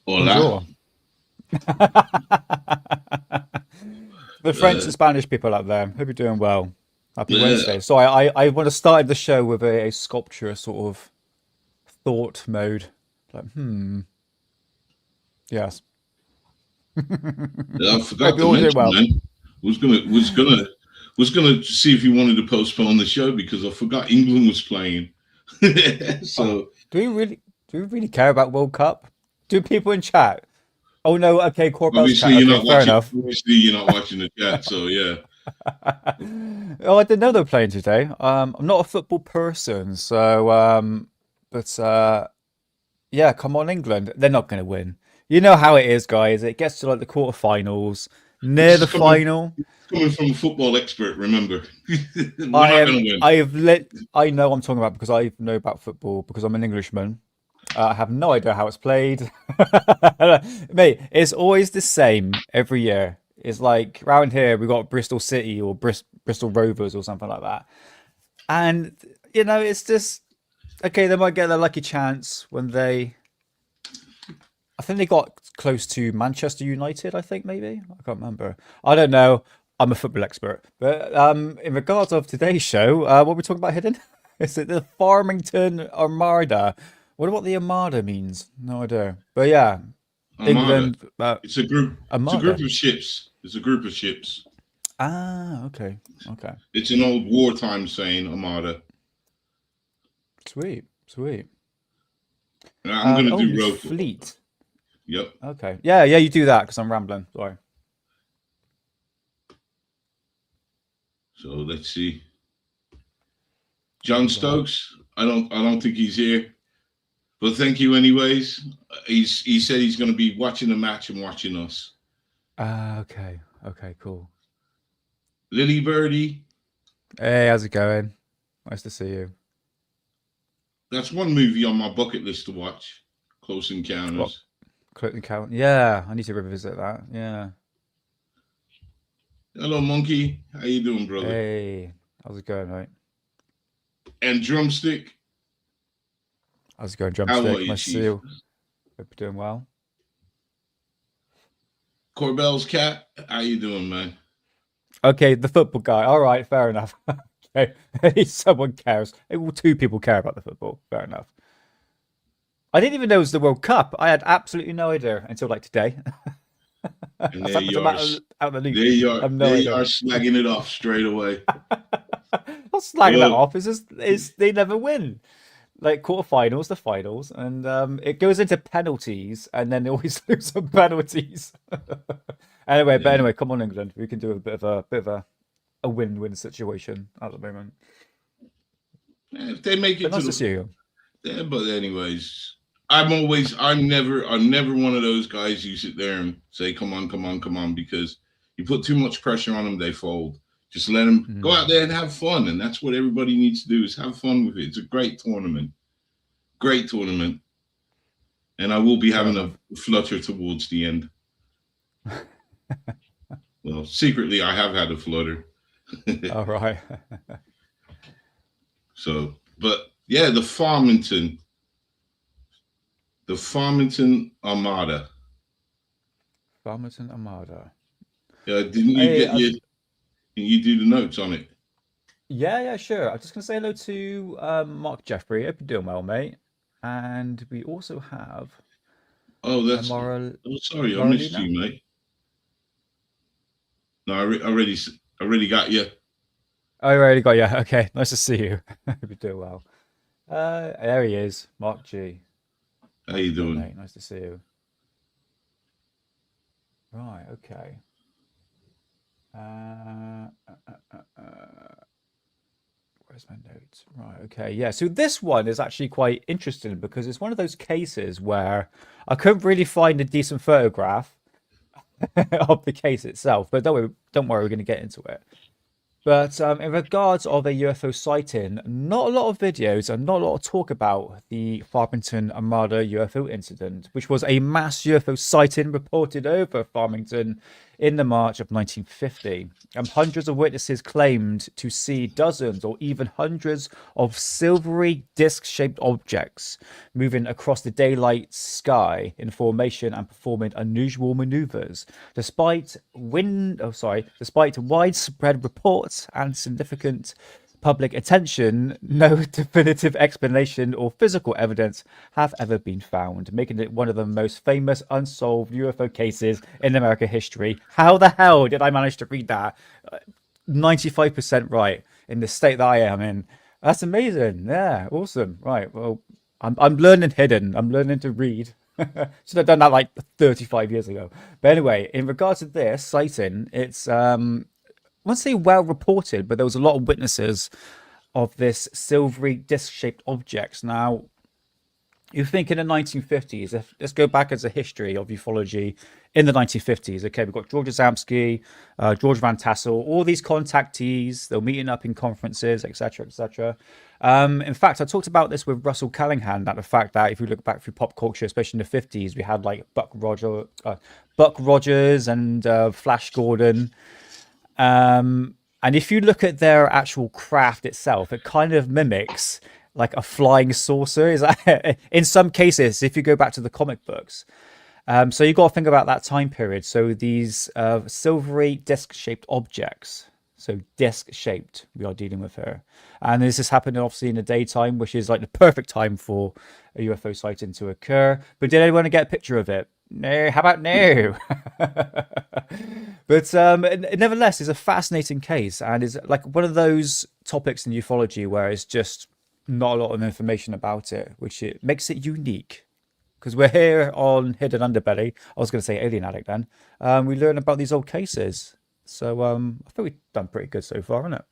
Hola. Bonjour. The French and Spanish people out there. Hope you're doing well. Happy Yeah, Wednesday. So I want to start the show with a sculpture sort of thought mode. Like, yes. I Hope forgot you're to all doing mention, well. man. Was gonna see if you wanted to postpone the show because I forgot England was playing. Oh, So do we really care about World Cup? Do people in chat? Oh no, okay, Corbell's obviously chat. you're Okay, not fair watching. enough. Obviously you're not watching the chat. So yeah, Oh, I didn't know they were playing today. I'm not a football person, so but yeah, come on, England. They're not going to win. You know how it is, guys. It gets to like the quarterfinals, this near is the final. coming from a football expert. Remember, we're I not am. going to win. I have lit. I know I'm talking about because I know about football because I'm an Englishman. I have no idea how it's played. Mate, it's always the same every year. It's like around here we got Bristol City or Bristol Rovers or something like that, and it's just okay. They might get their lucky chance when they. I think they got close to Manchester United. I think maybe I can't remember. I don't know. I'm a football expert, but in regards of today's show, what we're talking about hidden is it the Farmington Armada? What about the Armada means? No idea. But yeah, Armada. England It's a group. It's a group Armada. of ships. It's a group of ships. Ah, okay, okay, It's an old wartime saying, Armada. sweet, sweet. And I'm going to Oh, do road. fleet. Yep. Okay, yeah, yeah, you do that because I'm rambling. Sorry. So let's see. John Right. Stokes. I don't think he's here. But thank you anyways. He said he's going to be watching the match and watching us. Ah, okay, okay, cool. Lily Birdie. Hey, how's it going? Nice to see you. That's one movie on my bucket list to watch. Close What? Encounters. Clinton Count? Yeah, I need to revisit that. Yeah. Hello, Monkey. How you doing, brother? Hey, how's it going, mate? And Drumstick. How's it going, How are Drumstick? you, Nice to see Chief? you. Hope you're doing well. Corbell's cat. How you doing, man? Okay, the football guy. All right, fair enough. Okay, at least someone cares. Well, two people care about the football. Fair enough. I didn't even know it was the World Cup. I had absolutely no idea until like today. And I there found you them are. out of the loop. There you I are. have There no you idea. are slagging it off straight away. Not slagging that Well, off. It's just they never win. Like quarterfinals, the finals, and it goes into penalties, and then they always lose on penalties. yeah. Anyway, come on, England. We can do a bit of a win-win situation at the moment. If they make But it to nice to the see you. yeah, but anyways, I'm never one of those guys you sit there and say, come on, come on, come on, because you put too much pressure on them, they fold. Just let them go out Mm, there and have fun. And that's what everybody needs to do is have fun with it. It's a great tournament. Great tournament. And I will be fair having a enough. flutter towards the end. Well, secretly I have had a flutter. All right. So, but yeah, the Farmington Armada. Farmington Armada. Didn't you Hey, get your? Can you do the notes on it? yeah, yeah, sure. I'm just gonna say hello to Mark Jeffrey. Hope you're doing well, mate. And we also have Oh, that's. Mara Oh, sorry, I missed Marlena. you, mate. No, I already got you. Oh, I already got you. Okay, nice to see you. Hope you're doing well. There he is, Mark G. How How's you it going, doing? mate? Nice to see you. Right, okay. Uh, uh, uh, where's my notes? Right, okay. Yeah, so this one is actually quite interesting because it's one of those cases where I couldn't really find a decent photograph of the case itself. But don't worry, we're going to get into it. But in regards of a UFO sighting, not a lot of videos and not a lot of talk about the Farmington Armada UFO incident, which was a mass UFO sighting reported over Farmington in the March of 1950. Hundreds of witnesses claimed to see dozens or even hundreds of silvery disc-shaped objects moving across the daylight sky in formation and performing unusual maneuvers. Despite widespread reports and significant public attention, no definitive explanation or physical evidence have ever been found, making it one of the most famous unsolved UFO cases in American history. How the hell did I manage to read that 95% right in the state that I am in? That's amazing. Yeah, awesome. Right. Well, I'm learning hidden. I'm learning to read. Should have done that like 35 years ago. But anyway, in regards to this sighting, it's I won't say well reported, but there was a lot of witnesses of this silvery disc-shaped objects. Now, you think in the 1950s, let's go back as a history of ufology in the 1950s. Okay, we've got George Adamski, George Van Tassel, all these contactees, they're meeting up in conferences, etc., etc. In fact, I talked about this with Russell Callahan, that the fact that if you look back through pop culture, especially in the 50s, we had like Buck Rogers and Flash Gordon. And if you look at their actual craft itself, it kind of mimics like a flying saucer. Is that in some cases, if you go back to the comic books. So you've got to think about that time period. So these silvery disc-shaped objects. So disc-shaped, we are dealing with here. And this is happening obviously in the daytime, which is like the perfect time for a UFO sighting to occur. But did anyone get a picture of it? No, how about no? But nevertheless, it's a fascinating case, and is like one of those topics in ufology where it's just not a lot of information about it, which it makes it unique. Because we're here on Hidden Underbelly. I was going to say Alien Addict then. We learn about these old cases. So I think we've done pretty good so far, haven't it?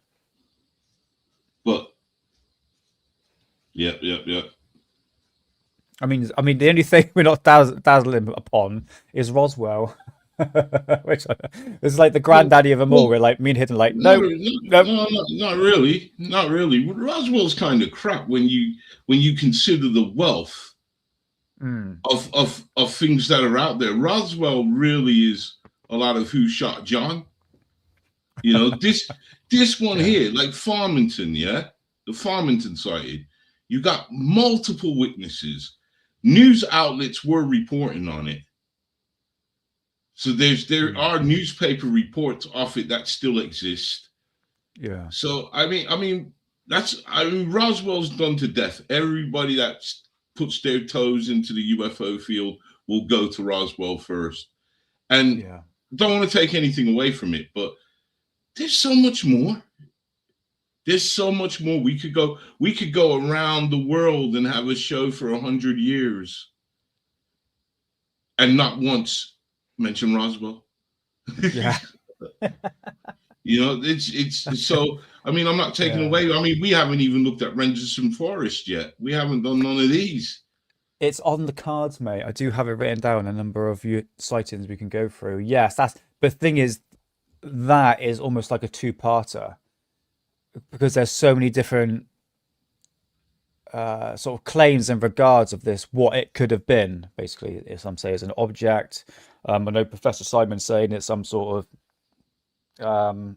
But yep. I mean, the only thing we're not dazzling upon is Roswell, which is like the granddaddy of them all. We're like, me and Hidden, like, no, not really. Roswell's kind of crap when you consider the wealth of things that are out there. Roswell really is a lot of Who Shot John. You know, this one here, like Farmington, the Farmington sighting. You got multiple witnesses. News outlets were reporting on it. So there are newspaper reports of it that still exist. Yeah. So I mean Roswell's done to death. Everybody that puts their toes into the UFO field will go to Roswell first. And don't want to take anything away from it, but there's so much more. There's so much more. We could go around the world and have a show for 100 years and not once mention Roswell. Yeah. You know, it's so, I mean, I'm not taking away. I mean, we haven't even looked at Rendlesham Forest yet. We haven't done none of these. It's on the cards, mate. I do have it written down, a number of sightings we can go through. Yes, that's the thing is, that is almost like a two-parter. Because there's so many different sort of claims in regards of this, what it could have been. Basically, some say it's an object. I know Professor Simon saying it's some sort of.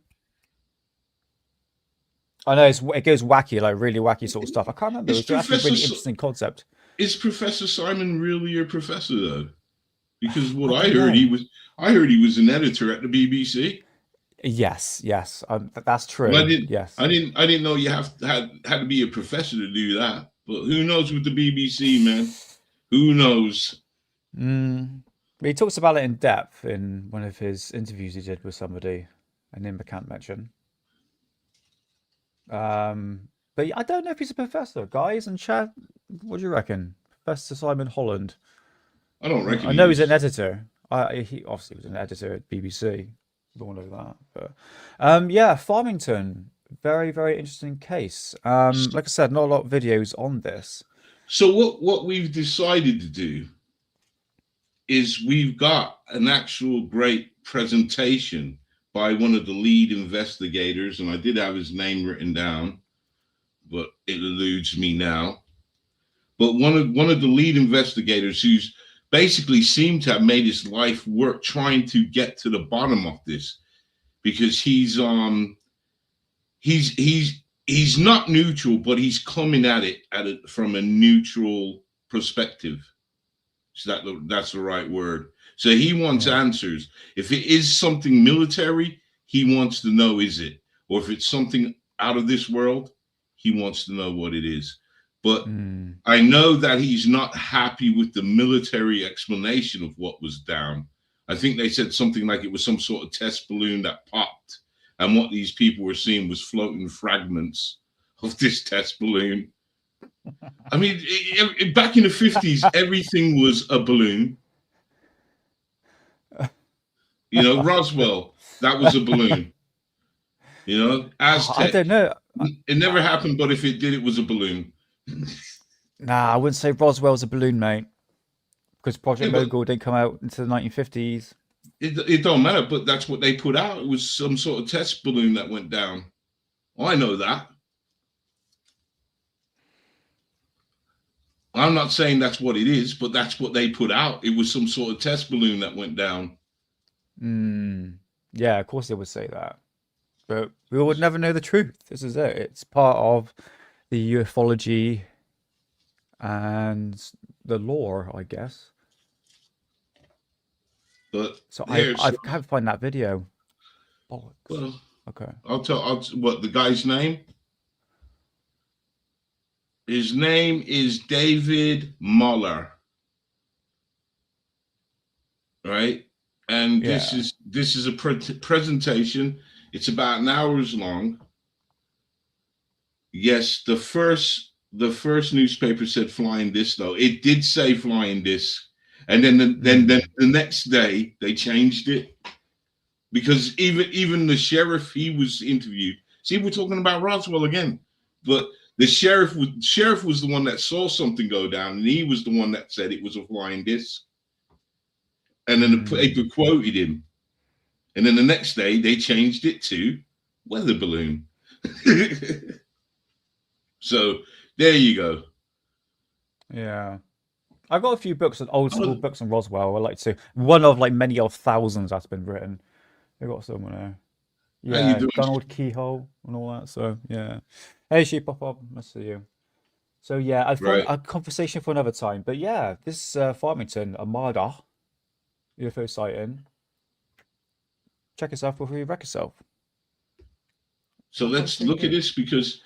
I know it goes wacky, like really wacky sort of stuff. I can't remember. It's actually a really interesting concept. Is Professor Simon really your professor though? Because what I heard he was an editor at the BBC. Yes, that's true. Well, I didn't know you had to be a professor to do that. But who knows with the BBC, man? Who knows? He talks about it in depth in one of his interviews he did with somebody, a name I can't mention. But I don't know if he's a professor. Guys in chat, what do you reckon? Professor Simon Holland. I don't reckon. I know he's an editor. He obviously was an editor at BBC. Don't know that, but Farmington, very, very interesting case. Like I said, not a lot of videos on this. So what we've decided to do is we've got an actual great presentation by one of the lead investigators, and I did have his name written down, but it eludes me now. But one of the lead investigators who's basically seemed to have made his life work trying to get to the bottom of this, because he's not neutral, but he's coming at it from a neutral perspective. So that's the right word. So he wants answers. If it is something military, he wants to know, is it? Or if it's something out of this world, he wants to know what it is. But I know that he's not happy with the military explanation of what was down. I think they said something like it was some sort of test balloon that popped, and what these people were seeing was floating fragments of this test balloon. I mean, back in the 50s, everything was a balloon. You know, Roswell, that was a balloon. You know, Aztec. I don't know. It never happened, but if it did, it was a balloon. Nah, I wouldn't say Roswell's a balloon, mate. Because Project Mogul didn't come out into the 1950s. It don't matter, but that's what they put out. It was some sort of test balloon that went down. I know that. I'm not saying that's what it is, but that's what they put out. It was some sort of test balloon that went down. Yeah, of course they would say that. But we would never know the truth. This is it. It's part of the ufology and the lore, I guess. But so I can't find that video. Bollocks. Well, okay. I'll what the guy's name? His name is David Muller. Right? And this is a presentation. It's about an hour long. Yes, the first newspaper said flying disc, though. It did say flying disc. And then the next day they changed it, because even the sheriff, he was interviewed. See, we're talking about Roswell again, but the sheriff was the one that saw something go down, and he was the one that said it was a flying disc. And then the paper quoted him, and then the next day they changed it to weather balloon. So there you go. Yeah. I've got a few books, old school books on Roswell. I like to. One of like many of thousands that's been written. They've got someone there. Yeah, Donald Keyhole and all that. So yeah. Hey, Sheep Pop Up. Nice to see you. So yeah, I've got a conversation for another time. But yeah, this Farmington Armada UFO sighting. Check yourself before you wreck yourself. So let's look at this, because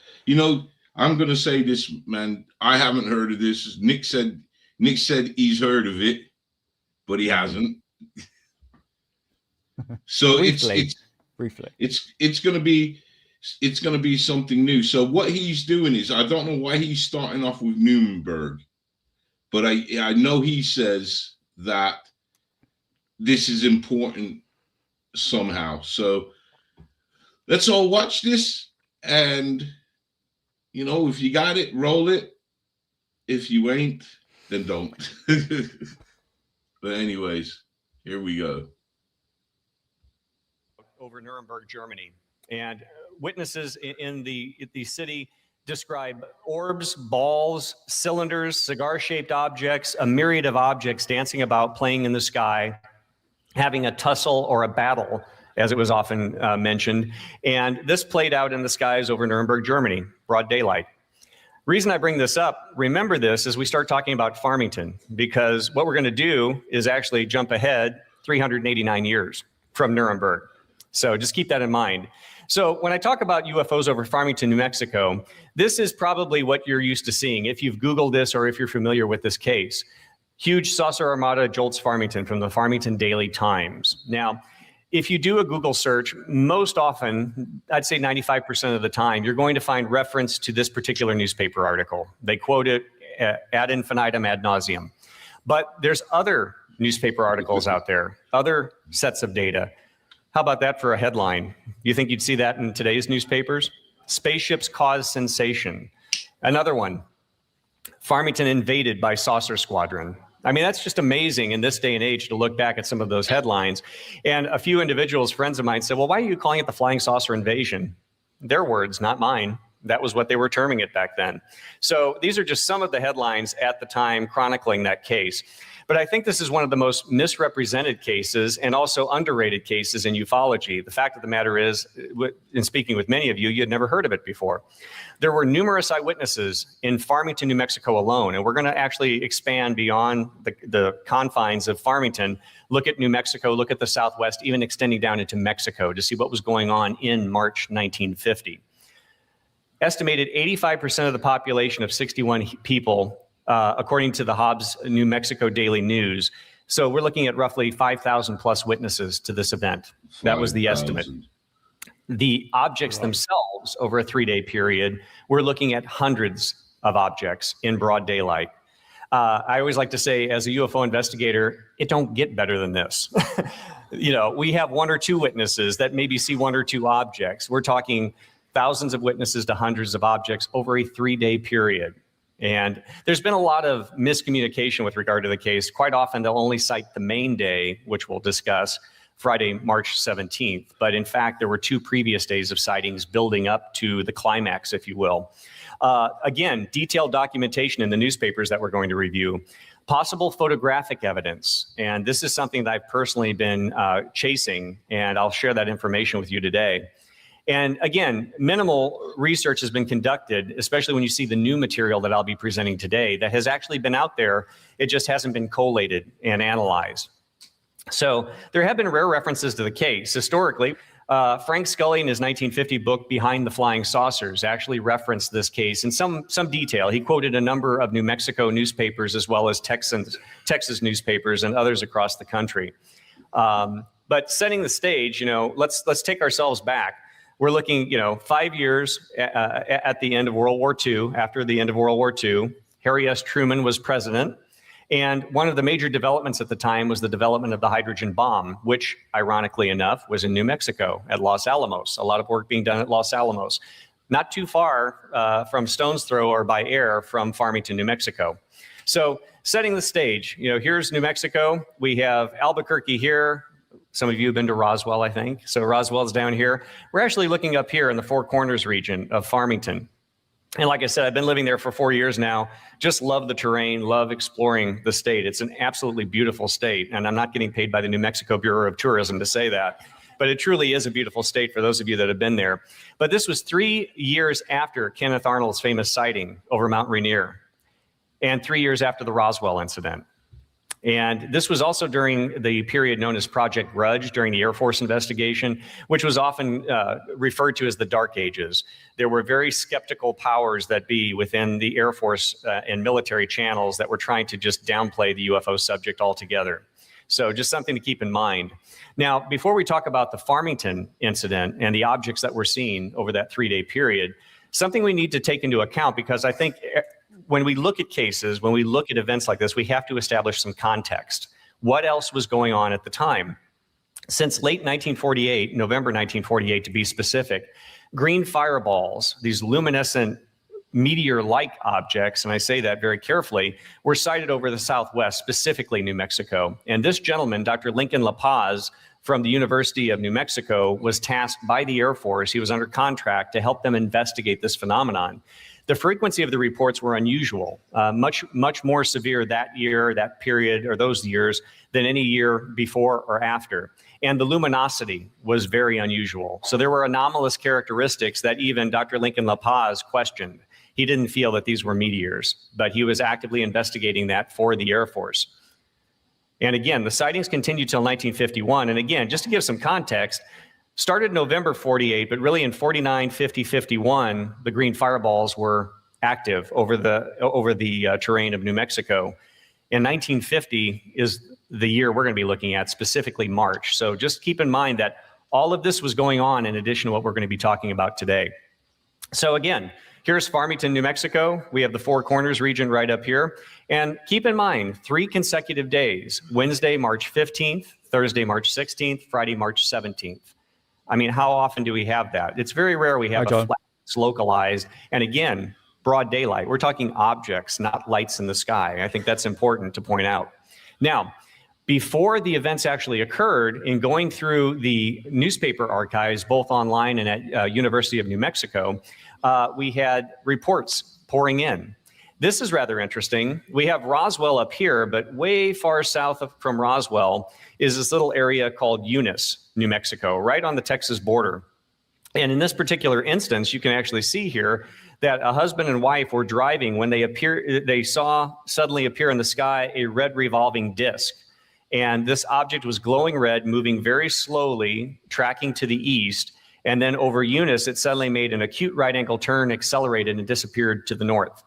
I'm gonna say this, man. I haven't heard of this. Nick said he's heard of it, but he hasn't. So briefly, it's gonna be something new. So what he's doing is, I don't know why he's starting off with Nuremberg, but I know he says that this is important somehow. So let's all watch this, and if you got it, roll it. If you ain't, then don't. But anyways, here we go. Over Nuremberg, Germany, and witnesses in the city describe orbs, balls, cylinders, cigar-shaped objects, a myriad of objects dancing about, playing in the sky, having a tussle or a battle, as it was often mentioned. And this played out in the skies over Nuremberg, Germany, broad daylight. Reason I bring this up, remember this as we start talking about Farmington, because what we're going to do is actually jump ahead 389 years from Nuremberg. So just keep that in mind. So when I talk about UFOs over Farmington, New Mexico, this is probably what you're used to seeing if you've Googled this or if you're familiar with this case. Huge saucer armada jolts Farmington from the Farmington Daily Times. Now, if you do a Google search, most often, I'd say 95% of the time, you're going to find reference to this particular newspaper article. They quote it ad infinitum, ad nauseum. But there's other newspaper articles out there, other sets of data. How about that for a headline? You think you'd see that in today's newspapers? Spaceships cause sensation. Another one, Farmington invaded by saucer squadron. I mean, that's just amazing in this day and age to look back at some of those headlines. And a few individuals, friends of mine, said, well, why are you calling it the flying saucer invasion? Their words, not mine. That was what they were terming it back then. So these are just some of the headlines at the time chronicling that case. But I think this is one of the most misrepresented cases and also underrated cases in ufology. The fact of the matter is, in speaking with many of you, you had never heard of it before. There were numerous eyewitnesses in Farmington, New Mexico alone, and we're going to actually expand beyond the confines of Farmington, look at New Mexico, look at the Southwest, even extending down into Mexico to see what was going on in March 1950. Estimated 85% of the population of 61 people, according to the Hobbs New Mexico Daily News. So we're looking at roughly 5,000 plus witnesses to this event. That was the estimate. The objects themselves over a 3-day period, we're looking at hundreds of objects in broad daylight. I always like to say, as a UFO investigator, it don't get better than this. You know, we have 1 or 2 witnesses that maybe see 1 or 2 objects. We're talking thousands of witnesses to hundreds of objects over a 3-day period. And there's been a lot of miscommunication with regard to the case. Quite often, they'll only cite the main day, which we'll discuss, Friday, March 17th. But in fact, there were 2 previous days of sightings building up to the climax, if you will. Again, detailed documentation in the newspapers that we're going to review. Possible photographic evidence. And this is something that I've personally been chasing, and I'll share that information with you today. And again, minimal research has been conducted, especially when you see the new material that I'll be presenting today that has actually been out there. It just hasn't been collated and analyzed. So there have been rare references to the case. Historically, Frank Scully in his 1950 book, Behind the Flying Saucers, actually referenced this case in some detail. He quoted a number of New Mexico newspapers as well as Texas newspapers and others across the country. But setting the stage, you know, let's take ourselves back. We're looking, 5 years at the end of World War II. After the end of World War II, Harry S. Truman was president. And one of the major developments at the time was the development of the hydrogen bomb, which, ironically enough, was in New Mexico at Los Alamos. A lot of work being done at Los Alamos. Not too far from stone's throw or by air from Farmington, New Mexico. So setting the stage, here's New Mexico. We have Albuquerque here. Some of you have been to Roswell, I think. So Roswell's down here. We're actually looking up here in the Four Corners region of Farmington. And like I said, I've been living there for 4 years now. Just love the terrain, love exploring the state. It's an absolutely beautiful state. And I'm not getting paid by the New Mexico Bureau of Tourism to say that. But it truly is a beautiful state for those of you that have been there. But this was 3 years after Kenneth Arnold's famous sighting over Mount Rainier, and 3 years after the Roswell incident. And this was also during the period known as Project Grudge, during the Air Force investigation, which was often referred to as the Dark Ages. There were very skeptical powers that be within the Air Force and military channels that were trying to just downplay the UFO subject altogether. So just something to keep in mind. Now, before we talk about the Farmington incident and the objects that were seen over that 3-day period, something we need to take into account, because I think when we look at cases, when we look at events like this, we have to establish some context. What else was going on at the time? Since late 1948, November 1948 to be specific, green fireballs, these luminescent meteor-like objects, and I say that very carefully, were sighted over the Southwest, specifically New Mexico. And this gentleman, Dr. Lincoln La Paz, from the University of New Mexico, was tasked by the Air Force. He was under contract to help them investigate this phenomenon. The frequency of the reports were unusual, much more severe that year, that period, or those years than any year before or after. And the luminosity was very unusual. So there were anomalous characteristics that even Dr. Lincoln La Paz questioned. He didn't feel that these were meteors, but he was actively investigating that for the Air Force. And again, the sightings continued till 1951. And again, just to give some context, started November 48, but really in 49, 50, 51, the green fireballs were active over the terrain of New Mexico. And 1950 is the year we're going to be looking at, specifically March. So just keep in mind that all of this was going on in addition to what we're going to be talking about today. So again, here's Farmington, New Mexico. We have the Four Corners region right up here. And keep in mind, 3 consecutive days, Wednesday, March 15th, Thursday, March 16th, Friday, March 17th. I mean, how often do we have that? It's very rare we have a flat that's localized. And again, broad daylight. We're talking objects, not lights in the sky. I think that's important to point out. Now, Before the events actually occurred, in going through the newspaper archives, both online and at University of New Mexico, we had reports pouring in. This is rather interesting. We have Roswell up here, but way far south from Roswell is this little area called Eunice, New Mexico, right on the Texas border. And in this particular instance, you can actually see here that a husband and wife were driving when they saw suddenly appear in the sky a red revolving disc. And this object was glowing red, moving very slowly, tracking to the east. And then over Eunice, it suddenly made an acute right angle turn, accelerated, and disappeared to the north.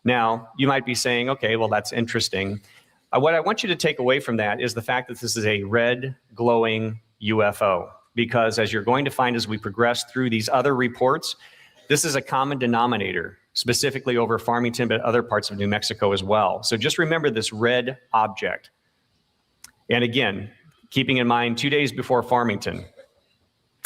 Now, you might be saying, okay, well, that's interesting. What I want you to take away from that is the fact that this is a red glowing UFO, because as you're going to find as we progress through these other reports, this is a common denominator, specifically over Farmington, but other parts of New Mexico as well. So just remember this red object. And again, keeping in mind 2 days before Farmington.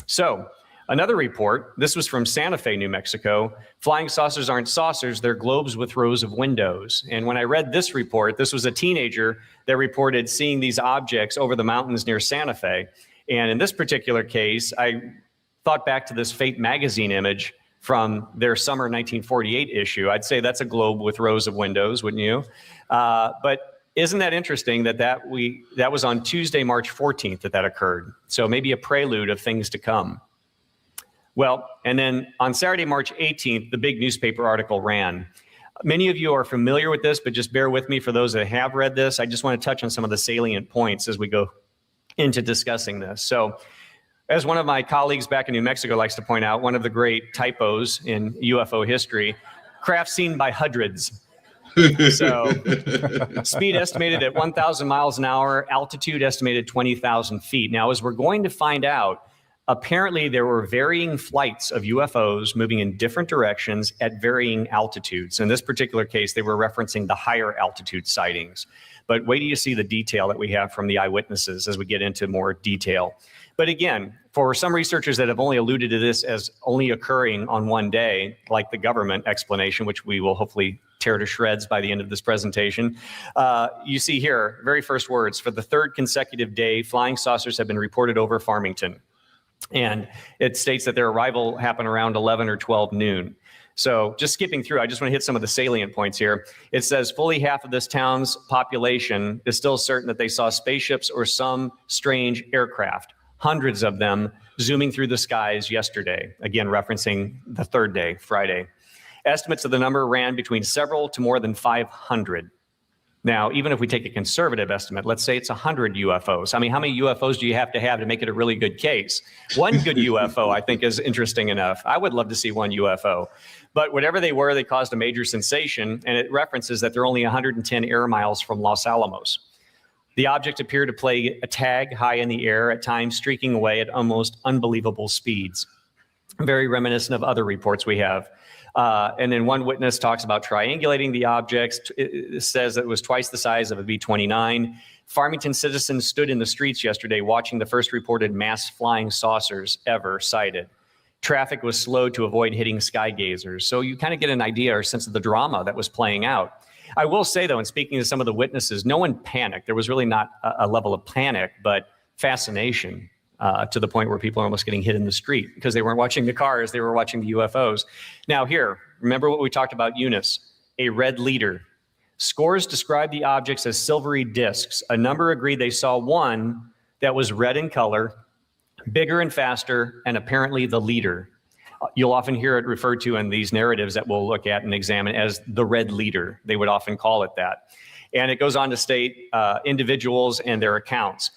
So another report, this was from Santa Fe, New Mexico. Flying saucers aren't saucers, they're globes with rows of windows. And when I read this report, this was a teenager that reported seeing these objects over the mountains near Santa Fe. And in this particular case, I thought back to this Fate magazine image from their summer 1948 issue. I'd say that's a globe with rows of windows, wouldn't you? But isn't that interesting that was on Tuesday, March 14th that occurred? So maybe a prelude of things to come. Well, and then on Saturday, March 18th, the big newspaper article ran. Many of you are familiar with this, but just bear with me for those that have read this. I just want to touch on some of the salient points as we go into discussing this. So as one of my colleagues back in New Mexico likes to point out, one of the great typos in UFO history, craft seen by hundreds. So speed estimated at 1,000 miles an hour, altitude estimated 20,000 feet. Now, as we're going to find out, apparently there were varying flights of UFOs moving in different directions at varying altitudes. In this particular case, they were referencing the higher altitude sightings. But wait till you see the detail that we have from the eyewitnesses as we get into more detail. But again, for some researchers that have only alluded to this as only occurring on one day, like the government explanation, which we will hopefully tear to shreds by the end of this presentation, you see here, very first words, for the third consecutive day, flying saucers have been reported over Farmington. And it states that their arrival happened around 11 or 12 noon. So just skipping through, I just want to hit some of the salient points here. It says fully half of this town's population is still certain that they saw spaceships or some strange aircraft. Hundreds of them zooming through the skies yesterday. Again, referencing the third day, Friday. Estimates of the number ran between several to more than 500. Now, even if we take a conservative estimate, let's say it's 100 UFOs. I mean, how many UFOs do you have to make it a really good case? One good UFO, I think, is interesting enough. I would love to see one UFO. But whatever they were, they caused a major sensation, and it references that they're only 110 air miles from Los Alamos. The object appeared to play a tag high in the air, at times streaking away at almost unbelievable speeds. Very reminiscent of other reports we have. And then one witness talks about triangulating the objects. It says that it was twice the size of a B-29. Farmington citizens stood in the streets yesterday watching the first reported mass flying saucers ever sighted. Traffic was slowed to avoid hitting sky gazers. So you kind of get an idea or sense of the drama that was playing out. I will say, though, in speaking to some of the witnesses, no one panicked. There was really not a level of panic, but fascination. To the point where people are almost getting hit in the street because they weren't watching the cars, they were watching the UFOs. Now here, remember what we talked about Eunice, a red leader. Scores described the objects as silvery discs. A number agreed they saw one that was red in color, bigger and faster, and apparently the leader. You'll often hear it referred to in these narratives that we'll look at and examine as the red leader. They would often call it that. And it goes on to state individuals and their accounts.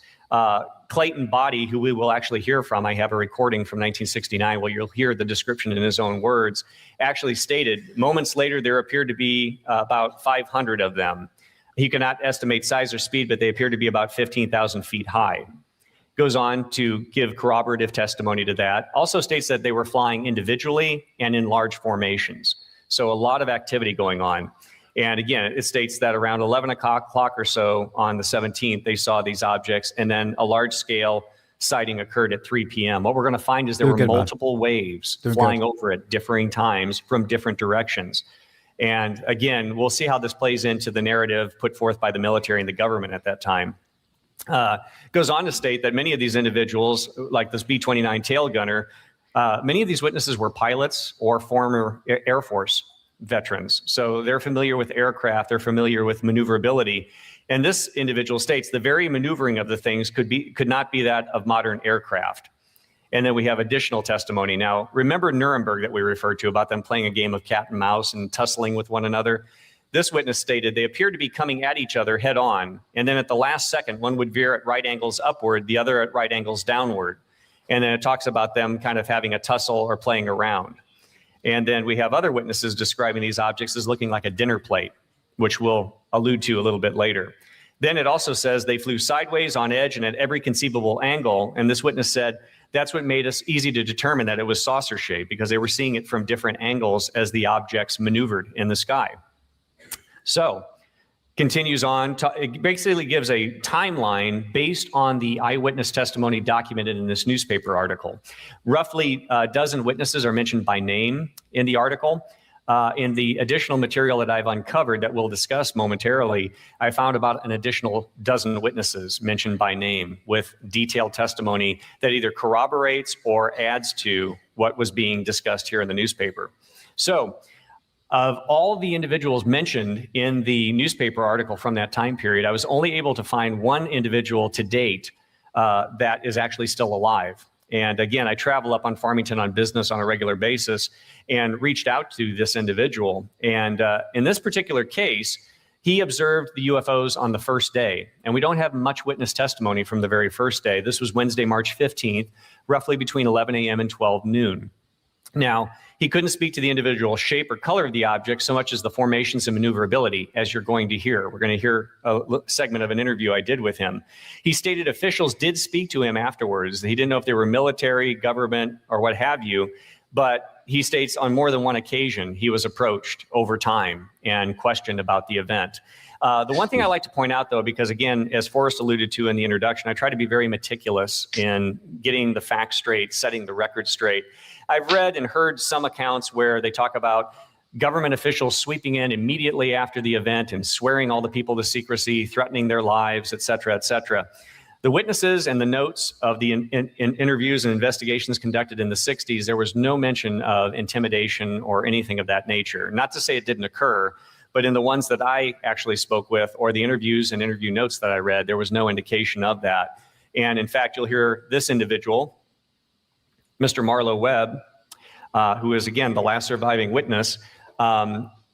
Clayton Body, who we will actually hear from, I have a recording from 1969 where you'll hear the description in his own words, actually stated, moments later there appeared to be about 500 of them. He cannot estimate size or speed, but they appear to be about 15,000 feet high. Goes on to give corroborative testimony to that. Also states that they were flying individually and in large formations. So a lot of activity going on. And again, it states that around 11 o'clock or so on the 17th, they saw these objects, and then a large-scale sighting occurred at 3 p.m. What we're going to find is there were multiple waves flying over at differing times from different directions. And again, we'll see how this plays into the narrative put forth by the military and the government at that time. Goes on to state that many of these individuals, like this B-29 tail gunner, many of these witnesses were pilots or former Air Force veterans. So they're familiar with aircraft, they're familiar with maneuverability. And this individual states the very maneuvering of the things could not be that of modern aircraft. And then we have additional testimony. Now, remember Nuremberg that we referred to about them playing a game of cat and mouse and tussling with one another? This witness stated they appeared to be coming at each other head on. And then at the last second, one would veer at right angles upward, the other at right angles downward. And then it talks about them kind of having a tussle or playing around. And then we have other witnesses describing these objects as looking like a dinner plate, which we'll allude to a little bit later. Then it also says they flew sideways, on edge, and at every conceivable angle. And this witness said that's what made us easy to determine that it was saucer shaped, because they were seeing it from different angles as the objects maneuvered in the sky. So continues on, it basically gives a timeline based on the eyewitness testimony documented in this newspaper article. Roughly a dozen witnesses are mentioned by name in the article. In the additional material that I've uncovered that we'll discuss momentarily, I found about an additional dozen witnesses mentioned by name with detailed testimony that either corroborates or adds to what was being discussed here in the newspaper. So, of all the individuals mentioned in the newspaper article from that time period, I was only able to find one individual to date that is actually still alive. And again, I travel up on Farmington on business on a regular basis and reached out to this individual. And in this particular case, he observed the UFOs on the first day. And we don't have much witness testimony from the very first day. This was Wednesday, March 15th, roughly between 11 a.m. and 12 noon. Now, he couldn't speak to the individual shape or color of the object so much as the formations and maneuverability, as you're going to hear. We're going to hear a segment of an interview I did with him. He stated officials did speak to him afterwards. He didn't know if they were military, government, or what have you, but he states on more than one occasion he was approached over time and questioned about the event. The one thing I like to point out, though, because again, as Forrest alluded to in the introduction, I try to be very meticulous in getting the facts straight, setting the record straight. I've read and heard some accounts where they talk about government officials sweeping in immediately after the event and swearing all the people to secrecy, threatening their lives, et cetera, et cetera. The witnesses and the notes of the interviews and investigations conducted in the 60s, there was no mention of intimidation or anything of that nature. Not to say it didn't occur, but in the ones that I actually spoke with or the interviews and interview notes that I read, there was no indication of that. And in fact, you'll hear this individual, Mr. Marlowe Webb, who is, again, the last surviving witness,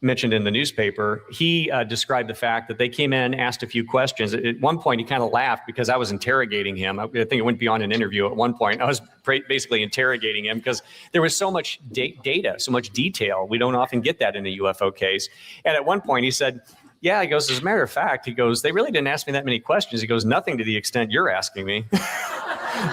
mentioned in the newspaper. He described the fact that they came in, asked a few questions. At one point, he kind of laughed because I was interrogating him. I think it went beyond an interview at one point. I was basically interrogating him because there was so much data, so much detail. We don't often get that in a UFO case. And at one point, he said, yeah, he goes, as a matter of fact, he goes, they really didn't ask me that many questions. He goes, nothing to the extent you're asking me.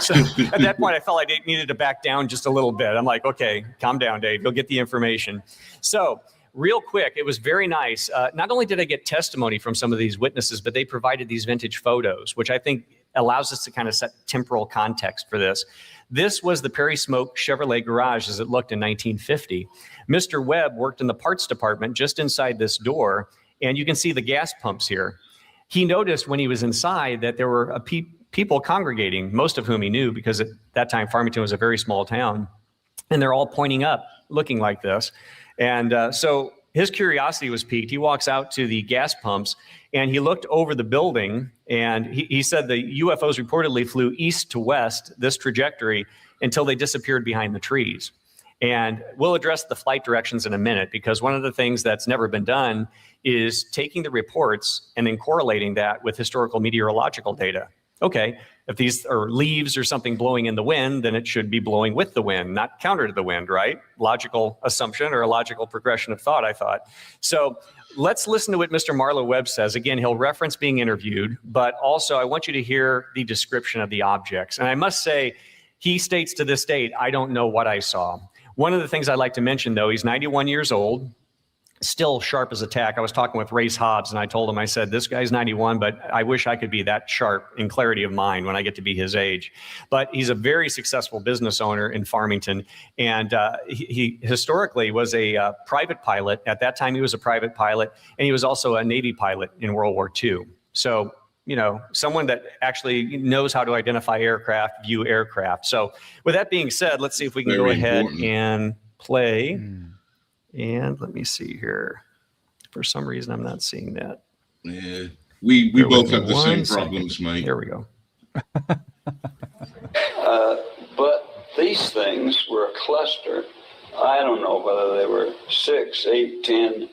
So at that point, I felt I needed to back down just a little bit. I'm like, okay, calm down, Dave. You'll get the information. So real quick, it was very nice. Not only did I get testimony from some of these witnesses, but they provided these vintage photos, which I think allows us to kind of set temporal context for this. This was the Perry Smoke Chevrolet garage as it looked in 1950. Mr. Webb worked in the parts department just inside this door, and you can see the gas pumps here. He noticed when he was inside that there were people congregating, most of whom he knew because at that time Farmington was a very small town, and they're all pointing up, looking like this. And so his curiosity was piqued. He walks out to the gas pumps and he looked over the building, and he said the UFOs reportedly flew east to west, this trajectory, until they disappeared behind the trees. And we'll address the flight directions in a minute, because one of the things that's never been done is taking the reports and then correlating that with historical meteorological data. Okay, if these are leaves or something blowing in the wind, then it should be blowing with the wind, not counter to the wind, right? Logical assumption or a logical progression of thought, I thought. So let's listen to what Mr. Marlowe Webb says. Again, he'll reference being interviewed, but also I want you to hear the description of the objects. And I must say, he states to this date, I don't know what I saw. One of the things I'd like to mention, though, he's 91 years old. Still sharp as a tack. I was talking with Race Hobbs, and I told him, I said, this guy's 91, but I wish I could be that sharp in clarity of mind when I get to be his age. But he's a very successful business owner in Farmington, and he historically was a private pilot. At that time, he was a private pilot, and he was also a Navy pilot in World War II. So someone that actually knows how to identify aircraft, view aircraft. So with that being said, let's see if we can go ahead and play. And let me see here. For some reason, I'm not seeing that. Yeah, we both have the same problems, mate. There we go. But these things were a cluster. I don't know whether they were 6, 8, 10,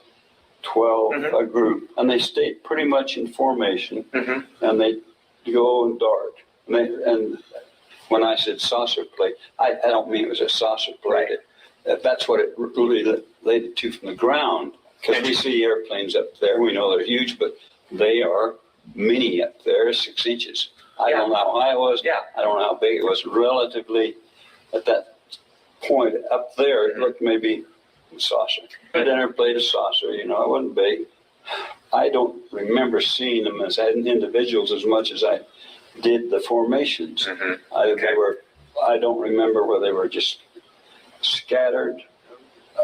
12, a group. And they stayed pretty much in formation. And they go and dart. And when I said saucer plate, I don't mean it was a saucer plate. That's what it really related to from the ground. Because we see airplanes up there. We know they're huge, but they are mini up there, 6 inches. I don't know how high it was. I don't know how big it was. Relatively, at that point up there, it looked maybe a saucer. I never played a saucer, it wasn't big. I don't remember seeing them as individuals as much as I did the formations. I don't remember whether they were just scattered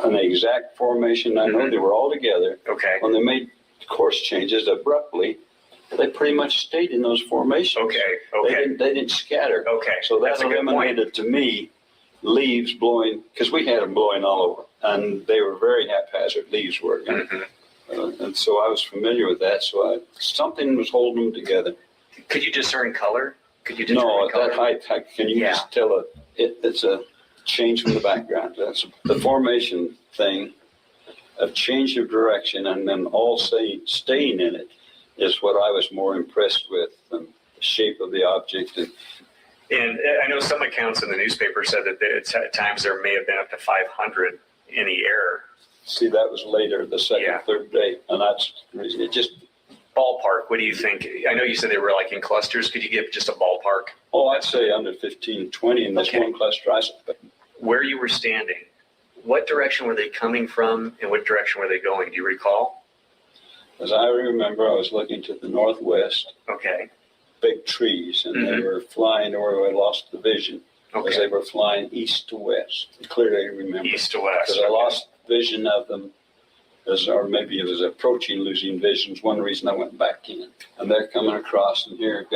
an exact formation. I know they were all together. When they made course changes abruptly, they pretty much stayed in those formations. They didn't scatter. So that eliminated, to me, leaves blowing, because we had them blowing all over, and they were very haphazard, leaves were. And so I was familiar with that, so something was holding them together. Could you discern color? No, at that height, can you just tell it's a change from the background? That's the formation thing, of change of direction, and then all staying in it is what I was more impressed with than the shape of the object. And I know some accounts in the newspaper said that at times there may have been up to 500 in the air. See, that was later, the second, third day, and that's the reason. It just ballpark. What do you think? I know you said they were like in clusters. Could you give just a ballpark? Oh, I'd say under 15, 20 in this one cluster. Where you were standing, what direction were they coming from, and what direction were they going? Do you recall? As I remember, I was looking to the northwest. Big trees, and they were flying, or I lost the vision. Because they were flying east to west. Clearly remember. East to west. Because I lost vision of them, or maybe it was approaching losing visions. One reason I went back in. And they're coming across, and here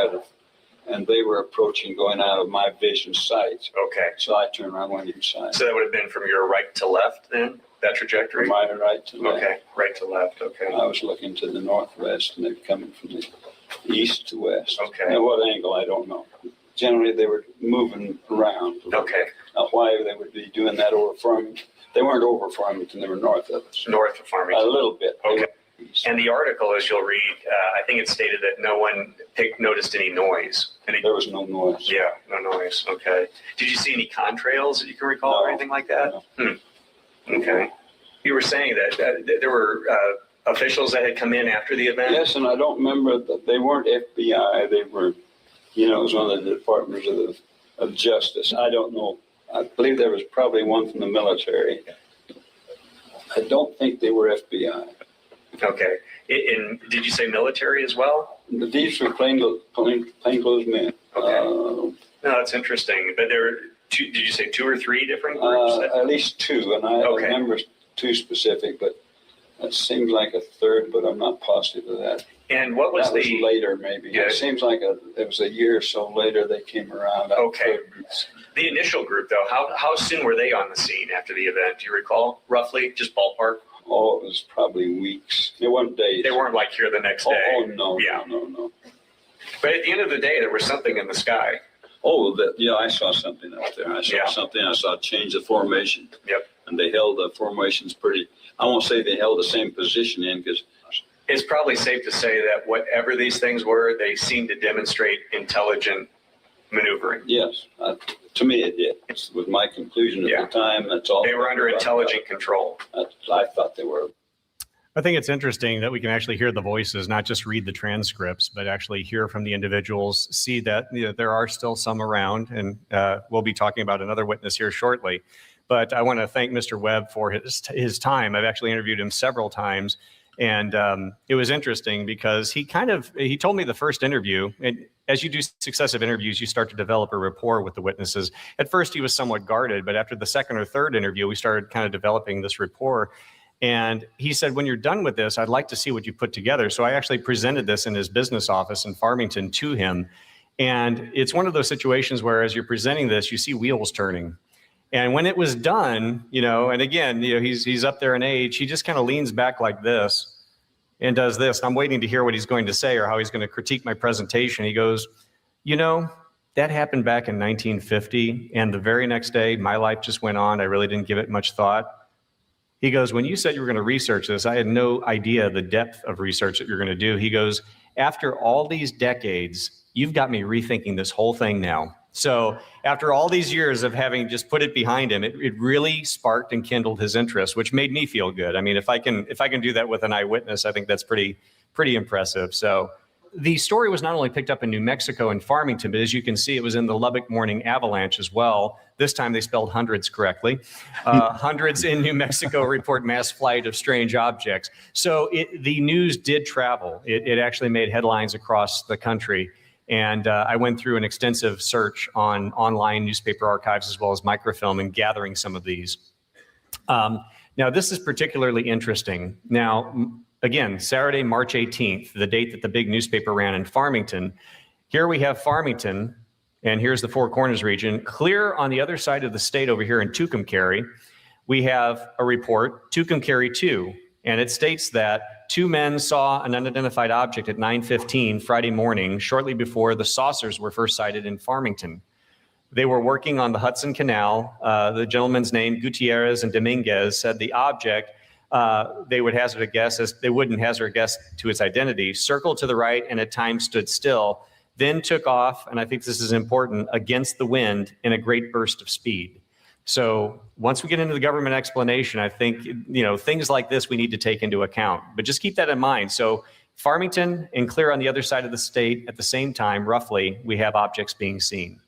and they were approaching, going out of my vision sight. So I turned around, went inside. So that would have been from your right to left then, that trajectory? From my right to left. Right to left, I was looking to the northwest, and they were coming from the east to west. At what angle, I don't know. Generally, they were moving around. Now, why they would be doing that over Farmington? They weren't over Farmington, they were north of us. North of Farmington. A little bit. And the article, as you'll read, I think it stated that no one noticed any noise. There was no noise. No noise. Did you see any contrails that you can recall or anything like that? No. You were saying that there were officials that had come in after the event? Yes, and I don't remember that they weren't FBI. They were, it was one of the departments of justice. I don't know. I believe there was probably one from the military. I don't think they were FBI. And did you say military as well? These were plainclothes men. No, that's interesting. But there were did you say 2 or 3 different groups? At least 2, and I remember 2 specific, but it seems like a third, but I'm not positive of that. And what was that was later, maybe. It seems like it was a year or so later they came around. The initial group, though, how soon were they on the scene after the event? Do you recall, roughly, just ballpark? Oh, it was probably weeks. It wasn't days. They weren't like here the next day. Oh, no. But at the end of the day, there was something in the sky. Oh, I saw something up there. I saw change of formation. And they held the formations I won't say they held the same position in, because it's probably safe to say that whatever these things were, they seemed to demonstrate intelligent maneuvering. Yes, to me it did. It was my conclusion at the time. That's all. They were under intelligent control. I thought they were. I think it's interesting that we can actually hear the voices, not just read the transcripts, but actually hear from the individuals, see that there are still some around, and we'll be talking about another witness here shortly. But I want to thank Mr. Webb for his time. I've actually interviewed him several times, and it was interesting because he told me the first interview, and as you do successive interviews, you start to develop a rapport with the witnesses. At first, he was somewhat guarded, but after the second or third interview, we started kind of developing this rapport. And he said, when you're done with this, I'd like to see what you put together. So I actually presented this in his business office in Farmington to him. And it's one of those situations where as you're presenting this, you see wheels turning. And when it was done, and again, he's up there in age, he just kind of leans back like this and does this. I'm waiting to hear what he's going to say or how he's going to critique my presentation. He goes, that happened back in 1950. And the very next day, my life just went on. I really didn't give it much thought. He goes, when you said you were going to research this, I had no idea the depth of research that you're going to do. He goes, after all these decades, you've got me rethinking this whole thing now. So after all these years of having just put it behind him, it really sparked and kindled his interest, which made me feel good. I mean, if I can do that with an eyewitness, I think that's pretty impressive. So the story was not only picked up in New Mexico and Farmington, but as you can see, it was in the Lubbock Morning Avalanche as well. This time they spelled hundreds correctly. Hundreds in New Mexico report mass flight of strange objects. So the news did travel. It actually made headlines across the country. And I went through an extensive search on online newspaper archives as well as microfilm and gathering some of these. Now, this is particularly interesting. Now, again, Saturday, March 18th, the date that the big newspaper ran in Farmington. Here we have Farmington, and here's the Four Corners region. Clear on the other side of the state over here in Tucumcari, we have a report, Tucumcari 2, and it states that 2 men saw an unidentified object at 9:15 Friday morning, shortly before the saucers were first sighted in Farmington. They were working on the Hudson Canal. The gentleman's name, Gutierrez and Dominguez, said the object, they wouldn't hazard a guess to its identity, circled to the right and at times stood still, then took off, and I think this is important, against the wind in a great burst of speed. So once we get into the government explanation, I think, things like this we need to take into account, but just keep that in mind. So Farmington and clear on the other side of the state at the same time, roughly, we have objects being seen.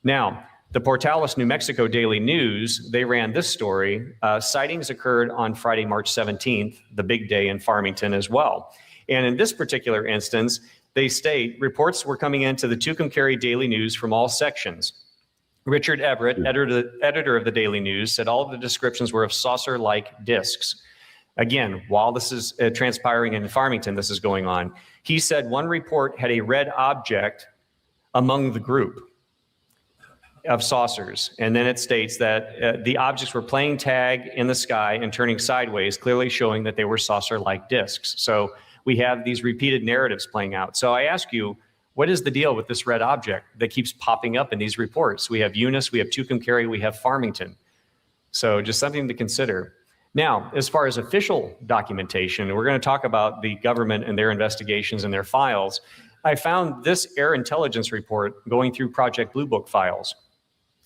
Now, the Portales, New Mexico Daily News, they ran this story. Sightings occurred on Friday, March 17th, the big day in Farmington as well. And in this particular instance, they state reports were coming into the Tucumcari Daily News from all sections. Richard Everett, editor of the Daily News, said all of the descriptions were of saucer-like discs. Again, while this is transpiring in Farmington, this is going on. He said one report had a red object among the group of saucers. And then it states that the objects were playing tag in the sky and turning sideways, clearly showing that they were saucer-like discs. So we have these repeated narratives playing out. So I ask you, what is the deal with this red object that keeps popping up in these reports? We have Eunice, we have Tucumcari, we have Farmington. So just something to consider. Now, as far as official documentation, we're going to talk about the government and their investigations and their files. I found this Air Intelligence report going through Project Blue Book files.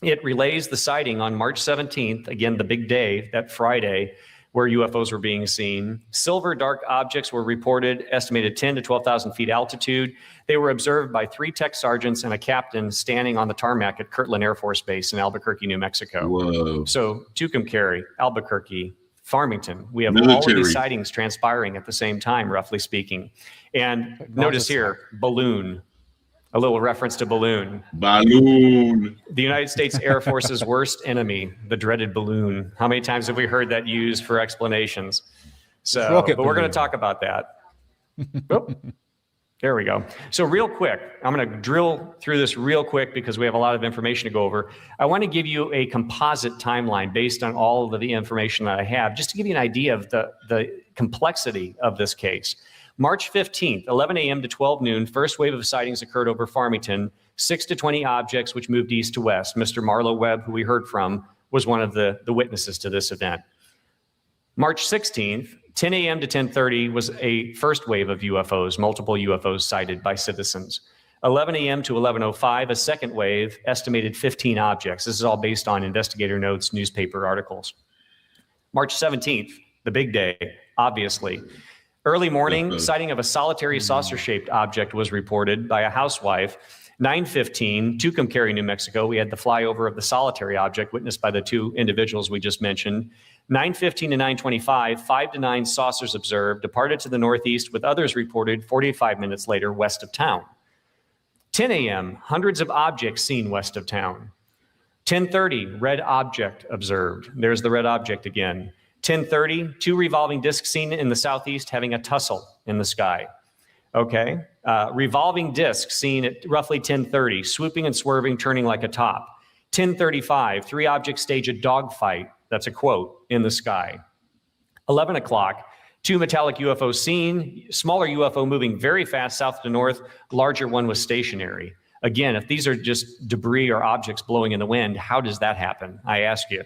It relays the sighting on March 17th, again, the big day, that Friday, where UFOs were being seen. Silver dark objects were reported, estimated 10 to 12,000 feet altitude. They were observed by 3 tech sergeants and a captain standing on the tarmac at Kirtland Air Force Base in Albuquerque, New Mexico. Whoa. So Tucumcari, Albuquerque, Farmington, we have Military. all of these sightings transpiring at the same time, roughly speaking. And notice here, balloon, a little reference to balloon. Balloon. The United States Air Force's worst enemy, the dreaded balloon. How many times have we heard that used for explanations? So, but we're going to talk about that. Oop. There we go. So real quick, I'm going to drill through this real quick because we have a lot of information to go over. I want to give you a composite timeline based on all of the information that I have, just to give you an idea of the complexity of this case. March 15th, 11 a.m. to 12 noon, first wave of sightings occurred over Farmington, 6 to 20 objects which moved east to west. Mr. Marlo Webb, who we heard from, was one of the witnesses to this event. March 16th, 10 a.m. to 10:30 was a first wave of UFOs, multiple UFOs sighted by citizens. 11 a.m. to 11:05, a second wave, estimated 15 objects. This is all based on investigator notes, newspaper articles. March 17th, the big day, obviously. Early morning, sighting of a solitary saucer-shaped object was reported by a housewife. 9:15, Tucumcari, New Mexico, we had the flyover of the solitary object witnessed by the 2 individuals we just mentioned. 9:15 to 9:25, 5 to 9 saucers observed, departed to the northeast with others reported 45 minutes later west of town. 10 a.m., hundreds of objects seen west of town. 10:30, red object observed. There's the red object again. 10:30, 2 revolving discs seen in the southeast having a tussle in the sky. Okay, revolving discs seen at roughly 10:30, swooping and swerving, turning like a top. 10:35, 3 objects stage a dogfight. That's a quote in the sky. 11 o'clock, 2 metallic UFOs seen, smaller UFO moving very fast south to north, larger one was stationary. Again, if these are just debris or objects blowing in the wind, how does that happen? I ask you.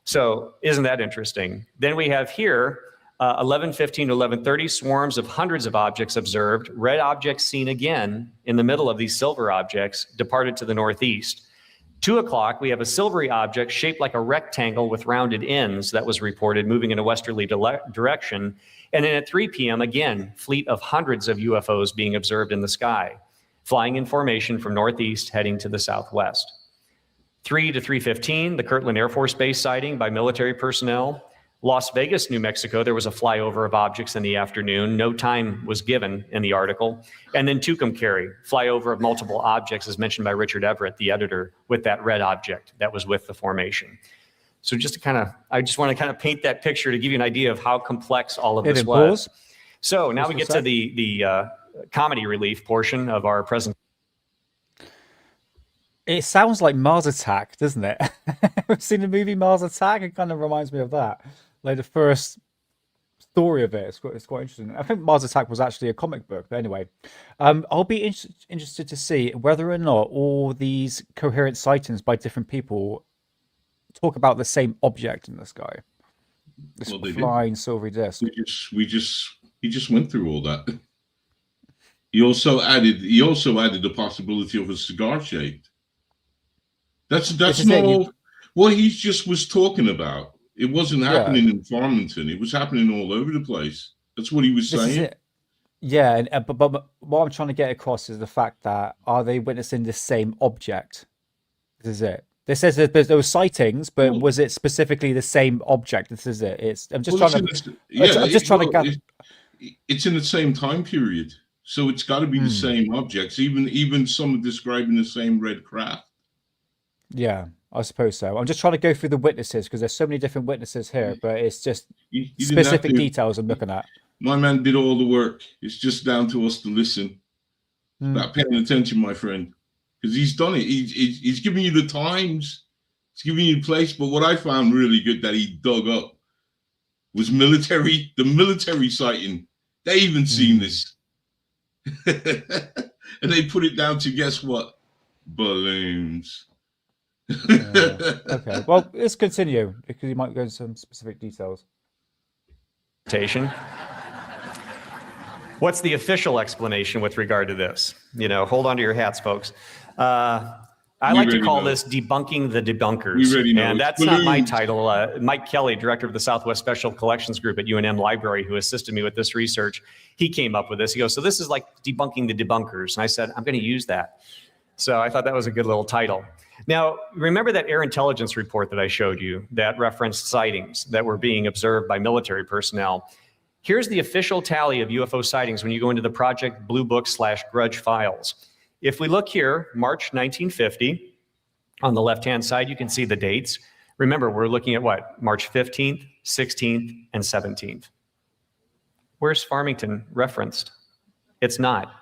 So isn't that interesting? Then we have here 11:15 to 11:30, swarms of hundreds of objects observed, red objects seen again in the middle of these silver objects, departed to the northeast. 2 o'clock, we have a silvery object shaped like a rectangle with rounded ends that was reported moving in a westerly direction. And then at 3 p.m., again, fleet of hundreds of UFOs being observed in the sky, flying in formation from northeast heading to the southwest. 3 to 3:15, the Kirtland Air Force Base sighting by military personnel. Las Vegas, New Mexico, there was a flyover of objects in the afternoon. No time was given in the article. And then Tucumcari, flyover of multiple objects, as mentioned by Richard Everett, the editor, with that red object that was with the formation. So just to kind of, I just want to kind of paint that picture to give you an idea of how complex all of this was. So now we get to the comedy relief portion of our presentation. It sounds like Mars Attack, doesn't it? I've seen the movie Mars Attack. It kind of reminds me of that. Like the first story of it. It's quite interesting. I think Mars Attack was actually a comic book. But anyway, I'll be interested to see whether or not all these coherent sightings by different people talk about the same object in the sky. This flying silvery disc. He just went through all that. He also added the possibility of a cigar shaped. That's not what he just was talking about. It wasn't happening in Farmington. It was happening all over the place. That's what he was saying. Yeah, but what I'm trying to get across is the fact that are they witnessing the same object? This is it. This says that there were sightings, but was it specifically the same object? This is it. I'm just trying to. It's in the same time period, so it's got to be the same objects. Even some are describing the same red craft. Yeah, I suppose so. I'm just trying to go through the witnesses because there's so many different witnesses here, but it's just specific details I'm looking at. My man did all the work. It's just down to us to listen. About paying attention, my friend, because he's done it. He's giving you the times. He's giving you the place. But what I found really good that he dug up was the military sighting. They even seen this. And they put it down to, guess what? Balloons. Okay, well, let's continue because you might go into some specific details. What's the official explanation with regard to this? Hold on to your hats, folks. I like to call this debunking the debunkers. And that's not my title. Mike Kelly, director of the Southwest Special Collections Group at UNM Library, who assisted me with this research, he came up with this. He goes, so this is like debunking the debunkers. And I said, I'm going to use that. So I thought that was a good little title. Now, remember that air intelligence report that I showed you that referenced sightings that were being observed by military personnel? Here's the official tally of UFO sightings when you go into the Project Blue Book /Grudge files. If we look here, March 1950, on the left-hand side, you can see the dates. Remember, we're looking at what? March 15th, 16th, and 17th. Where's Farmington referenced? It's not.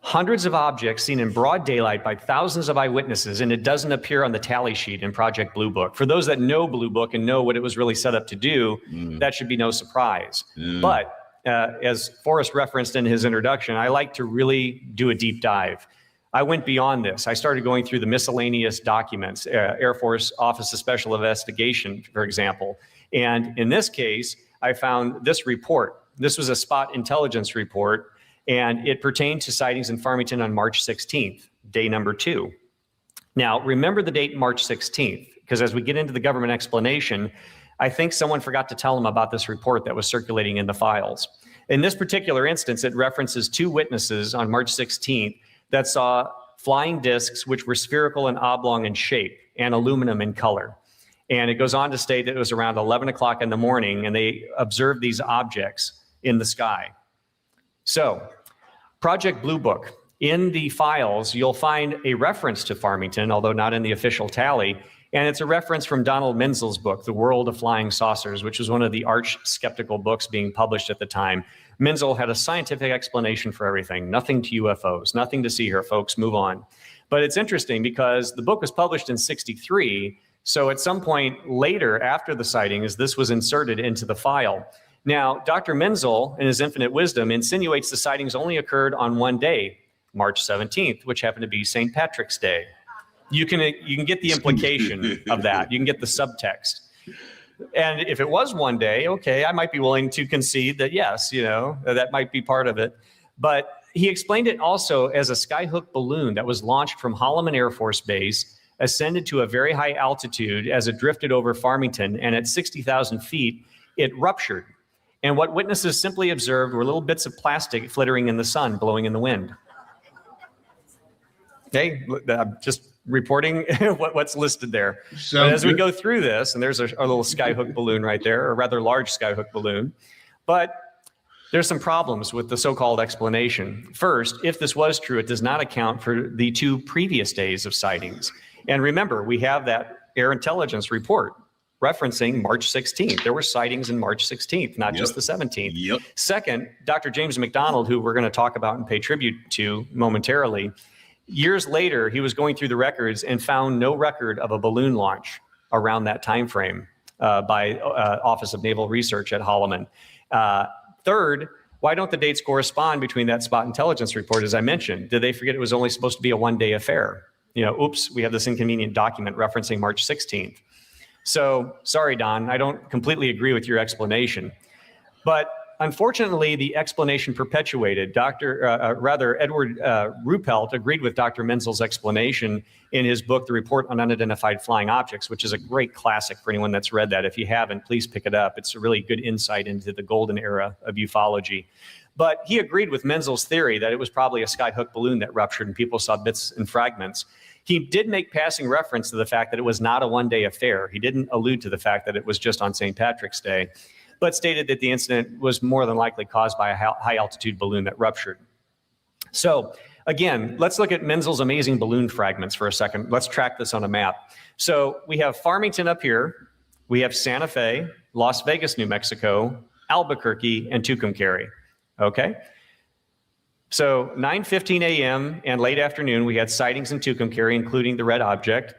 Hundreds of objects seen in broad daylight by thousands of eyewitnesses, and it doesn't appear on the tally sheet in Project Blue Book. For those that know Blue Book and know what it was really set up to do, that should be no surprise. But as Forrest referenced in his introduction, I like to really do a deep dive. I went beyond this. I started going through the miscellaneous documents, Air Force Office of Special Investigation, for example. And in this case, I found this report. This was a spot intelligence report, and it pertained to sightings in Farmington on March 16th, day number 2. Now, remember the date March 16th, because as we get into the government explanation, I think someone forgot to tell them about this report that was circulating in the files. In this particular instance, it references 2 witnesses on March 16th that saw flying discs which were spherical and oblong in shape and aluminum in color. And it goes on to state that it was around 11 o'clock in the morning and they observed these objects in the sky. So, Project Blue Book, in the files, you'll find a reference to Farmington, although not in the official tally. And it's a reference from Donald Menzel's book, The World of Flying Saucers, which was one of the arch skeptical books being published at the time. Menzel had a scientific explanation for everything. Nothing to UFOs, nothing to see here, folks, move on. But it's interesting because the book was published in 1963. So at some point later, after the sightings, this was inserted into the file. Now, Dr. Menzel, in his infinite wisdom, insinuates the sightings only occurred on one day, March 17th, which happened to be St. Patrick's Day. You can get the implication of that. You can get the subtext. And if it was one day, okay, I might be willing to concede that, yes, that might be part of it. But he explained it also as a skyhook balloon that was launched from Holloman Air Force Base, ascended to a very high altitude as it drifted over Farmington, and at 60,000 feet, it ruptured. And what witnesses simply observed were little bits of plastic flittering in the sun, blowing in the wind. Okay, I'm just reporting what's listed there. But as we go through this, and there's a little skyhook balloon right there, a rather large skyhook balloon, but there's some problems with the so-called explanation. First, if this was true, it does not account for the 2 previous days of sightings. And remember, we have that air intelligence report referencing March 16th. There were sightings in March 16th, not just the 17th. Second, Dr. James McDonald, who we're going to talk about and pay tribute to momentarily, years later, he was going through the records and found no record of a balloon launch around that time frame by Office of Naval Research at Holloman. Third, why don't the dates correspond between that spot intelligence report, as I mentioned? Did they forget it was only supposed to be a one-day affair? Oops, we have this inconvenient document referencing March 16th. So, sorry, Don, I don't completely agree with your explanation. But unfortunately, the explanation perpetuated. Edward Ruppelt agreed with Dr. Menzel's explanation in his book, The Report on Unidentified Flying Objects, which is a great classic for anyone that's read that. If you haven't, please pick it up. It's a really good insight into the golden era of ufology. But he agreed with Menzel's theory that it was probably a skyhook balloon that ruptured and people saw bits and fragments. He did make passing reference to the fact that it was not a one-day affair. He didn't allude to the fact that it was just on St. Patrick's Day, but stated that the incident was more than likely caused by a high-altitude balloon that ruptured. So again, let's look at Menzel's amazing balloon fragments for a second. Let's track this on a map. So we have Farmington up here. We have Santa Fe, Las Vegas, New Mexico, Albuquerque, and Tucumcari. Okay? So 9:15 a.m. and late afternoon, we had sightings in Tucumcari, including the red object.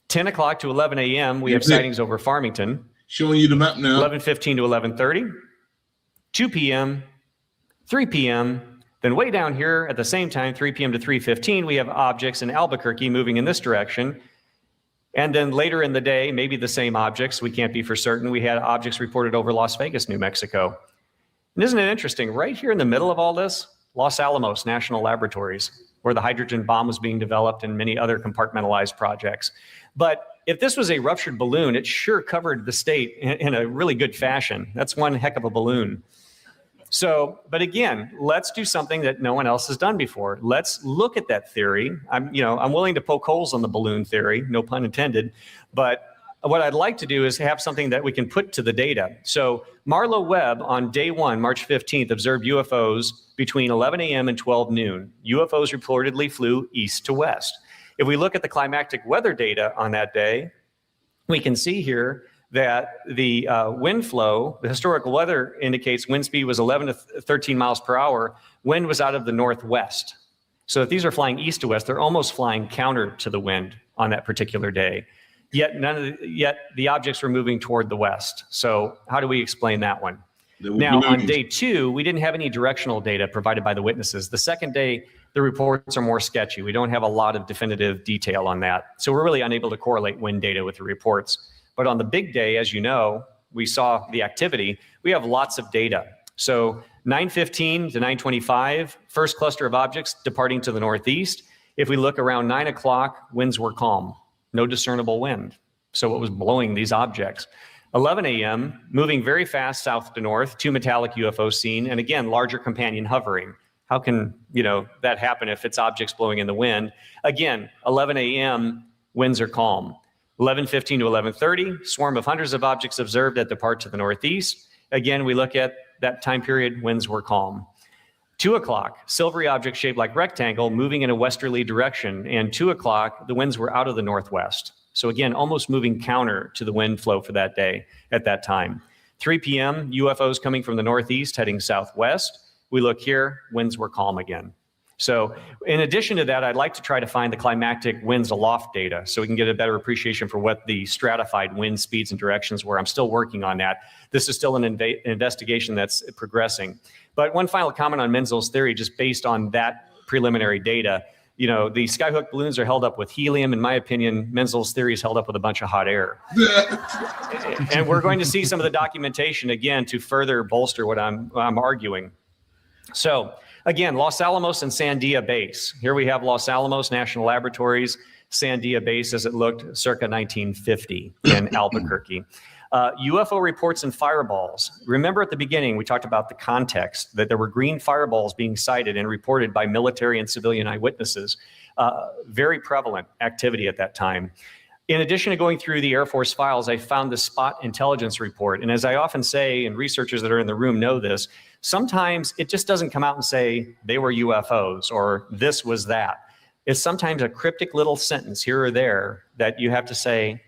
10 o'clock to 11 a.m., we have sightings over Farmington. Showing you the map now. 11:15 to 11:30, 2 p.m., 3 p.m., then way down here at the same time, 3 p.m. to 3:15, we have objects in Albuquerque moving in this direction. And then later in the day, maybe the same objects, we can't be for certain, we had objects reported over Las Vegas, New Mexico. And isn't it interesting, right here in the middle of all this, Los Alamos National Laboratories, where the hydrogen bomb was being developed and many other compartmentalized projects. But if this was a ruptured balloon, it sure covered the state in a really good fashion. That's one heck of a balloon. So, but again, let's do something that no one else has done before. Let's look at that theory. I'm willing to poke holes on the balloon theory, no pun intended, but what I'd like to do is have something that we can put to the data. So Marlo Webb on day 1, March 15th, observed UFOs between 11 a.m. and 12 noon. UFOs reportedly flew east to west. If we look at the climactic weather data on that day, we can see here that the wind flow, the historical weather indicates wind speed was 11 to 13 miles per hour. Wind was out of the northwest. So if these are flying east to west, they're almost flying counter to the wind on that particular day. Yet the objects were moving toward the west. So how do we explain that one? Now, on day 2, we didn't have any directional data provided by the witnesses. The second day, the reports are more sketchy. We don't have a lot of definitive detail on that. So we're really unable to correlate wind data with the reports. But on the big day, as you know, we saw the activity. We have lots of data. So 9:15 to 9:25, first cluster of objects departing to the northeast. If we look around 9 o'clock, winds were calm, no discernible wind. So what was blowing these objects? 11 a.m., moving very fast south to north, 2 metallic UFOs seen, and again, larger companion hovering. How can, that happen if it's objects blowing in the wind? Again, 11 a.m., winds are calm. 11:15 to 11:30, swarm of hundreds of objects observed at depart to the northeast. Again, we look at that time period, winds were calm. 2 o'clock, silvery object shaped like rectangle moving in a westerly direction. And 2 o'clock, the winds were out of the northwest. So again, almost moving counter to the wind flow for that day at that time. 3 p.m., UFOs coming from the northeast heading southwest. We look here, winds were calm again. So in addition to that, I'd like to try to find the climactic winds aloft data so we can get a better appreciation for what the stratified wind speeds and directions were. I'm still working on that. This is still an investigation that's progressing. But one final comment on Menzel's theory, just based on that preliminary data. You know, the skyhook balloons are held up with helium. In my opinion, Menzel's theory is held up with a bunch of hot air. And we're going to see some of the documentation again to further bolster what I'm arguing. So again, Los Alamos and Sandia Base. Here we have Los Alamos National Laboratories, Sandia Base as it looked circa 1950 in Albuquerque. UFO reports and fireballs. Remember at the beginning, we talked about the context, that there were green fireballs being sighted and reported by military and civilian eyewitnesses. Very prevalent activity at that time. In addition to going through the Air Force files, I found the spot intelligence report. And as I often say, and researchers that are in the room know this, sometimes it just doesn't come out and say they were UFOs or this was that. It's sometimes a cryptic little sentence here or there that you have to say,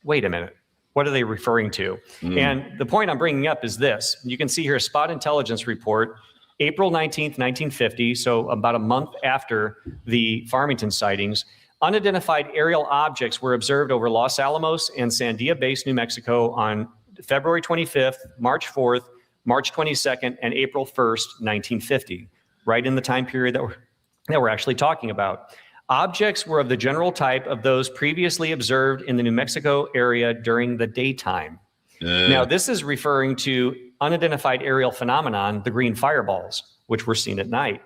wait a minute. What are they referring to? And the point I'm bringing up is this. You can see here, spot intelligence report, April 19th, 1950, so about a month after the Farmington sightings. Unidentified aerial objects were observed over Los Alamos and Sandia Base, New Mexico on February 25th, March 4th, March 22nd, and April 1st, 1950, right in the time period that we're actually talking about. Objects were of the general type of those previously observed in the New Mexico area during the daytime. Now, this is referring to unidentified aerial phenomenon, the green fireballs, which were seen at night.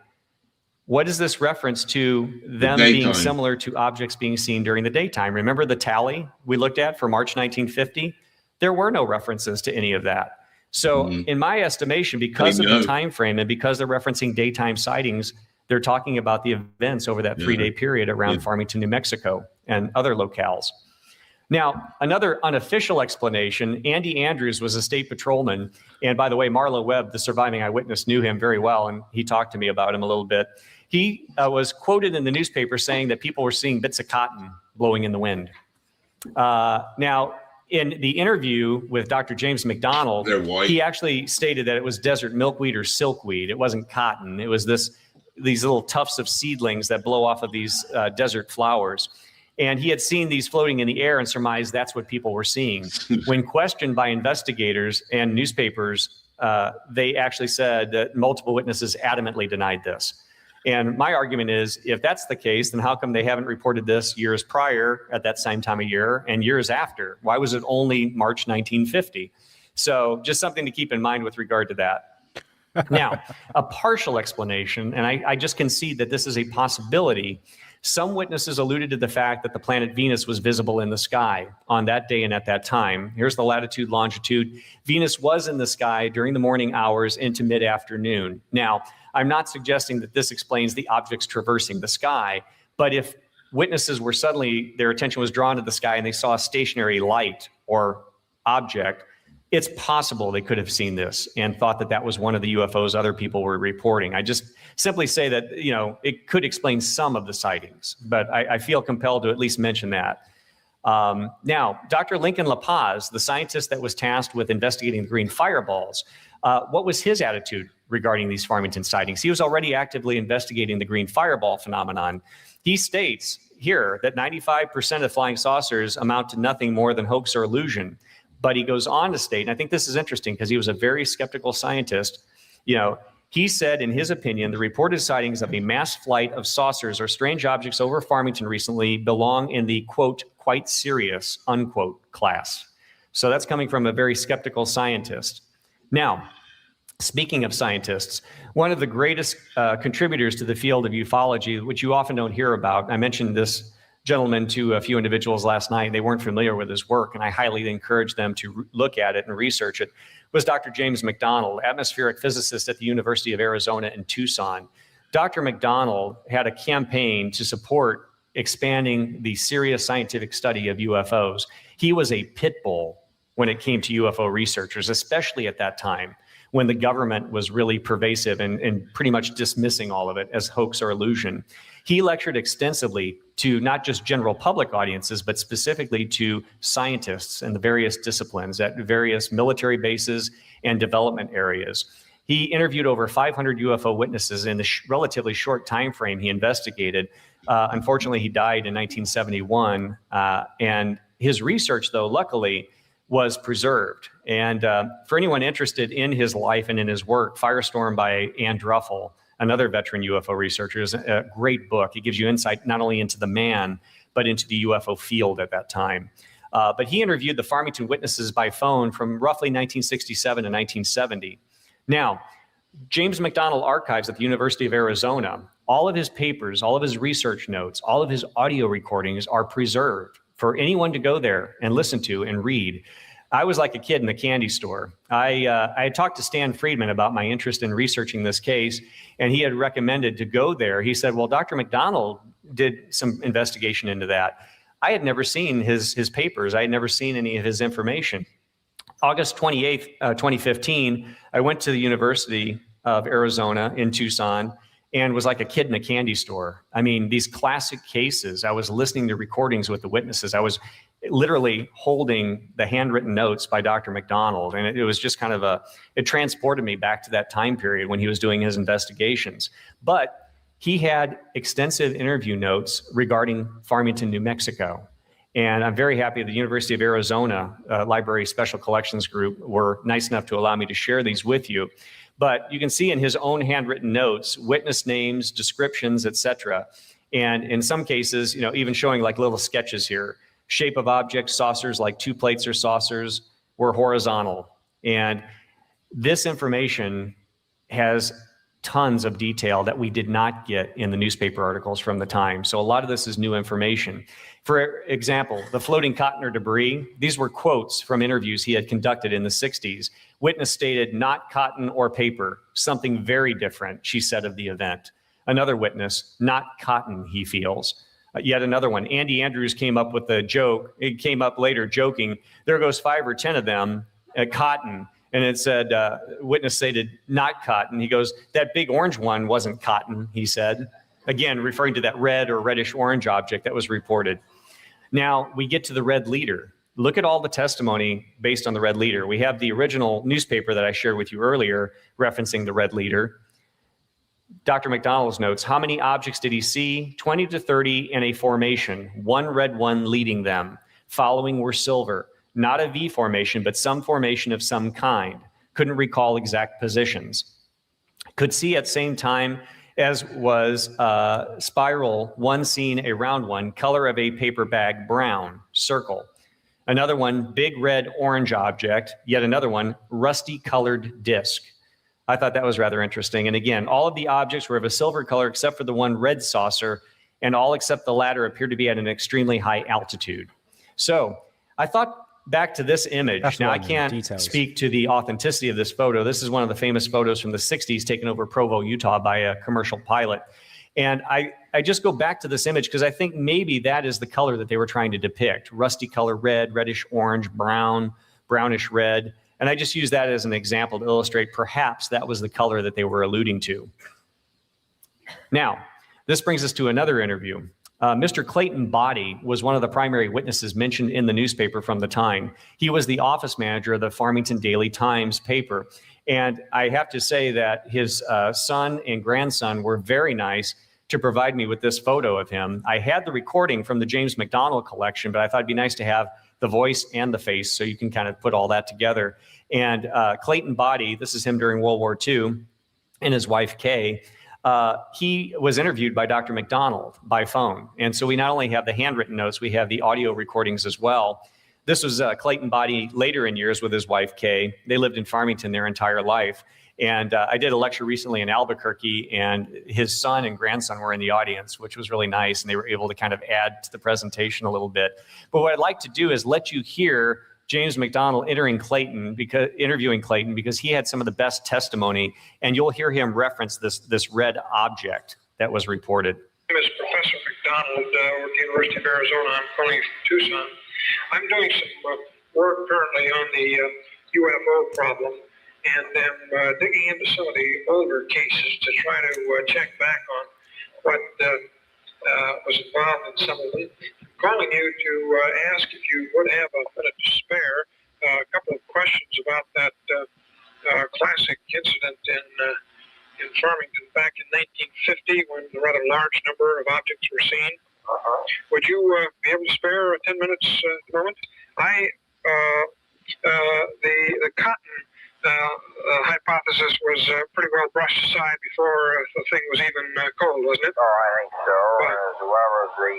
What is this reference to them being similar to objects being seen during the daytime? Remember the tally we looked at for March 1950? There were no references to any of that. So in my estimation, because of the time frame and because they're referencing daytime sightings, they're talking about the events over that 3-day period around Farmington, New Mexico, and other locales. Now, another unofficial explanation, Andy Andrews was a state patrolman. And by the way, Marlo Webb, the surviving eyewitness, knew him very well, and he talked to me about him a little bit. He was quoted in the newspaper saying that people were seeing bits of cotton blowing in the wind. Now, in the interview with Dr. James McDonald, he actually stated that it was desert milkweed or silkweed. It wasn't cotton. It was these little tufts of seedlings that blow off of these desert flowers. And he had seen these floating in the air and surmised that's what people were seeing. When questioned by investigators and newspapers, they actually said that multiple witnesses adamantly denied this. And my argument is, if that's the case, then how come they haven't reported this years prior at that same time of year and years after? Why was it only March 1950? So just something to keep in mind with regard to that. Now, a partial explanation, and I just concede that this is a possibility. Some witnesses alluded to the fact that the planet Venus was visible in the sky on that day and at that time. Here's the latitude, longitude. Venus was in the sky during the morning hours into mid-afternoon. Now, I'm not suggesting that this explains the objects traversing the sky, but if witnesses were suddenly, their attention was drawn to the sky and they saw a stationary light or object, it's possible they could have seen this and thought that that was one of the UFOs other people were reporting. I just simply say that, you know, it could explain some of the sightings, but I feel compelled to at least mention that. Now, Dr. Lincoln La Paz, the scientist that was tasked with investigating the green fireballs, what was his attitude regarding these Farmington sightings? He was already actively investigating the green fireball phenomenon. He states here that 95% of flying saucers amount to nothing more than hoax or illusion. But he goes on to state, and I think this is interesting because he was a very skeptical scientist. You know, he said, in his opinion, the reported sightings of a mass flight of saucers or strange objects over Farmington recently belong in the, quote, quite serious, unquote, class. So that's coming from a very skeptical scientist. Now, speaking of scientists, one of the greatest contributors to the field of ufology, which you often don't hear about, I mentioned this gentleman to a few individuals last night. They weren't familiar with his work, and I highly encourage them to look at it and research it, was Dr. James McDonald, atmospheric physicist at the University of Arizona in Tucson. Dr. McDonald had a campaign to support expanding the serious scientific study of UFOs. He was a pit bull when it came to UFO researchers, especially at that time. when the government was really pervasive and pretty much dismissing all of it as hoax or illusion. He lectured extensively to not just general public audiences, but specifically to scientists and the various disciplines at various military bases and development areas. He interviewed over 500 UFO witnesses in the relatively short time frame he investigated. Unfortunately, he died in 1971, and his research, though, luckily, was preserved. And for anyone interested in his life and in his work, Firestorm by Ann Druffel, another veteran UFO researcher, is a great book. It gives you insight not only into the man, but into the UFO field at that time. But he interviewed the Farmington witnesses by phone from roughly 1967 to 1970. Now, James McDonald Archives at the University of Arizona, all of his papers, all of his research notes, all of his audio recordings are preserved for anyone to go there and listen to and read. I was like a kid in the candy store. I had talked to Stan Friedman about my interest in researching this case, and he had recommended to go there. He said, well, Dr. McDonald did some investigation into that. I had never seen his papers. I had never seen any of his information. August 28th, 2015, I went to the University of Arizona in Tucson and was like a kid in a candy store. I mean, these classic cases, I was listening to recordings with the witnesses. I was literally holding the handwritten notes by Dr. McDonald. And it was just kind of it transported me back to that time period when he was doing his investigations. But he had extensive interview notes regarding Farmington, New Mexico. And I'm very happy the University of Arizona Library Special Collections Group were nice enough to allow me to share these with you. But you can see in his own handwritten notes, witness names, descriptions, etc. And in some cases, even showing like little sketches here. Shape of objects, saucers, like 2 plates or saucers, were horizontal. And this information has tons of detail that we did not get in the newspaper articles from the time. So a lot of this is new information. For example, the floating cotton or debris, these were quotes from interviews he had conducted in the 60s. Witness stated, not cotton or paper, something very different, she said of the event. Another witness, not cotton, he feels. Yet another one, Andy Andrews came up with a joke. It came up later joking, there goes 5 or 10 of them at cotton. And it said, witness stated, not cotton. He goes, that big orange one wasn't cotton, he said. Again, referring to that red or reddish orange object that was reported. Now we get to the red leader. Look at all the testimony based on the red leader. We have the original newspaper that I shared with you earlier referencing the red leader. Dr. McDonald's notes, how many objects did he see? 20 to 30 in a formation, one red one leading them. Following were silver. Not a V formation, but some formation of some kind. Couldn't recall exact positions. Could see at same time as was spiral, one seen a round one, color of a paper bag, brown, circle. Another one, big red orange object. Yet another one, rusty colored disc. I thought that was rather interesting. And again, all of the objects were of a silver color except for the one red saucer, and all except the latter appeared to be at an extremely high altitude. So I thought back to this image. That's now, I can't speak to the authenticity of this photo. This is one of the famous photos from the 60s taken over Provo, Utah by a commercial pilot. And I just go back to this image because I think maybe that is the color that they were trying to depict. Rusty color red, reddish orange, brown, brownish red. And I just use that as an example to illustrate perhaps that was the color that they were alluding to. Now, this brings us to another interview. Mr. Clayton Body was one of the primary witnesses mentioned in the newspaper from the time. He was the office manager of the Farmington Daily Times paper. And I have to say that his son and grandson were very nice to provide me with this photo of him. I had the recording from the James McDonald collection, but I thought it'd be nice to have the voice and the face so you can kind of put all that together. And Clayton Body, this is him during World War II, and his wife Kay. He was interviewed by Dr. McDonald by phone. And so we not only have the handwritten notes, we have the audio recordings as well. This was Clayton Body later in years with his wife, Kay. They lived in Farmington their entire life. And I did a lecture recently in Albuquerque, and his son and grandson were in the audience, which was really nice. And they were able to kind of add to the presentation a little bit. But what I'd like to do is let you hear James McDonald interviewing Clayton because he had some of the best testimony, and you'll hear him reference this red object that was reported. My name is Professor McDonald with the University of Arizona. I'm calling from Tucson. I'm doing some work currently on the UFO problem, and am digging into some of the older cases to try to check back on what was involved in some of them. I'm calling you to ask if you would have a minute to spare a couple of questions about that classic incident in Farmington back in 1950 when a rather large number of objects were seen. Would you be able to spare 10 minutes at the moment? The cotton hypothesis was pretty well brushed aside before the thing was even cold, wasn't it? Oh, I think so, as well as the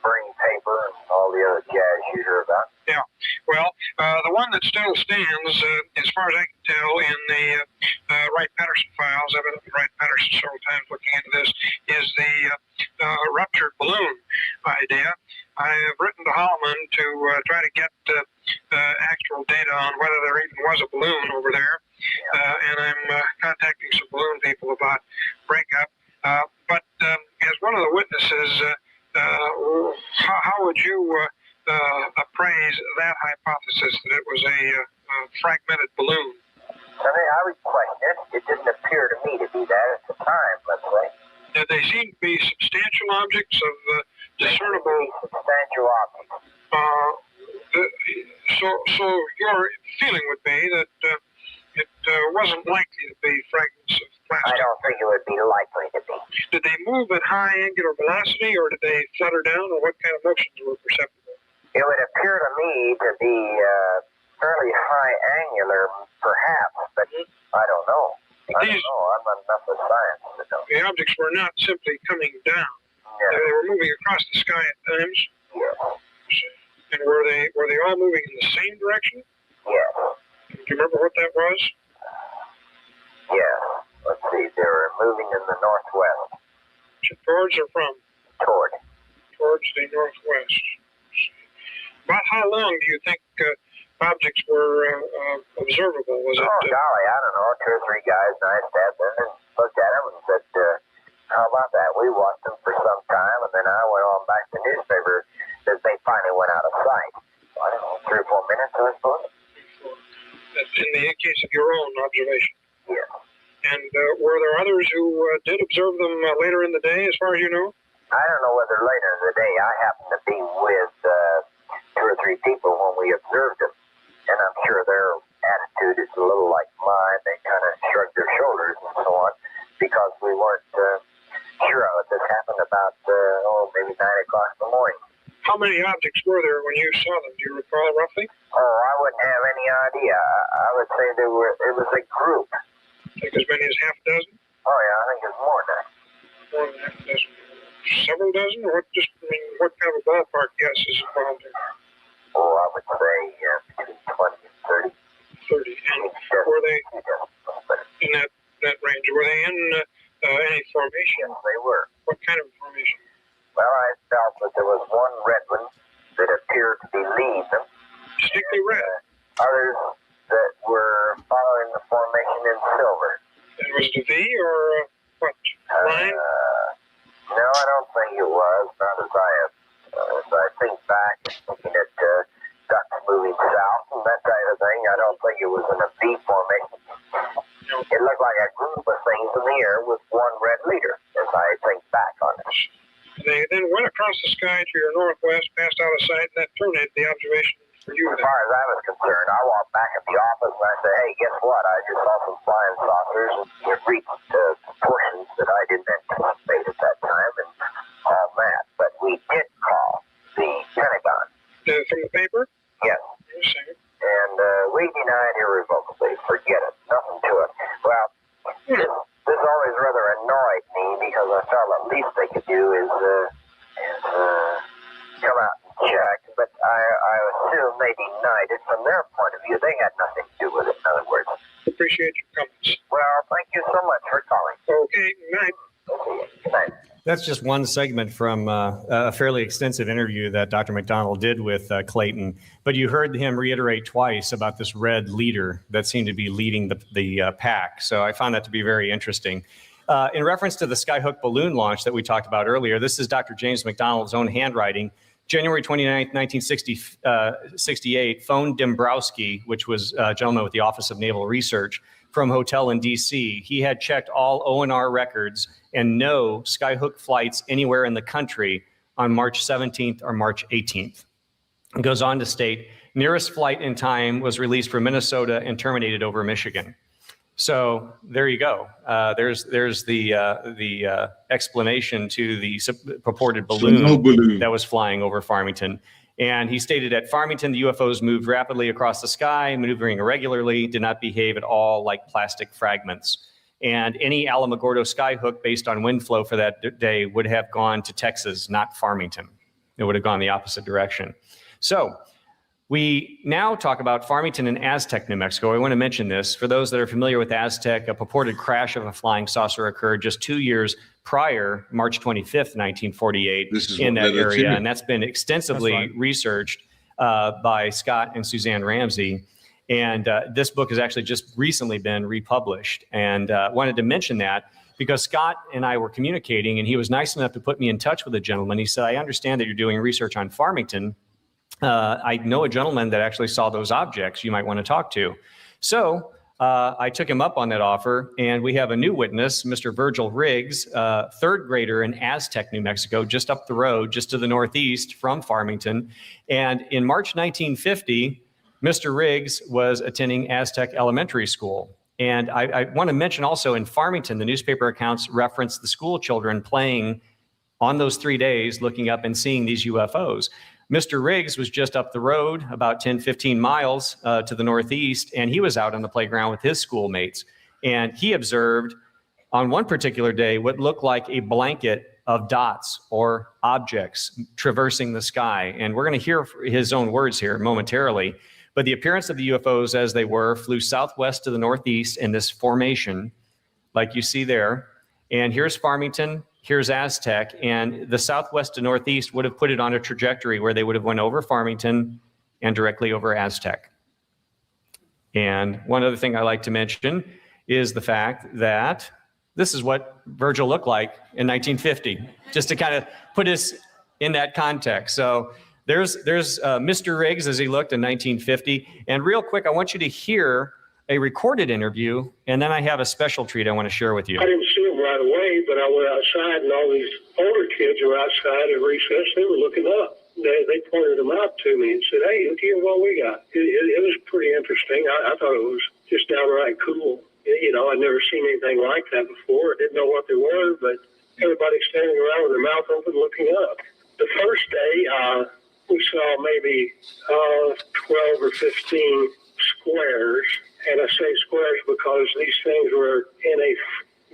burning paper and all the other jazz you hear about. Yeah. Well, the one that still stands, as far as I can tell, in the Wright-Patterson files, I've been at Wright-Patterson several times looking into this, is the ruptured balloon idea. I have written to Holloman to try to get actual data on whether there even was a balloon over there, and I'm contacting some balloon people about breakup. But as one of the witnesses, how would you appraise that hypothesis that it was a fragmented balloon? I would question it. It didn't appear to me to be that at the time, let's say. They seem to be substantial objects of discernible. Substantial objects. So your feeling would be that it wasn't likely to be fragments of plastic. I don't think it would be likely to be. Did they move at high angular velocity, or did they flutter down, or what kind of motions were perceptible? It would appear to me to be fairly high angular, perhaps, but I don't know. I don't know. I'm not enough of science to know. The objects were not simply coming down. Yeah. They were moving across the sky at times. Yeah. And were they all moving in the same direction? Yeah. Do you remember what that was? Yeah. Let's see. They were moving in the northwest. Towards or from? Toward. Towards the northwest. About how long do you think objects were observable? Was it? Golly, I don't know. 2 or 3 guys and I sat there and looked at them and said, how about that? We watched them for some time, and then I went on back to the newspaper that they finally went out of sight. I don't know, 3 or 4 minutes, I suppose. In the case of your own observation? Yeah. And were there others who did observe them later in the day, as far as you know? I don't know whether later in the day. I happened to be with 2 or 3 people when we observed them, and I'm sure their attitude is a little like mine. They kind of shrugged their shoulders and so on, because we weren't sure of it. This happened about, maybe 9 o'clock in the morning. How many objects were there when you saw them? Do you recall roughly? Oh, I wouldn't have any idea. I would say it was a group. Like as many as half a dozen? Oh, yeah, I think it's more than that. More than half a dozen. Several dozen? Or what kind of a ballpark guess is involved there? Oh, I would say between 20 and 30. 30. And were they in that range? Were they in any formation? Yes, they were. What kind of formation? Well, I felt that there was one red one that appeared to be leading them. Distinctly red. Others that were following the formation in silver. And was it a V or what? Line? No, I don't think it was. Not as I think back and looking at ducks moving south and that kind of thing. I don't think it was in a V formation. No. It looked like a group of things in the air with one red leader, as I think back on it. They then went across the sky to your northwest, passed out of sight, and that terminated the observation for you. As far as I was concerned, I walked back at the office and I said, hey, guess what? I just saw some flying saucers and it reached proportions that I didn't anticipate at that time and all that. But we did call the Pentagon. From the paper? Yes. And we denied irrevocably. Forget it. Nothing to it. Well, this always rather annoyed me because I felt at least they could do is come out and check. But I assume they denied it from their point of view. They had nothing to do with it, in other words. Appreciate your comments. Well, thank you so much for calling. Okay, good night. Good night. That's just one segment from a fairly extensive interview that Dr. McDonald did with Clayton. But you heard him reiterate twice about this red leader that seemed to be leading the pack. So I found that to be very interesting. In reference to the Skyhook balloon launch that we talked about earlier, this is Dr. James McDonald's own handwriting January 29th, 1968, phoned Dombrowski, which was a gentleman with the Office of Naval Research, from hotel in D.C. He had checked all ONR records and no skyhook flights anywhere in the country on March 17th or March 18th. It goes on to state, nearest flight in time was released from Minnesota and terminated over Michigan. So there you go. There's the explanation to the purported balloon that was flying over Farmington. And he stated at Farmington, the UFOs moved rapidly across the sky, maneuvering irregularly, did not behave at all like plastic fragments. And any Alamogordo skyhook based on wind flow for that day would have gone to Texas, not Farmington. It would have gone the opposite direction. So we now talk about Farmington and Aztec, New Mexico. I want to mention this. For those that are familiar with Aztec, a purported crash of a flying saucer occurred just 2 years prior, March 25th, 1948, in that area. And that's been extensively researched by Scott and Suzanne Ramsey. And this book has actually just recently been republished. And wanted to mention that because Scott and I were communicating, and he was nice enough to put me in touch with a gentleman. He said, I understand that you're doing research on Farmington. I know a gentleman that actually saw those objects you might want to talk to. So I took him up on that offer, and we have a new witness, Mr. Virgil Riggs, third grader in Aztec, New Mexico, just up the road, just to the northeast from Farmington. And in March 1950, Mr. Riggs was attending Aztec Elementary School. And I want to mention also in Farmington, the newspaper accounts reference the school children playing on those 3 days, looking up and seeing these UFOs. Mr. Riggs was just up the road, about 10, 15 miles to the northeast, and he was out on the playground with his schoolmates. And he observed on one particular day what looked like a blanket of dots or objects traversing the sky. And we're going to hear his own words here momentarily. But the appearance of the UFOs as they were flew southwest to the northeast in this formation, like you see there. And here's Farmington. Here's Aztec, and the southwest to northeast would have put it on a trajectory where they would have went over Farmington and directly over Aztec. And one other thing I like to mention is the fact that this is what Virgil looked like in 1950, just to kind of put us in that context. So there's Mr. Riggs as he looked in 1950. And real quick, I want you to hear a recorded interview, and then I have a special treat I want to share with you. I didn't see them right away, but I went outside, and all these older kids were outside at recess. They were looking up. They pointed them out to me and said, hey, look here what we got. It was pretty interesting. I thought it was just downright cool. You know, I'd never seen anything like that before. I didn't know what they were, but everybody standing around with their mouth open looking up. The first day, we saw maybe 12 or 15 squares. And I say squares because these things were in a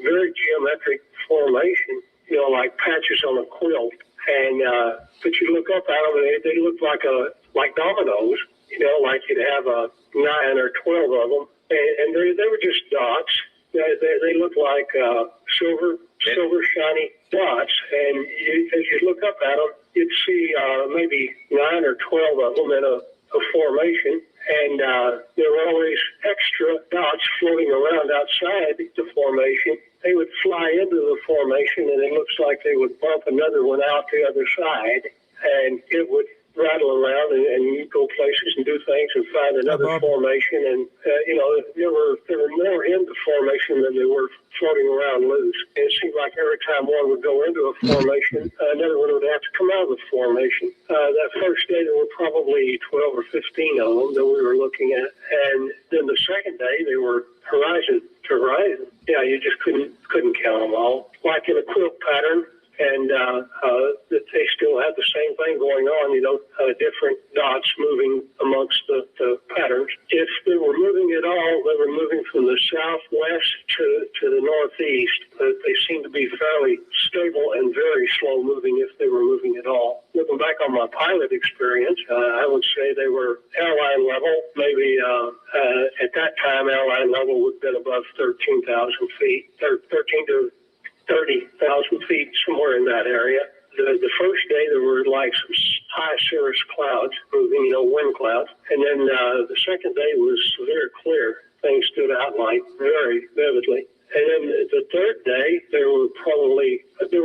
very geometric formation, you know, like patches on a quilt. And but you look up at them, and they look like dominoes, you know, like you'd have 9 or 12 of them. And they were just dots. They looked like silver shiny dots. And as you look up at them, you'd see maybe 9 or 12 of them in a formation. And there were always extra dots floating around outside the formation. They would fly into the formation, and it looks like they would bump another one out the other side, and it would rattle around, and you'd go places and do things and find another formation. And, you know, there were more in the formation than there were floating around loose. And it seemed like every time one would go into a formation, another one would have to come out of the formation. That first day, there were probably 12 or 15 of them that we were looking at. And then the second day, they were horizon to horizon. Yeah, you just couldn't count them all. Like in a quilt pattern. And that they still had the same thing going on, you know, different dots moving amongst the patterns. If they were moving at all, they were moving from the southwest to the northeast. They seemed to be fairly stable and very slow moving if they were moving at all. Looking back on my pilot experience, I would say they were airline level. Maybe at that time, airline level would have been above 13,000 feet, 13 to 30,000 feet, somewhere in that area. The first day, there were like some high cirrus clouds moving, you know, wind clouds. And then the second day was very clear. Things stood out like very vividly. And then the third day, there were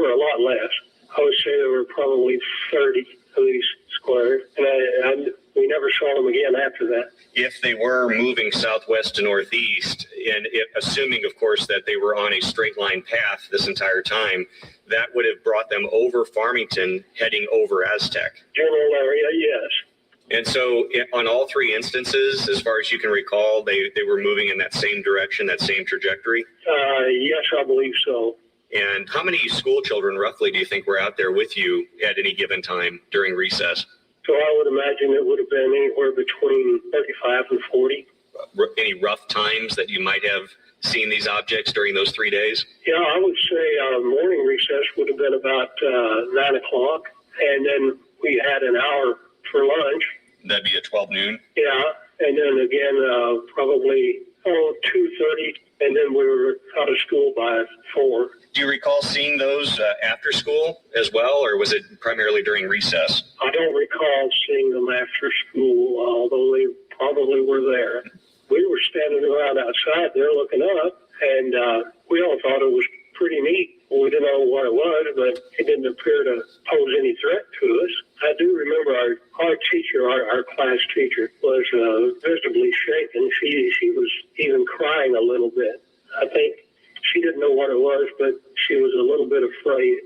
a lot less. I would say there were probably 30 of these squares, and we never saw them again after that. If they were moving southwest to northeast, and assuming, of course, that they were on a straight line path this entire time, that would have brought them over Farmington, heading over Aztec. General area, yes. And so on all three instances, as far as you can recall, they were moving in that same direction, that same trajectory? Yes, I believe so. And how many school children roughly do you think were out there with you at any given time during recess? So I would imagine it would have been anywhere between 35 and 40. Any rough times that you might have seen these objects during those 3 days? Yeah, I would say morning recess would have been about 9 o'clock, and then we had an hour for lunch. That'd be at 12 noon? Yeah, and then again probably 2:30, and then we were out of school by 4. Do you recall seeing those after school as well, or was it primarily during recess? I don't recall seeing them after school, although they probably were there. We were standing around outside there looking up, and we all thought it was pretty neat. We didn't know what it was, but it didn't appear to pose any threat to us. I do remember our teacher, our class teacher, was visibly shaken. She was even crying a little bit. I think she didn't know what it was, but she was a little bit afraid.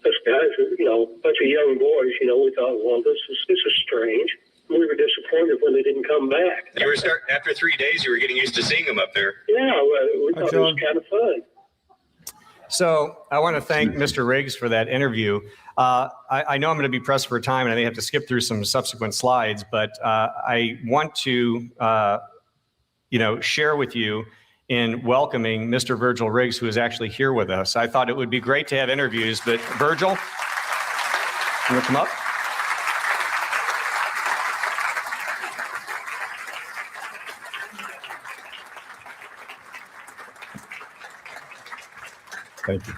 Us guys, a bunch of young boys, we thought, well, this is strange. We were disappointed when they didn't come back. After 3 days, you were getting used to seeing them up there. Yeah, we thought it was kind of fun. So I want to thank Mr. Riggs for that interview. I know I'm going to be pressed for time, and I may have to skip through some subsequent slides, but I want to, share with you in welcoming Mr. Virgil Riggs, who is actually here with us. I thought it would be great to have interviews, but Virgil, you want to come up? Thank you.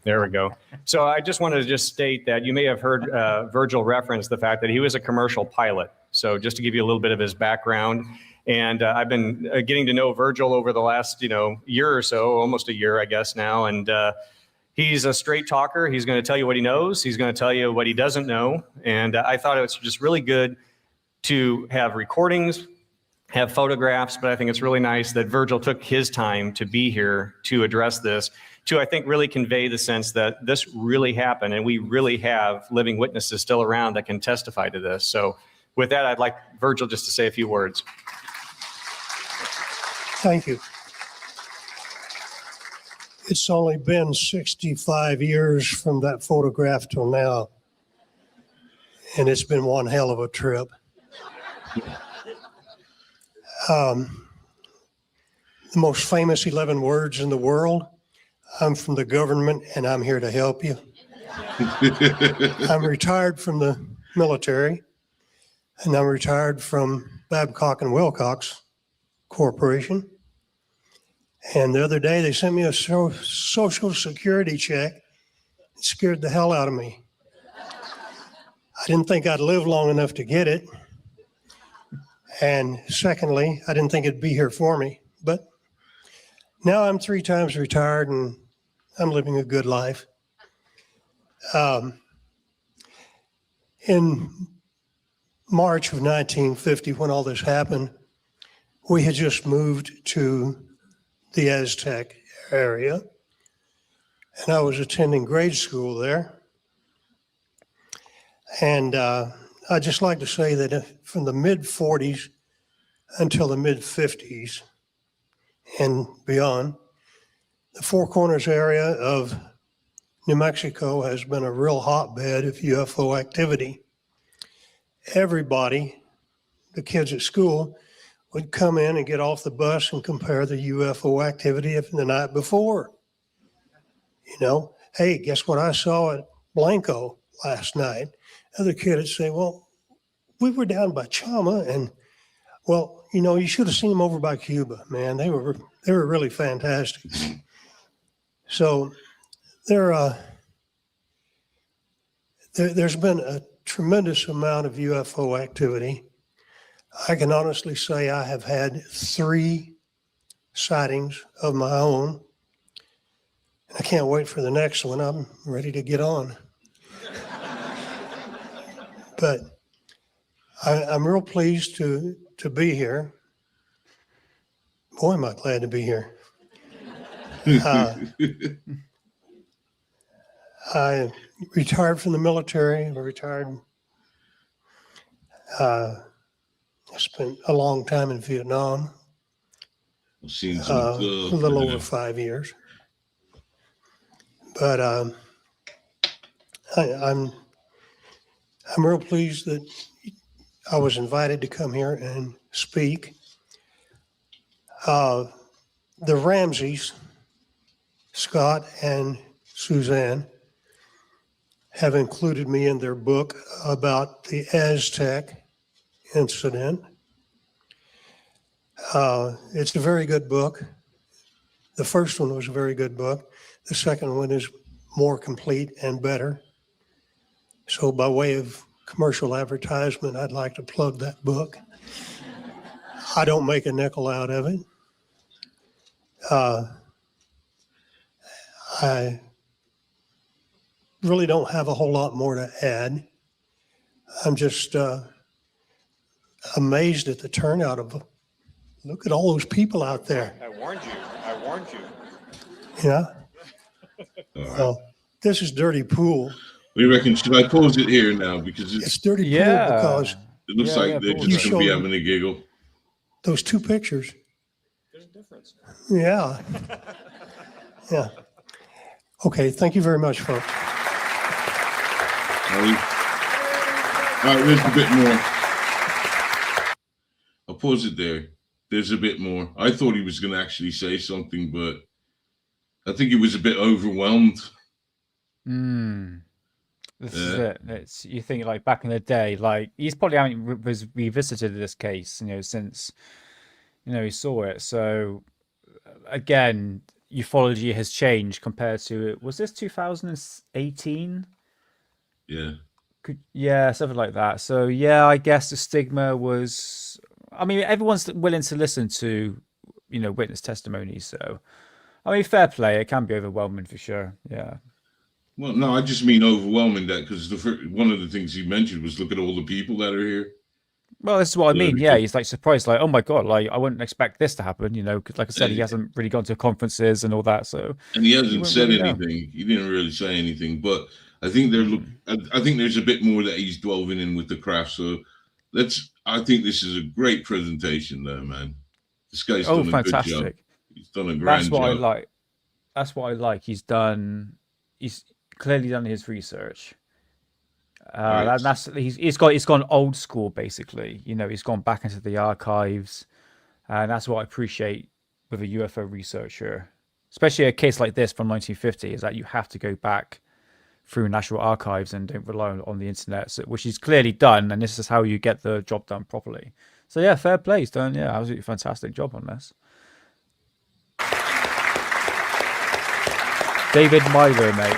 There we go. So I just wanted to just state that you may have heard Virgil reference the fact that he was a commercial pilot. So just to give you a little bit of his background, and I've been getting to know Virgil over the last, year or so, almost a year, I guess now. And he's a straight talker. He's going to tell you what he knows. He's going to tell you what he doesn't know. And I thought it was just really good to have recordings, have photographs, but I think it's really nice that Virgil took his time to be here to address this, to, I think, really convey the sense that this really happened, and we really have living witnesses still around that can testify to this. So with that, I'd like Virgil just to say a few words. Thank you. It's only been 65 years from that photograph till now, and it's been one hell of a trip. The most famous 11 words in the world: I'm from the government and I'm here to help you. I'm retired from the military, and I'm retired from Babcock and Wilcox Corporation. And the other day they sent me a social security check. It scared the hell out of me. I didn't think I'd live long enough to get it. And secondly, I didn't think it'd be here for me. But now I'm 3 times retired and I'm living a good life. In March of 1950, when all this happened, we had just moved to the Aztec area, and I was attending grade school there. And I'd just like to say that from the mid-40s until the mid-50s and beyond, the Four Corners area of New Mexico has been a real hotbed of UFO activity. Everybody, the kids at school, would come in and get off the bus and compare the UFO activity of the night before. Hey, guess what I saw at Blanco last night? Other kid would say, well, we were down by Chama, and well, you should have seen them over by Cuba, man. They were really fantastic. So there's been a tremendous amount of UFO activity. I can honestly say I have had 3 sightings of my own. I can't wait for the next one. I'm ready to get on. But I'm real pleased to be here. Boy, am I glad to be here. I retired from the military. I retired. I spent a long time in Vietnam. A little over 5 years. But I'm real pleased that I was invited to come here and speak. The Ramseys, Scott and Suzanne, have included me in their book about the Aztec incident. It's a very good book. The first one was a very good book. The second one is more complete and better. So by way of commercial advertisement, I'd like to plug that book. I don't make a nickel out of it. I really don't have a whole lot more to add. I'm just amazed at the turnout of, look at all those people out there. I warned you. I warned you. Yeah. Well, this is Dirty Pool. What do you reckon? Should I pause it here now? Because It's Dirty Pool because it looks like they're just going to be having a giggle. Those two pictures. There's a difference. Yeah. Yeah. Okay. Thank you very much, folks. All right, there's a bit more. I'll pause it there. There's a bit more. I thought he was going to actually say something, but I think he was a bit overwhelmed. This is it. You think like back in the day, like he's probably haven't revisited this case, since he saw it. So again, ufology has changed compared to, was this 2018? Yeah. Something like that. So yeah, I guess the stigma was, I mean, everyone's willing to listen to, witness testimonies. So, I mean, fair play. It can be overwhelming for sure. Yeah. Well, no, I just mean overwhelming that because one of the things he mentioned was look at all the people that are here. Well, this is what I mean. Yeah, he's like surprised, like, oh my God, like I wouldn't expect this to happen, because like I said, he hasn't really gone to conferences and all that. So, and he hasn't said anything. He didn't really say anything, but I think I think there's a bit more that he's delving in with the craft. So I think this is a great presentation there, man. This guy's done a good job. He's done a grand job. That's what I like. He's clearly done his research. He's gone old school basically. He's gone back into the archives, and that's what I appreciate with a UFO researcher, especially a case like this from 1950, is that you have to go back through national archives and don't rely on the internet, which he's clearly done, and this is how you get the job done properly. So yeah, fair play. He's done absolutely fantastic job on this. David Myler, mate.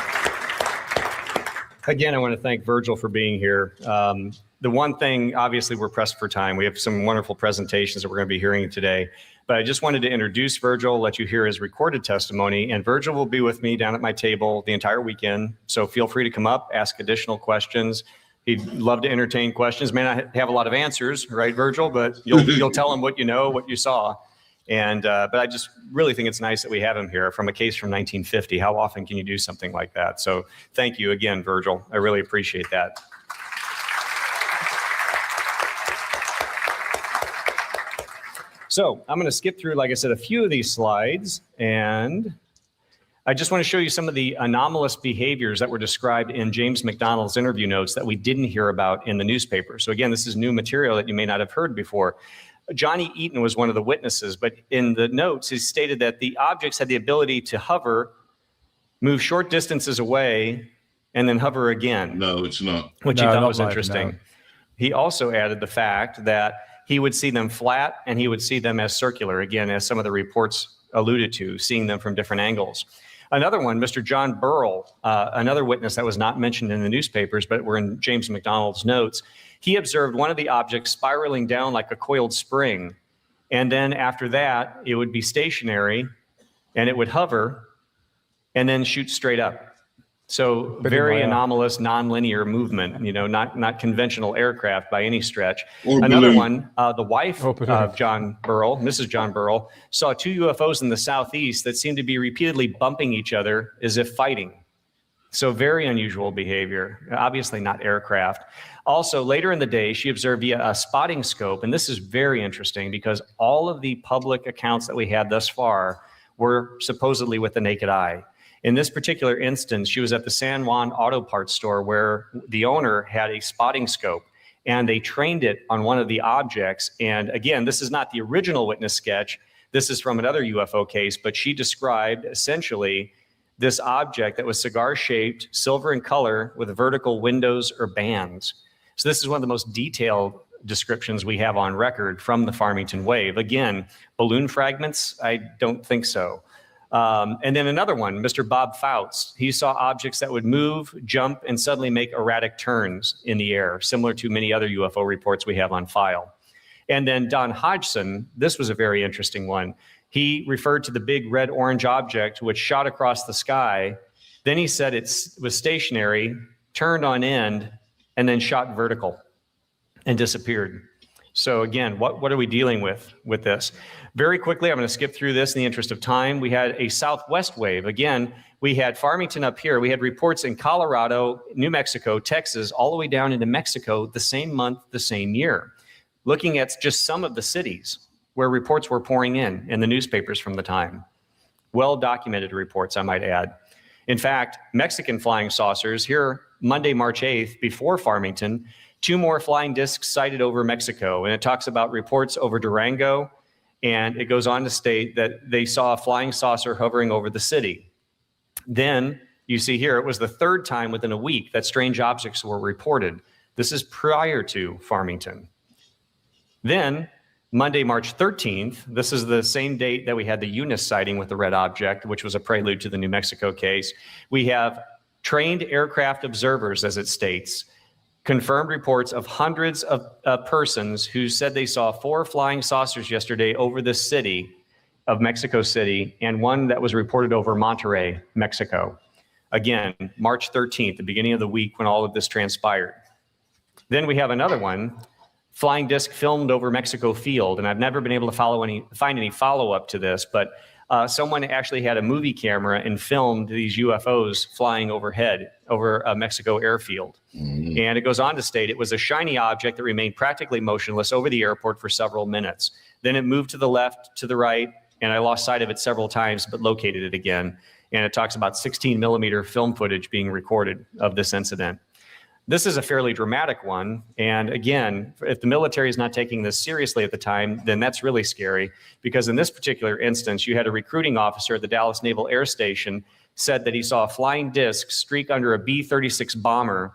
Again, I want to thank Virgil for being here. The one thing, obviously, we're pressed for time. We have some wonderful presentations that we're going to be hearing today. But I just wanted to introduce Virgil, let you hear his recorded testimony. And Virgil will be with me down at my table the entire weekend. So feel free to come up, ask additional questions. He'd love to entertain questions. May not have a lot of answers, right, Virgil? But you'll tell him what you know, what you saw. And but I just really think it's nice that we have him here from a case from 1950. How often can you do something like that? So thank you again, Virgil. I really appreciate that. So I'm going to skip through, like I said, a few of these slides, and I just want to show you some of the anomalous behaviors that were described in James McDonald's interview notes that we didn't hear about in the newspaper. So again, this is new material that you may not have heard before. Johnny Eaton was one of the witnesses, but in the notes, he stated that the objects had the ability to hover, move short distances away, and then hover again. No, it's not. Which he thought was interesting. No. He also added the fact that he would see them flat and he would see them as circular, again, as some of the reports alluded to, seeing them from different angles. Another one, Mr. John Burrell, another witness that was not mentioned in the newspapers, but were in James McDonald's notes. He observed one of the objects spiraling down like a coiled spring. And then after that, it would be stationary and it would hover and then shoot straight up. So Pretty very wild. anomalous, nonlinear movement, not conventional aircraft by any stretch. Or Another balloon. one, the wife Or balloon. of John Burrell, Mrs. John Burrell, saw 2 UFOs in the southeast that seemed to be repeatedly bumping each other as if fighting. So very unusual behavior, obviously not aircraft. Also, later in the day, she observed via a spotting scope, and this is very interesting because all of the public accounts that we had thus far were supposedly with the naked eye. In this particular instance, she was at the San Juan Auto Parts store where the owner had a spotting scope and they trained it on one of the objects. And again, this is not the original witness sketch. This is from another UFO case, but she described essentially this object that was cigar-shaped, silver in color, with vertical windows or bands. So this is one of the most detailed descriptions we have on record from the Farmington wave. Again, balloon fragments, I don't think so. And then another one, Mr. Bob Fouts, he saw objects that would move, jump, and suddenly make erratic turns in the air, similar to many other UFO reports we have on file. And then Don Hodgson, this was a very interesting one. He referred to the big red-orange object which shot across the sky. Then he said it was stationary, turned on end, and then shot vertical and disappeared. So again, what are we dealing with this? Very quickly, I'm going to skip through this in the interest of time. We had a southwest wave. Again, we had Farmington up here. We had reports in Colorado, New Mexico, Texas, all the way down into Mexico the same month, the same year. Looking at just some of the cities where reports were pouring in the newspapers from the time. Well-documented reports, I might add. In fact, Mexican flying saucers here Monday, March 8th, before Farmington, 2 more flying discs sighted over Mexico. And it talks about reports over Durango. And it goes on to state that they saw a flying saucer hovering over the city. Then you see here, it was the 3rd time within a week that strange objects were reported. This is prior to Farmington. Then Monday, March 13th, this is the same date that we had the Eunice sighting with the red object, which was a prelude to the New Mexico case. We have trained aircraft observers, as it states, confirmed reports of hundreds of persons who said they saw 4 flying saucers yesterday over the city of Mexico City and one that was reported over Monterrey, Mexico. Again, March 13th, the beginning of the week when all of this transpired. Then we have another one, flying disc filmed over Mexico Field, and I've never been able to find any follow-up to this, but someone actually had a movie camera and filmed these UFOs flying overhead over a Mexico airfield. Mm-hmm. And it goes on to state it was a shiny object that remained practically motionless over the airport for several minutes. Then it moved to the left, to the right, and I lost sight of it several times, but located it again. And it talks about 16 millimeter film footage being recorded of this incident. This is a fairly dramatic one. And again, if the military is not taking this seriously at the time, then that's really scary, because in this particular instance, you had a recruiting officer at the Dallas Naval Air Station said that he saw a flying disc streak under a B-36 bomber,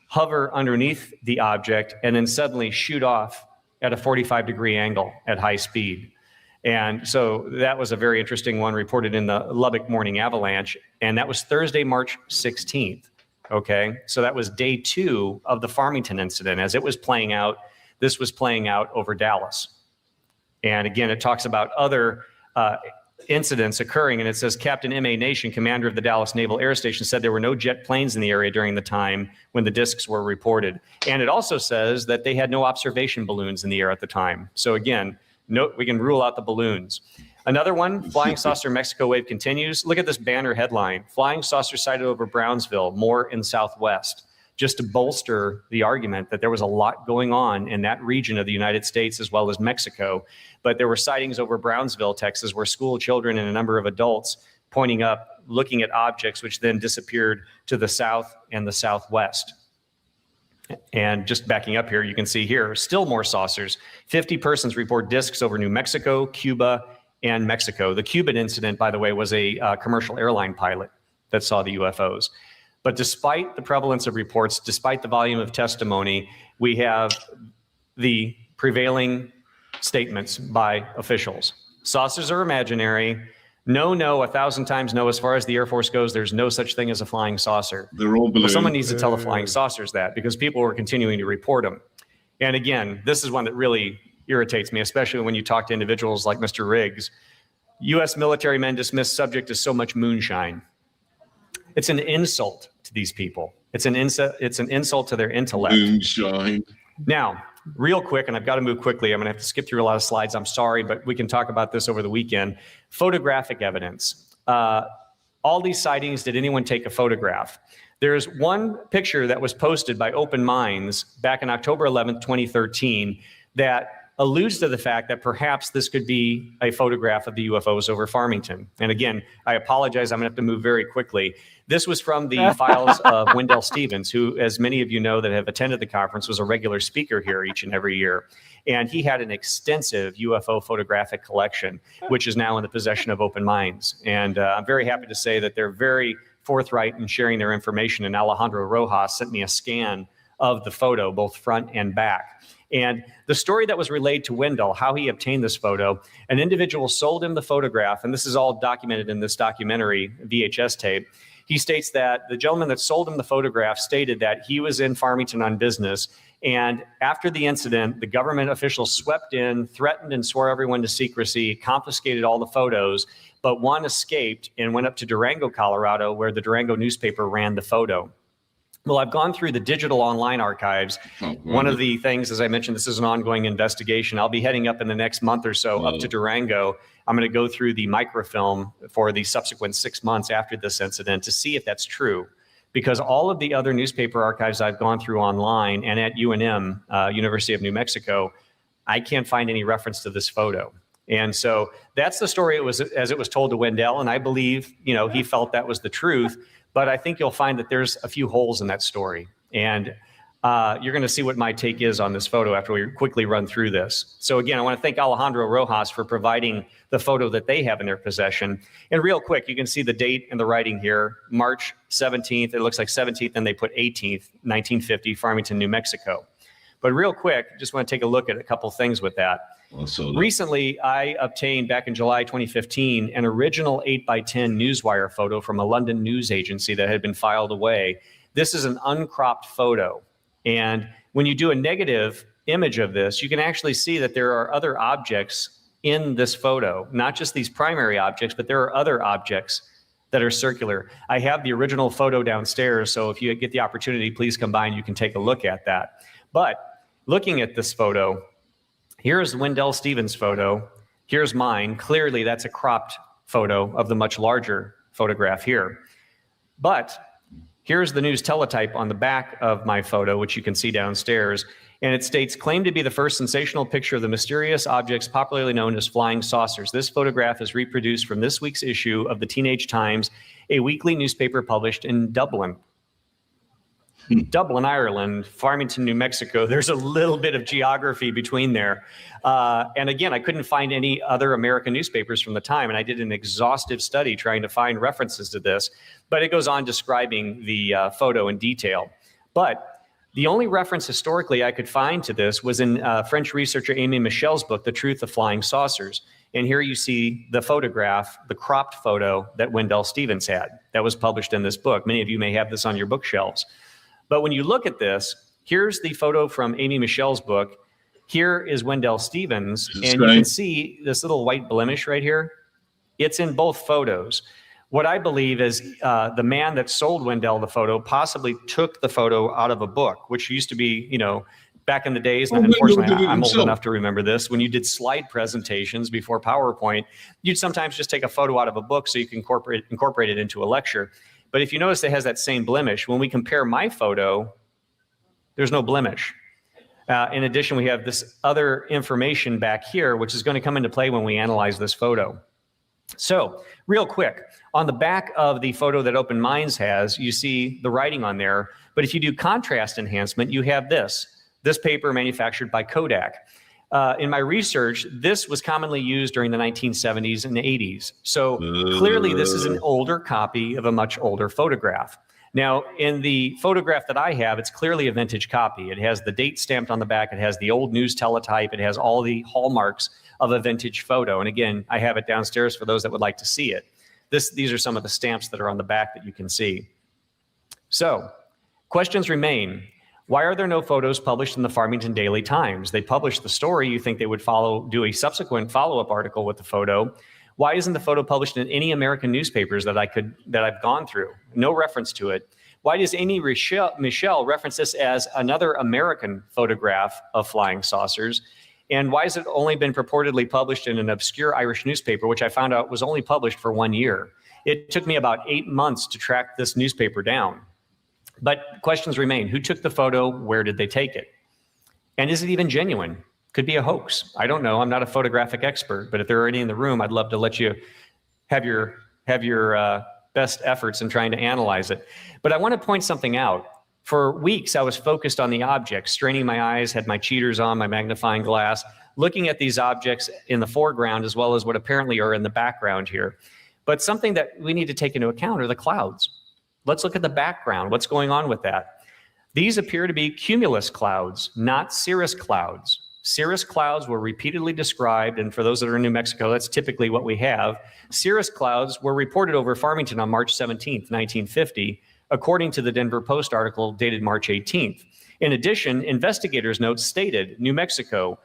hover underneath the object, and then suddenly shoot off at a 45-degree angle at high speed. And so that was a very interesting one reported in the Lubbock Morning Avalanche, and that was Thursday, March 16th. Okay, so that was day 2 of the Farmington incident. As it was playing out, this was playing out over Dallas. And again, it talks about other incidents occurring, and it says Captain M.A. Nation, commander of the Dallas Naval Air Station, said there were no jet planes in the area during the time when the discs were reported. And it also says that they had no observation balloons in the air at the time. So again, we can rule out the balloons. Another one, flying saucer Mexico wave continues. Look at this banner headline, flying saucer sighted over Brownsville, more in Southwest, just to bolster the argument that there was a lot going on in that region of the United States as well as Mexico. But there were sightings over Brownsville, Texas, where school children and a number of adults pointing up, looking at objects which then disappeared to the south and the southwest. And just backing up here, you can see here, still more saucers. 50 persons report discs over New Mexico, Cuba, and Mexico. The Cuban incident, by the way, was a commercial airline pilot that saw the UFOs. But despite the prevalence of reports, despite the volume of testimony, we have the prevailing statements by officials. Saucers are imaginary. No, 1,000 times no. As far as the Air Force goes, there's no such thing as a flying saucer. They're all balloons. Well, someone needs to tell the flying saucers that, because people were continuing to report them. And again, this is one that really irritates me, especially when you talk to individuals like Mr. Riggs. U.S. military men dismiss subject as so much moonshine. It's an insult to these people. It's an insult to their intellect. Moonshine. Now, real quick, and I've got to move quickly. I'm going to have to skip through a lot of slides. I'm sorry, but we can talk about this over the weekend. Photographic evidence. All these sightings, did anyone take a photograph? There's one picture that was posted by Open Minds back in October 11th, 2013, that alludes to the fact that perhaps this could be a photograph of the UFOs over Farmington. And again, I apologize, I'm gonna have to move very quickly. This was from the files of Wendell Stevens, who, as many of you know that have attended the conference, was a regular speaker here each and every year. And he had an extensive UFO photographic collection, which is now in the possession of Open Minds. And I'm very happy to say that they're very forthright in sharing their information. And Alejandro Rojas sent me a scan of the photo, both front and back. And the story that was relayed to Wendell, how he obtained this photo, an individual sold him the photograph, and this is all documented in this documentary VHS tape. He states that the gentleman that sold him the photograph stated that he was in Farmington on business, and after the incident, the government officials swept in, threatened and swore everyone to secrecy, confiscated all the photos, but one escaped and went up to Durango, Colorado, where the Durango newspaper ran the photo. Well, I've gone through the digital online archives. One of the things, as I mentioned, this is an ongoing investigation. I'll be heading up in the next month or so up to Durango. I'm going to go through the microfilm for the subsequent 6 months after this incident to see if that's true. Because all of the other newspaper archives I've gone through online and at UNM, University of New Mexico, I can't find any reference to this photo. And so that's the story as it was told to Wendell. And I believe, he felt that was the truth. But I think you'll find that there's a few holes in that story. And you're going to see what my take is on this photo after we quickly run through this. So again, I want to thank Alejandro Rojas for providing the photo that they have in their possession. And real quick, you can see the date and the writing here, March 17th. It looks like 17th, and they put 18th, 1950, Farmington, New Mexico. But real quick, just want to take a look at a couple things with that. Recently, I obtained back in July 2015 an original 8x10 newswire photo from a London news agency that had been filed away. This is an uncropped photo. And when you do a negative image of this, you can actually see that there are other objects in this photo, not just these primary objects, but there are other objects that are circular. I have the original photo downstairs, so if you get the opportunity, please come by and you can take a look at that. But looking at this photo, here's Wendell Stevens' photo. Here's mine. Clearly, that's a cropped photo of the much larger photograph here. But here's the news teletype on the back of my photo, which you can see downstairs. And it states, claimed to be the first sensational picture of the mysterious objects popularly known as flying saucers. This photograph is reproduced from this week's issue of the Teenage Times, a weekly newspaper published in Dublin. Dublin, Ireland, Farmington, New Mexico. There's a little bit of geography between there. And again, I couldn't find any other American newspapers from the time, and I did an exhaustive study trying to find references to this, but it goes on describing the photo in detail. But the only reference historically I could find to this was in French researcher Amy Michel's book, The Truth of Flying Saucers. And here you see the photograph, the cropped photo that Wendell Stevens had that was published in this book. Many of you may have this on your bookshelves. But when you look at this, here's the photo from Amy Michel's book. Here is Wendell Stevens, and you can see this little white blemish right here. It's in both photos. What I believe is the man that sold Wendell the photo possibly took the photo out of a book, which used to be, back in the days, and unfortunately, I'm old enough to remember this, when you did slide presentations before PowerPoint, you'd sometimes just take a photo out of a book so you can incorporate it into a lecture. But if you notice it has that same blemish, when we compare my photo, there's no blemish. In addition, we have this other information back here, which is going to come into play when we analyze this photo. So real quick, on the back of the photo that Open Minds has, you see the writing on there. But if you do contrast enhancement, you have this paper manufactured by Kodak. In my research, this was commonly used during the 1970s and 80s. So clearly this is an older copy of a much older photograph. Now, in the photograph that I have, it's clearly a vintage copy. It has the date stamped on the back. It has the old news teletype. It has all the hallmarks of a vintage photo. And again, I have it downstairs for those that would like to see it. These are some of the stamps that are on the back that you can see. So questions remain. Why are there no photos published in the Farmington Daily Times? They published the story. You think they would do a subsequent follow-up article with the photo. Why isn't the photo published in any American newspapers that I've gone through? No reference to it. Why does Amy Michelle reference this as another American photograph of flying saucers? And why has it only been purportedly published in an obscure Irish newspaper, which I found out was only published for 1 year? It took me about 8 months to track this newspaper down. But questions remain. Who took the photo? Where did they take it? And is it even genuine? Could be a hoax. I don't know. I'm not a photographic expert, but if there are any in the room, I'd love to let you have your best efforts in trying to analyze it. But I want to point something out. For weeks, I was focused on the objects, straining my eyes, had my cheaters on, my magnifying glass, looking at these objects in the foreground as well as what apparently are in the background here. But something that we need to take into account are the clouds. Let's look at the background. What's going on with that? These appear to be cumulus clouds, not cirrus clouds. Cirrus clouds were repeatedly described, and for those that are in New Mexico, that's typically what we have. Cirrus clouds were reported over Farmington on March 17th, 1950, according to the Denver Post article dated March 18th. In addition, investigators' notes stated, New Mexico,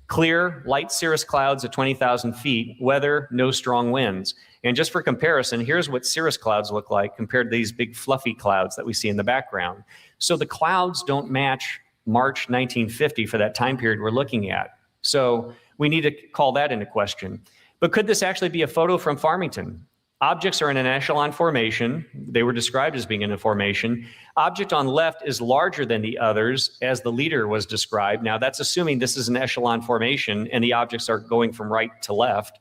clear, light cirrus clouds at 20,000 feet, weather, no strong winds. And just for comparison, here's what cirrus clouds look like compared to these big fluffy clouds that we see in the background. So the clouds don't match March 1950 for that time period we're looking at. So we need to call that into question. But could this actually be a photo from Farmington? Objects are in an echelon formation. They were described as being in a formation. Object on left is larger than the others, as the leader was described. Now, that's assuming this is an echelon formation and the objects are going from right to left.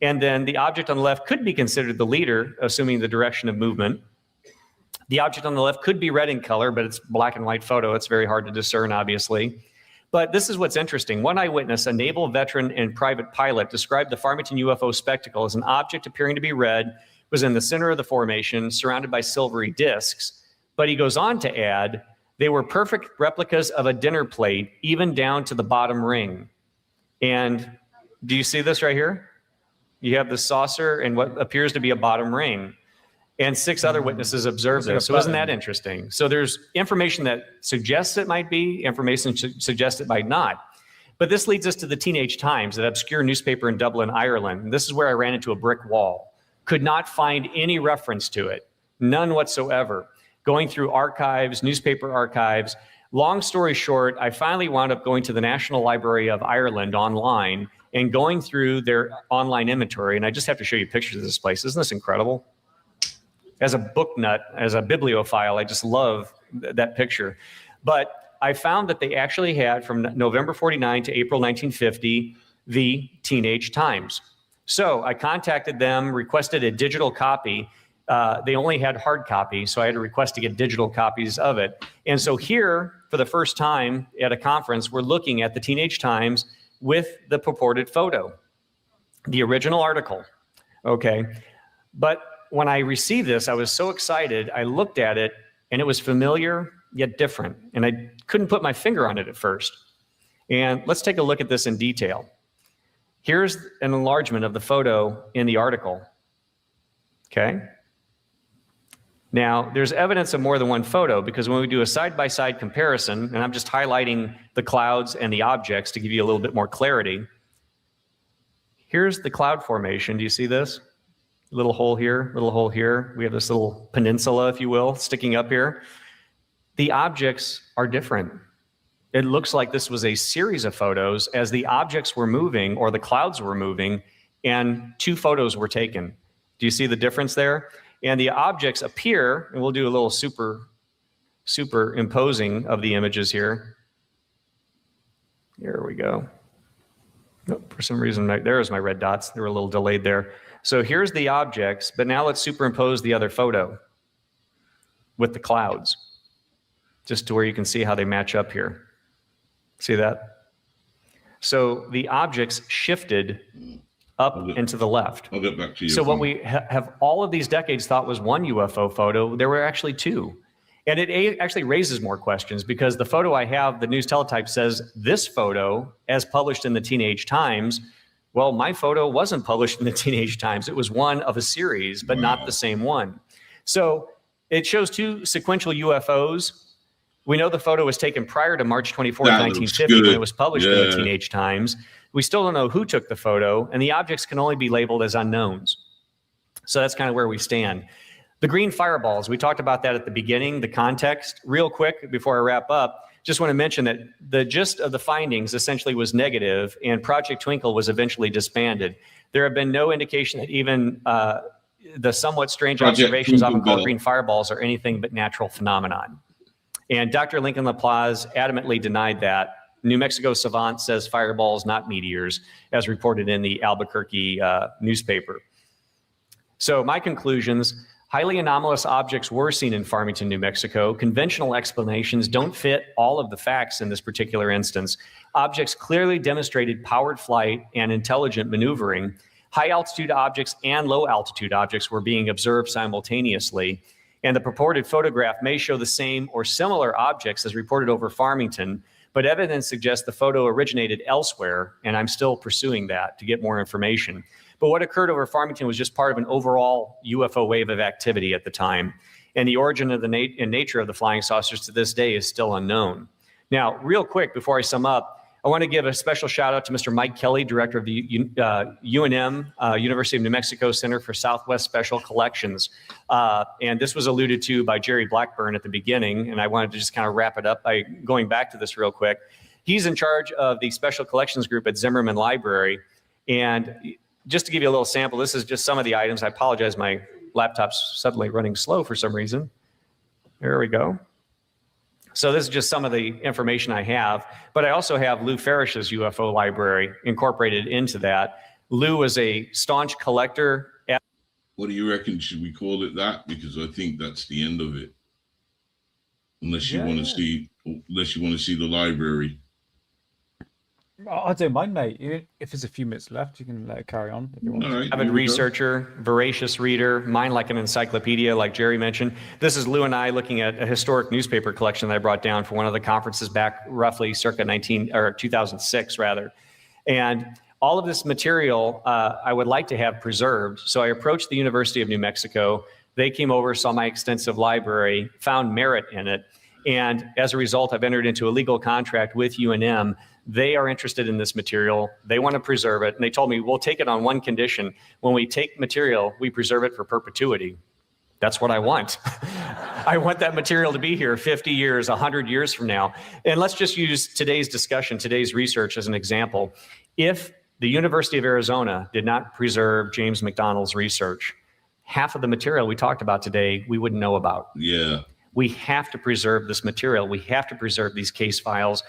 And then the object on the left could be considered the leader, assuming the direction of movement. The object on the left could be red in color, but it's black and white photo. It's very hard to discern, obviously. But this is what's interesting. One eyewitness, a naval veteran and private pilot, described the Farmington UFO spectacle as an object appearing to be red, was in the center of the formation, surrounded by silvery discs. But he goes on to add, they were perfect replicas of a dinner plate, even down to the bottom ring. And do you see this right here? You have the saucer and what appears to be a bottom ring. And 6 other witnesses observed this. So isn't that interesting? So there's information that suggests it might be, information suggests it might not. But this leads us to the Teenage Times, that obscure newspaper in Dublin, Ireland. And this is where I ran into a brick wall. Could not find any reference to it, none whatsoever. Going through archives, newspaper archives. Long story short, I finally wound up going to the National Library of Ireland online and going through their online inventory. And I just have to show you pictures of this place. Isn't this incredible? As a book nut, as a bibliophile, I just love that picture. But I found that they actually had, from November 49 to April 1950, the Teenage Times. So I contacted them, requested a digital copy. They only had hard copy, so I had to request to get digital copies of it. And so here, for the first time at a conference, we're looking at the Teenage Times with the purported photo, the original article. Okay, but when I received this, I was so excited. I looked at it, and it was familiar yet different, and I couldn't put my finger on it at first. And let's take a look at this in detail. Here's an enlargement of the photo in the article. Okay. Now, there's evidence of more than one photo, because when we do a side-by-side comparison, and I'm just highlighting the clouds and the objects to give you a little bit more clarity. Here's the cloud formation. Do you see this? Little hole here, little hole here. We have this little peninsula, if you will, sticking up here. The objects are different. It looks like this was a series of photos as the objects were moving, or the clouds were moving, and 2 photos were taken. Do you see the difference there? And the objects appear, and we'll do a little superimposing of the images here. Here we go. Nope, for some reason, there's my red dots. They were a little delayed there. So here's the objects, but now let's superimpose the other photo with the clouds, just to where you can see how they match up here. See that? So the objects shifted up and to the left. I'll get back to you. So what we have all of these decades thought was one UFO photo, there were actually 2. And it actually raises more questions, because the photo I have, the news teletype says this photo, as published in the Teenage Times. Well, my photo wasn't published in the Teenage Times. It was one of a series, but not the same one. So it shows 2 sequential UFOs. We know the photo was taken prior to March 24th, 1950, when it was published in the Teenage Times. We still don't know who took the photo, and the objects can only be labeled as unknowns. So that's kind of where we stand. The green fireballs, we talked about that at the beginning, the context. Real quick, before I wrap up, just want to mention that the gist of the findings essentially was negative, and Project Twinkle was eventually disbanded. There have been no indication that even the somewhat strange observations often called green fireballs are anything but natural phenomenon. And Dr. Lincoln LaPlace adamantly denied that. New Mexico Savant says fireballs, not meteors, as reported in the Albuquerque newspaper. So my conclusions: highly anomalous objects were seen in Farmington, New Mexico. Conventional explanations don't fit all of the facts in this particular instance. Objects clearly demonstrated powered flight and intelligent maneuvering. High altitude objects and low altitude objects were being observed simultaneously. And the purported photograph may show the same or similar objects as reported over Farmington, but evidence suggests the photo originated elsewhere, and I'm still pursuing that to get more information. But what occurred over Farmington was just part of an overall UFO wave of activity at the time. And the origin of the and nature of the flying saucers to this day is still unknown. Now, real quick, before I sum up, I want to give a special shout out to Mr. Mike Kelly, director of the UNM, University of New Mexico Center for Southwest Special Collections. And this was alluded to by Jerry Blackburn at the beginning, and I wanted to just kind of wrap it up by going back to this real quick. He's in charge of the Special Collections Group at Zimmerman Library. And just to give you a little sample, this is just some of the items. I apologize, my laptop's suddenly running slow for some reason. There we go. So this is just some of the information I have, but I also have Lou Farish's UFO library incorporated into that. Lou was a staunch collector. What do you reckon? Should we call it that? Because I think that's the end of it. Unless you want to see the library. I don't mind, mate. If there's a few minutes left, you can let it carry on if you want. All right, avid researcher, voracious reader, mind like an encyclopedia, like Jerry mentioned. This is Lou and I looking at a historic newspaper collection that I brought down for one of the conferences back roughly circa 2006 rather. And all of this material I would like to have preserved. So I approached the University of New Mexico. They came over, saw my extensive library, found merit in it. And as a result, I've entered into a legal contract with UNM. They are interested in this material. They want to preserve it. And they told me, we'll take it on one condition. When we take material, we preserve it for perpetuity. That's what I want. I want that material to be here 50 years, 100 years from now. And let's just use today's discussion, today's research as an example. If the University of Arizona did not preserve James McDonald's research, half of the material we talked about today, we wouldn't know about. Yeah. We have to preserve this material. We have to preserve these case files.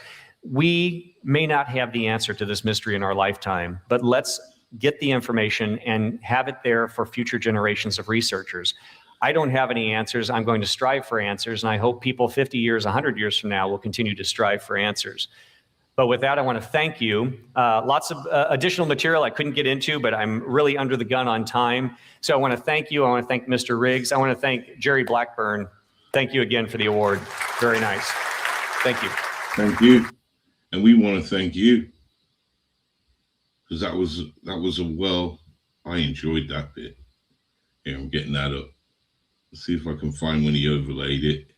We may not have the answer to this mystery in our lifetime, but let's get the information and have it there for future generations of researchers. I don't have any answers. I'm going to strive for answers, and I hope people 50 years, 100 years from now will continue to strive for answers. But with that, I want to thank you. Lots of additional material I couldn't get into, but I'm really under the gun on time. So I want to thank you. I want to thank Mr. Riggs. I want to thank Jerry Blackburn. Thank you again for the award. Very nice. Thank you. Thank you. And we want to thank you, because that was I enjoyed that bit. Yeah, I'm getting that up. Let's see if I can find when he overlaid it.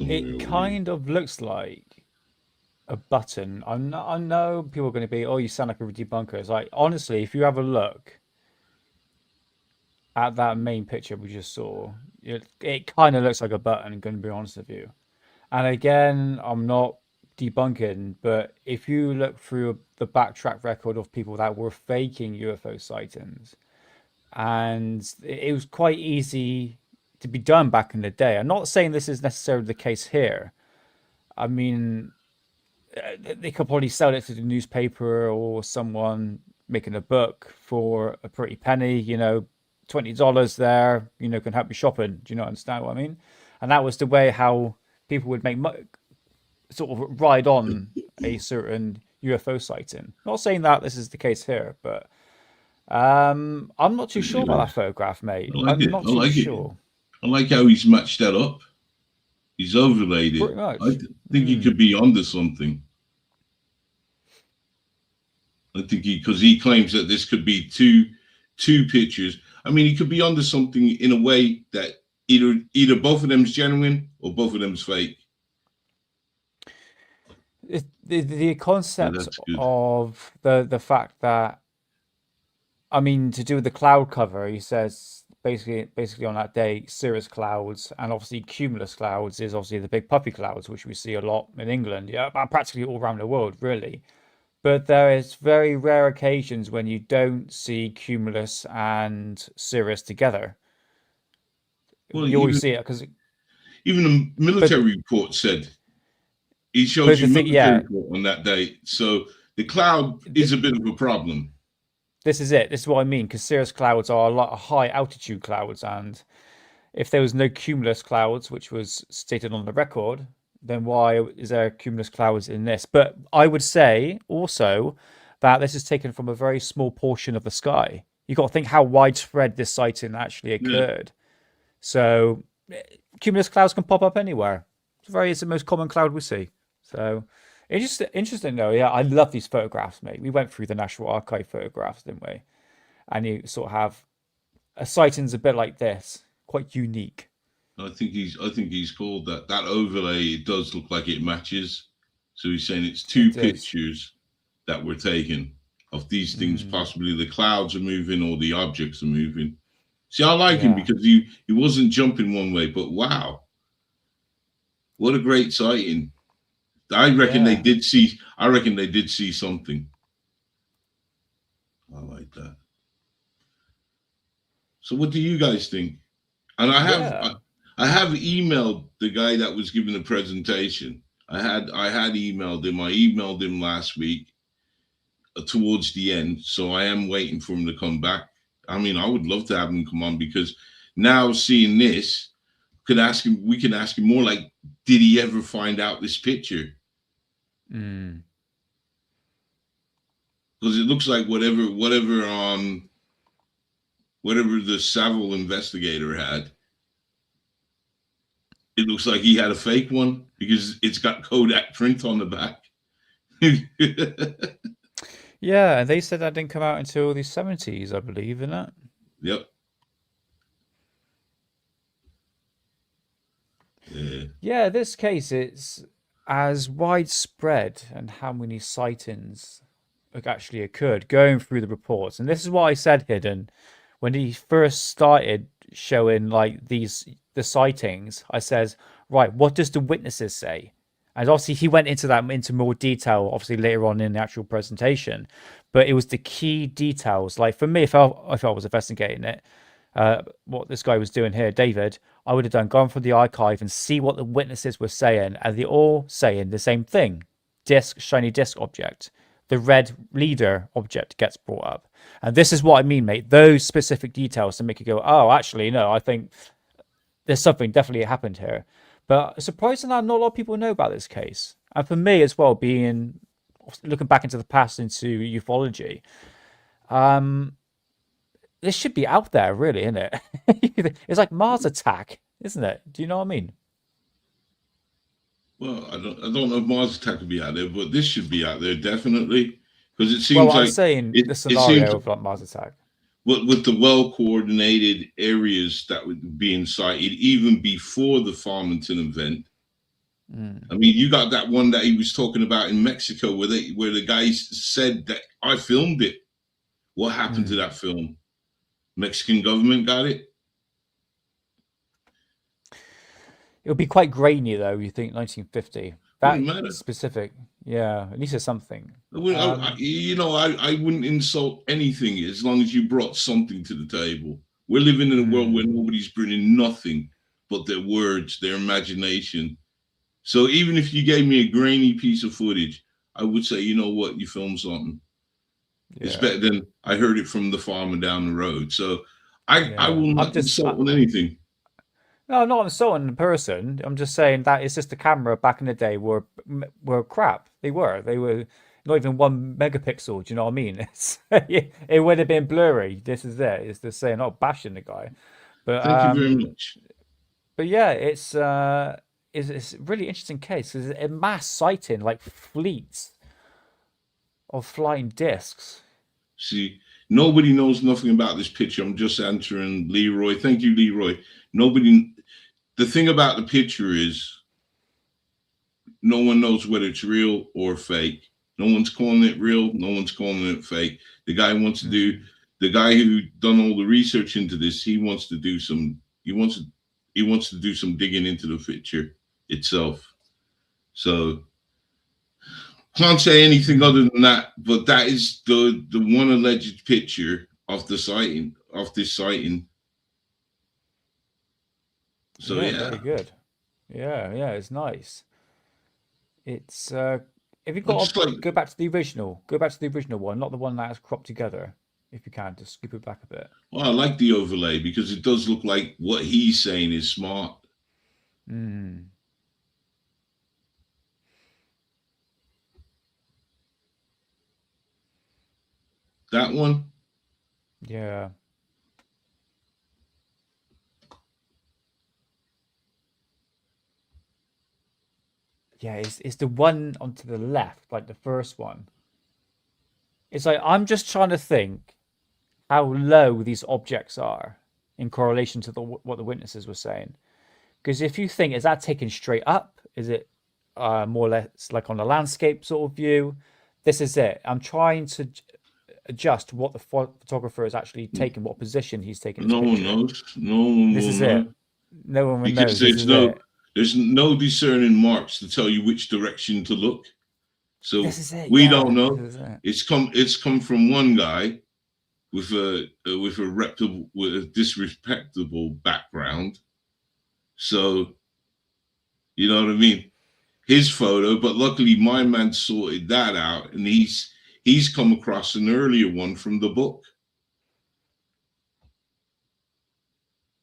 It kind of looks like a button. I know people are going to be, oh, you sound like a debunker. It's like, honestly, if you have a look at that main picture we just saw, it kind of looks like a button, I'm going to be honest with you. And again, I'm not debunking, but if you look through the backtrack record of people that were faking UFO sightings, and it was quite easy to be done back in the day. I'm not saying this is necessarily the case here. I mean, they could probably sell it to the newspaper or someone making a book for a pretty penny, $20 there, can help you shopping. Do you understand what I mean? And that was the way how people would make sort of ride on a certain UFO sighting. Not saying that this is the case here, but I'm not too sure about that photograph, mate. I'm not too sure. I like how he's matched that up. He's overlaid it. Pretty much. I think he could be onto something. I think because he claims that this could be two pictures. I mean, he could be onto something in a way that either both of them's genuine or both of them's fake. The concept that's good. of the fact that, I mean, to do with the cloud cover, he says basically on that day, cirrus clouds and obviously cumulus clouds is obviously the big puffy clouds, which we see a lot in England, yeah, practically all around the world, really. But there is very rare occasions when you don't see cumulus and cirrus together. Well, You always see it because, even the military report said he showed you military report on that day. So the cloud is a bit of a problem. This is it. This is what I mean, because cirrus clouds are a lot of high altitude clouds, and if there was no cumulus clouds, which was stated on the record, then why is there cumulus clouds in this? But I would say also that this is taken from a very small portion of the sky. You've got to think how widespread this sighting actually occurred. So cumulus clouds can pop up anywhere. It's the most common cloud we see. So interesting though. Yeah, I love these photographs, mate. We went through the National Archive photographs, didn't we? And you sort of have a sightings a bit like this, quite unique. I think he's called that overlay. It does look like it matches. So he's saying it's two pictures that were taken of these things. Possibly the clouds are moving or the objects are moving. See, I like him because he wasn't jumping one way, but wow, what a great sighting! I reckon they did see. I reckon they did see something. I like that. So, what do you guys think? And I have emailed the guy that was giving the presentation. I had emailed him. I emailed him last week towards the end. So I am waiting for him to come back. I mean, I would love to have him come on, because now seeing this, we can ask him more like, did he ever find out this picture? Because it looks like whatever the Savile investigator had, it looks like he had a fake one, because it's got Kodak print on the back. Yeah, and they said that didn't come out until the 70s, I believe, isn't it? Yep. Yeah, this case, it's as widespread and how many sightings actually occurred going through the reports. And this is what I said, Hidden, when he first started showing like the sightings. I says, right, what does the witnesses say? And obviously he went into more detail, obviously later on in the actual presentation, but it was the key details. Like for me, if I was investigating it, what this guy was doing here, David, I would have gone from the archive and see what the witnesses were saying, and they're all saying the same thing: shiny disc object. The red leader object gets brought up, and this is what I mean, mate. Those specific details to make you go, oh, actually, no, I think there's something definitely happened here. But surprisingly, not a lot of people know about this case. And for me as well, looking back into the past, into ufology, this should be out there, really, isn't it? It's like Mars Attack, isn't it? Do you know what I mean? Well, I don't know if Mars Attack would be out there, but this should be out there definitely, because it seems I'm like saying the scenario of like Mars Attack. With the well-coordinated areas that would be sighted even before the Farmington event. I mean, you got that one that he was talking about in Mexico, where the guy said that I filmed it. What happened to that film? Mexican government got it. It would be quite grainy, though. You think 1950? That specific, yeah. At least it's something. I wouldn't insult anything as long as you brought something to the table. We're living in a world where nobody's bringing nothing but their words, their imagination. So even if you gave me a grainy piece of footage, I would say, you know what, you filmed something. Yeah. It's better than I heard it from the farmer down the road. So I will not insult on anything. No, I'm not insulting the person. I'm just saying that it's just the camera back in the day were crap. They were not even 1 megapixel. Do you know what I mean? It would have been blurry. This is it. It's just saying, not bashing the guy. But thank you very much. But yeah, it's a really interesting case. It's a mass sighting, like fleets of flying discs. See, nobody knows nothing about this picture. I'm just answering Leroy. Thank you, Leroy. The thing about the picture is no one knows whether it's real or fake. No one's calling it real. No one's calling it fake. The guy wants to do. The guy who done all the research into this, he wants to do some. He wants to do some digging into the picture itself. So can't say anything other than that. But that is the one alleged picture of the sighting, of this sighting. So yeah. Very good. Yeah, it's nice. It's if you got go back to the original one, not the one that's cropped together. If you can, just scoop it back a bit. Well, I like the overlay because it does look like what he's saying is smart. That one? Yeah. Yeah, it's the one onto the left, like the first one. It's like, I'm just trying to think how low these objects are in correlation to what the witnesses were saying. Because if you think, is that taken straight up? Is it more or less like on a landscape sort of view? This is it. I'm trying to adjust what the photographer is actually taking, what position he's taking. No one knows. No one This is know. it. No one Because knows. there's no discerning marks to tell you which direction to look. So This is it, we yeah, don't know. this is it. It's come from one guy with a disrespectable background. So you know what I mean? His photo, but luckily my man sorted that out, and he's come across an earlier one from the book.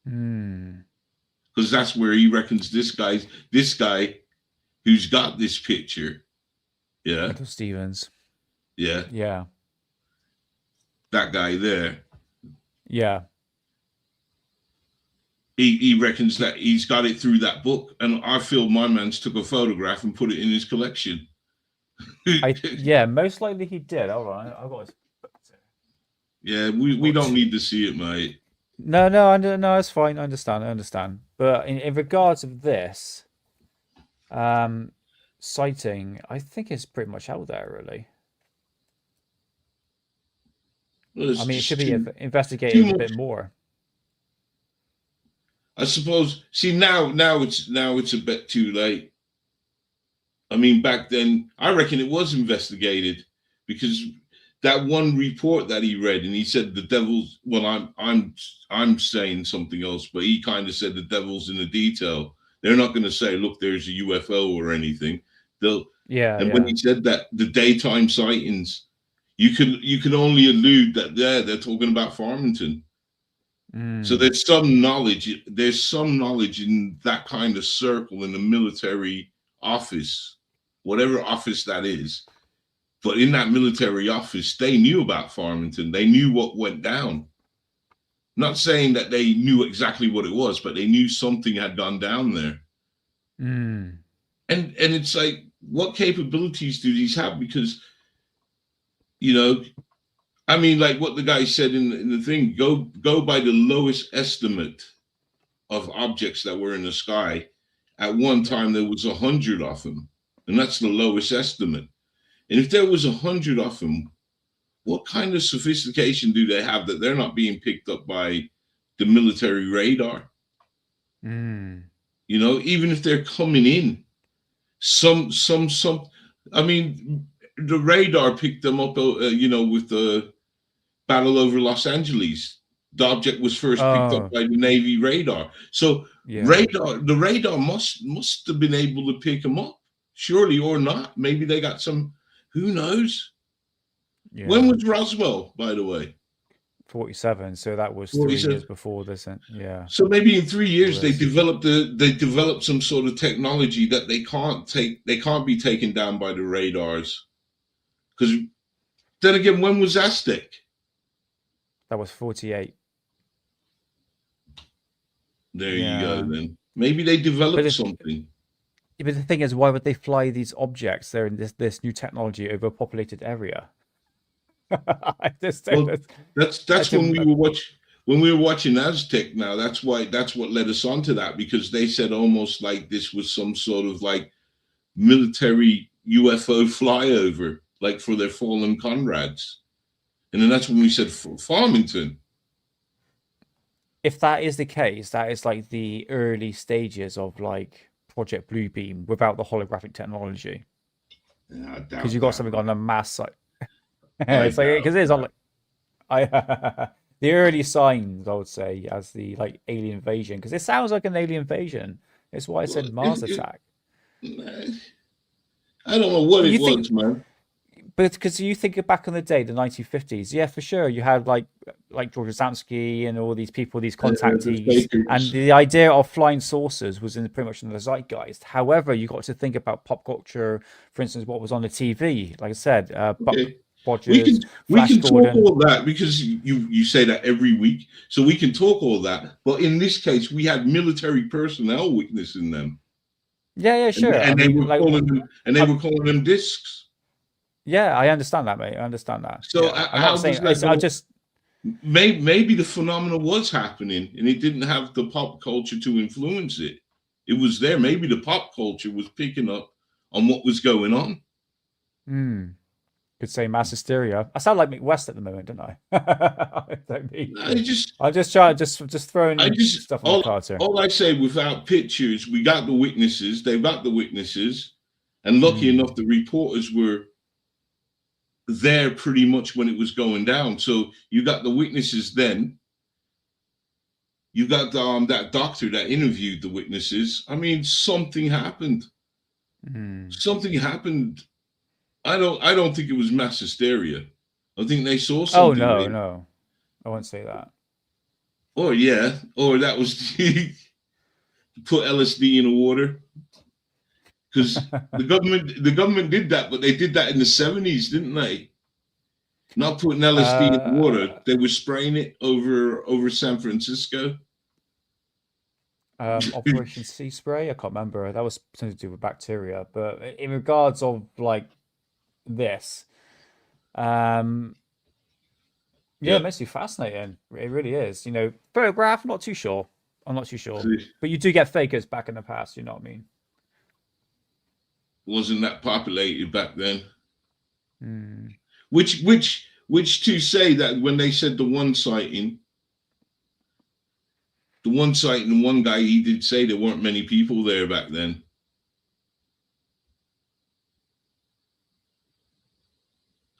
Because that's where he reckons this guy who's got this picture. Yeah. Michael Stevens. Yeah. Yeah. That guy there. Yeah. He reckons that he's got it through that book, and I feel my man's took a photograph and put it in his collection. Yeah, most likely he did. Hold on, I've got his. Yeah, we don't need to see it, mate. No, it's fine. I understand. But in regards of this sighting, I think it's pretty much out there, really. Well, I mean, it should be investigated a bit more. I suppose. See, now it's a bit too late. I mean, back then, I reckon it was investigated because that one report that he read, and he said the devil's. Well, I'm saying something else, but he kind of said the devil's in the detail. They're not going to say, "Look, there's a UFO" or anything. They'll. Yeah. And when he said that the daytime sightings, you can only allude that they're talking about Farmington. So there's some knowledge. There's some knowledge in that kind of circle in the military office, whatever office that is. But in that military office, they knew about Farmington. They knew what went down. Not saying that they knew exactly what it was, but they knew something had gone down there. And it's like, what capabilities do these have? Because, you know, I mean, like what the guy said in the thing, go by the lowest estimate of objects that were in the sky. At one time, there was 100 of them, and that's the lowest estimate. And if there was 100 of them, what kind of sophistication do they have that they're not being picked up by the military radar? You know, even if they're coming in, some. I mean, the radar picked them up. You know, with the battle over Los Angeles, the object was first picked up by the Navy radar. So the radar must have been able to pick them up, surely, or not. Maybe they got some. Who knows? Yeah. When was Roswell, by the way? 47. So that was 3 years before this. Yeah. So maybe in 3 years they developed some sort of technology that they can't be taken down by the radars. Because then again, when was Aztec? That was 48. There you go. Then maybe they developed something. Yeah, but the thing is, why would they fly these objects? They're in this new technology over a populated area. That's when we were watching Aztec. Now that's what led us on to that, because they said almost like this was some sort of like military UFO flyover, like for their fallen comrades. And then that's when we said Farmington. If that is the case, that is like the early stages of like Project Bluebeam without the holographic technology. Because you got something on a mass site. It's like because it's on like the early signs, I would say, as the like alien invasion, because it sounds like an alien invasion. It's why I said Mars attack. I don't know what it was, man. But because you think back in the day, the 1950s, yeah, for sure, you had like George Adamski and all these people, these contactees, and the idea of flying saucers was pretty much in the zeitgeist. However, you got to think about pop culture, for instance, what was on the TV. Like I said, Buck Rogers, we can talk all that because you say that every week, so we can talk all that. But in this case, we had military personnel witnessing them. Yeah, sure. And they were calling them discs. Yeah, I understand that, mate. I understand that. So yeah. I'm not saying I just maybe the phenomenon was happening and it didn't have the pop culture to influence it. It was there. Maybe the pop culture was picking up on what was going on. Could say mass hysteria. I sound like Mick West at the moment, don't I? I'm just trying just throwing stuff on the cards here. All I say, without pictures, we got the witnesses. They got the witnesses, and lucky enough, the reporters were there pretty much when it was going down. So you got the witnesses then. You got that doctor that interviewed the witnesses. I mean, something happened. Something happened. I don't think it was mass hysteria. I think they saw something. Oh no. I won't say that. Or that was put LSD in the water. Because the government did that, but they did that in the 70s, didn't they? Not putting LSD in the water. They were spraying it over San Francisco. Operation Sea Spray? I can't remember. That was something to do with bacteria. But in regards of like this, it makes you fascinating. It really is. Photograph, not too sure. I'm not too sure. But you do get fakers back in the past, you know what I mean? Wasn't that populated back then? Which to say that when they said the one sighting, one guy, he did say there weren't many people there back then.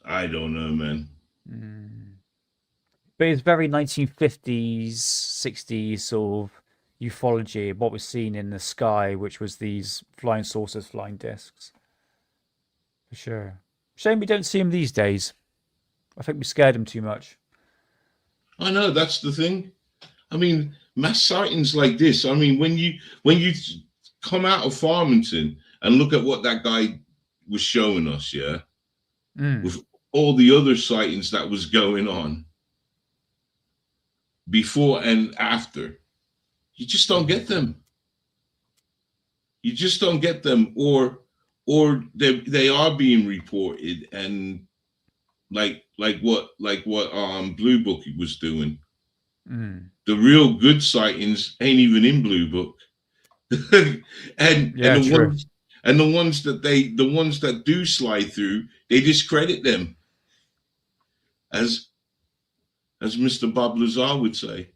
I don't know, man. But it's very 1950s, 60s sort of ufology, what was seen in the sky, which was these flying saucers, flying discs. For sure. Shame we don't see them these days. I think we scared them too much. I know, that's the thing. I mean, mass sightings like this, I mean, when you come out of Farmington and look at what that guy was showing us, with all the other sightings that was going on before and after, you just don't get them. You just don't get them, or they are being reported, and like what Blue Book was doing. The real good sightings ain't even in Blue Book, and the ones that do slide through, they discredit them, as Mr. Bob Lazar would say.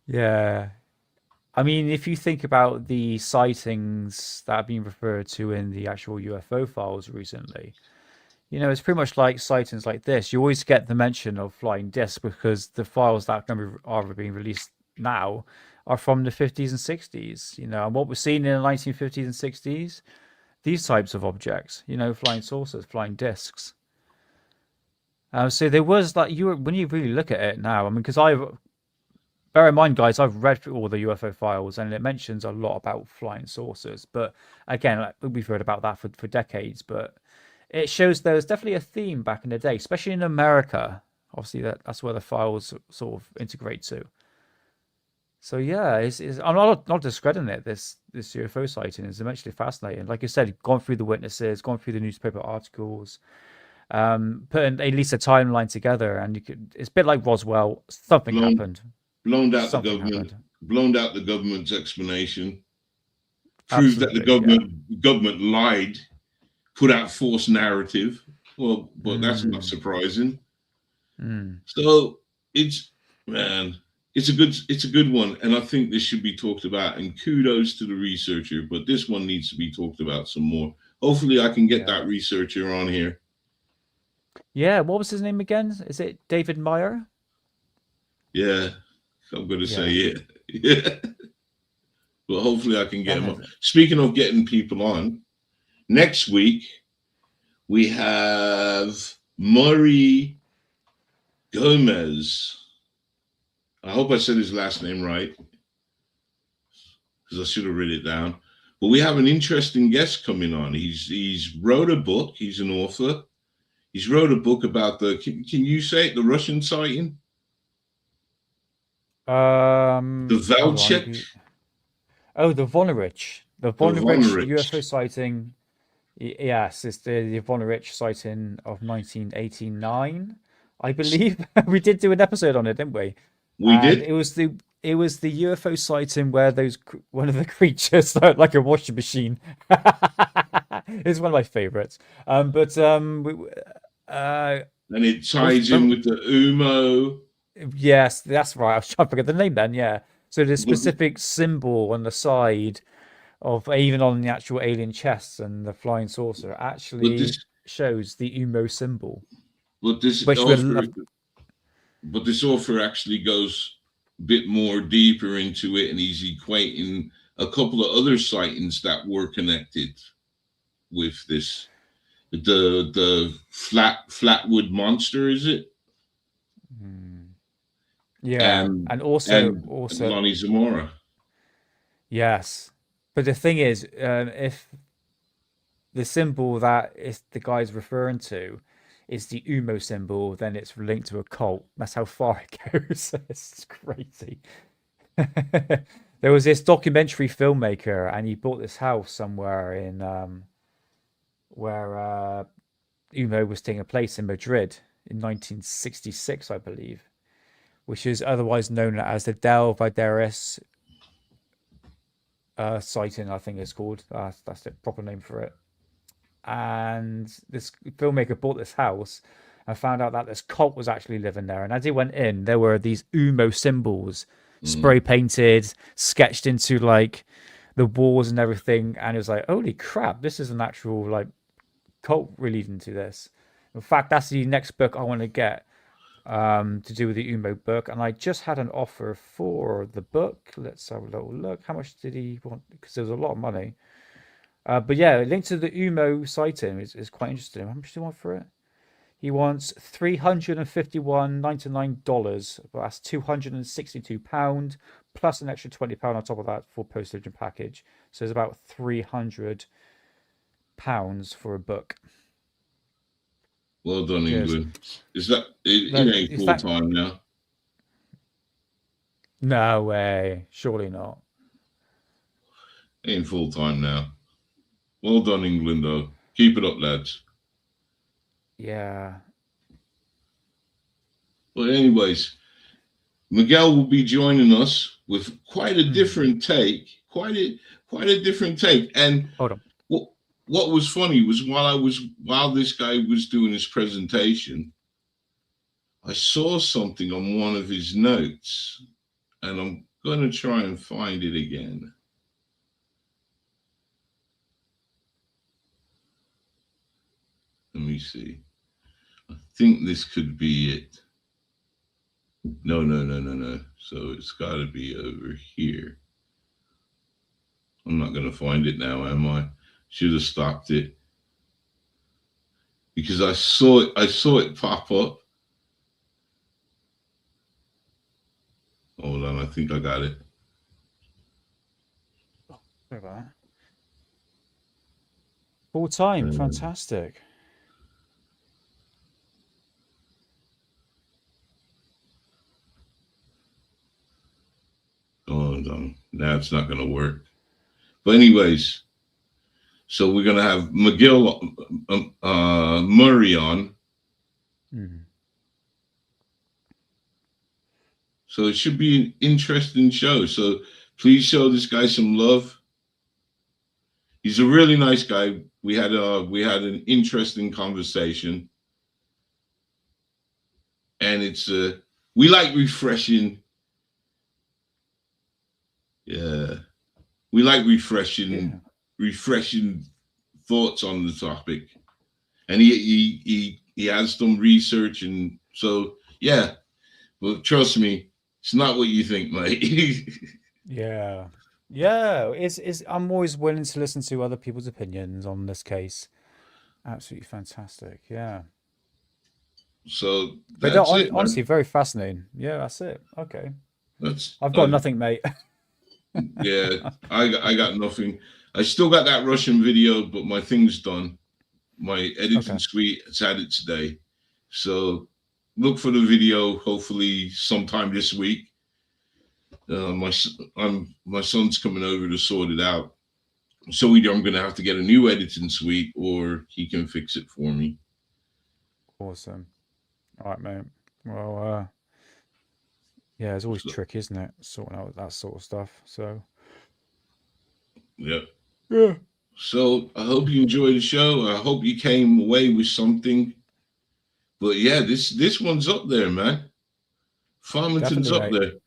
Yeah. I mean, if you think about the sightings that have been referred to in the actual UFO files recently, it's pretty much like sightings like this. You always get the mention of flying discs because the files that are being released now are from the 50s and 60s, and what we're seeing in the 1950s and 60s, these types of objects, flying saucers, flying discs. So there was when you really look at it now, I mean, because bear in mind, guys, I've read through all the UFO files and it mentions a lot about flying saucers. But again, we've heard about that for decades. But it shows there was definitely a theme back in the day, especially in America. Obviously, that's where the files sort of integrate to. So yeah, I'm not discrediting it. This UFO sighting is immensely fascinating. Like you said, gone through the witnesses, gone through the newspaper articles, putting at least a timeline together, and it's a bit like Roswell. Something happened. Blown out the government's explanation. prove that the Absolutely, government lied, put out false narrative. Well, but that's not Mm. surprising. Mm. So it's man, it's a good one, and I think this should be talked about. And kudos to the researcher, but this one needs to be talked about some more. Hopefully, I can get Yeah. that researcher on here. Yeah, what was his name again? Is it David Meyer? Yeah, I'm going to say Yeah. it. Yeah. But hopefully I can get him That on. is- Speaking of getting people on, next week we have Murray Gomez. I hope I said his last name right, because I should have written it down. But we have an interesting guest coming on. He's wrote a book. He's an author. He's wrote a book about can you say it, the Russian sighting? The hold on, Valchek? Oh, the Vonnerich. The Vonnerich UFO sighting. Yes, it's the Vonnerich sighting of 1989, I believe. We did do an episode on it, didn't we? We And did. it was the UFO sighting where one of the creatures looked like a washing machine. It's one of my favorites. And it ties in with the UMO. yes, that's right. I was trying to forget the name then. Yeah. So the specific symbol on the side of even on the actual alien chests and the flying saucer actually shows the UMO symbol. But this author actually goes a bit more deeper into it, and he's equating a couple of other sightings that were connected with this. The Flatwood Monster, is it? Yeah, and also Lonnie Zamora. Yes, but the thing is, if the symbol that the guy's referring to is the UMO symbol, then it's linked to a cult. That's how far it goes. It's crazy. There was this documentary filmmaker, and he bought this house somewhere in where UMO was taking place in Madrid in 1966, I believe, which is otherwise known as the Del Vidares sighting, I think it's called. That's the proper name for it. And this filmmaker bought this house and found out that this cult was actually living there. And as he went in, there were these UMO symbols spray painted, sketched into like the walls and everything. And it was like, holy crap, this is an actual like cult relating to this. In fact, that's the next book I want to get to do with the UMO book. And I just had an offer for the book. Let's have a little look. How much did he want? Because there was a lot of money. But yeah, linked to the UMO sighting is quite interesting. How much do you want for it? He wants $351.99, but that's £262 plus an extra £20 on top of that for postage and package. So it's about £300 for a book. Well done, England. Is that it? Ain't full time now. No way, surely not. Ain't full time now. Well done, England, though. Keep it up, lads. Yeah. But anyways, Miguel will be joining us with quite a different take. Quite a different take. And hold on. What was funny was while this guy was doing his presentation, I saw something on one of his notes, and I'm gonna try and find it again. Let me see. I think this could be it. No. So it's got to be over here. I'm not going to find it now, am I? Should have stopped it. Because I saw it pop up. Hold on, I think I got it. Sorry about that. Full time, fantastic. Hold on. Now it's not going to work. But anyways, so we're going to have Miguel Murray on. So it should be an interesting show. So please show this guy some love. He's a really nice guy. We had an interesting conversation, and it's we like refreshing. Yeah, we like refreshing thoughts on the topic, and he has some research, and so yeah. But trust me, it's not what you think, mate. Yeah. It's I'm always willing to listen to other people's opinions on this case. Absolutely fantastic. Yeah. So But that's it, honestly, very fascinating. Yeah, that's it. Okay. I've got nothing, mate. Yeah, I got nothing. I still got that Russian video, but my thing's done. My editing suite has had it today. So look for the video, hopefully sometime this week. My son's coming over to sort it out. So either I'm going to have to get a new editing suite or he can fix it for me. Awesome. All right, mate. Well, yeah, it's always tricky, isn't it? Sorting out that sort of stuff. So, yeah. Yeah. So I hope you enjoyed the show. I hope you came away with something. But yeah, this one's up there, man. Farmington's Definitely, up there.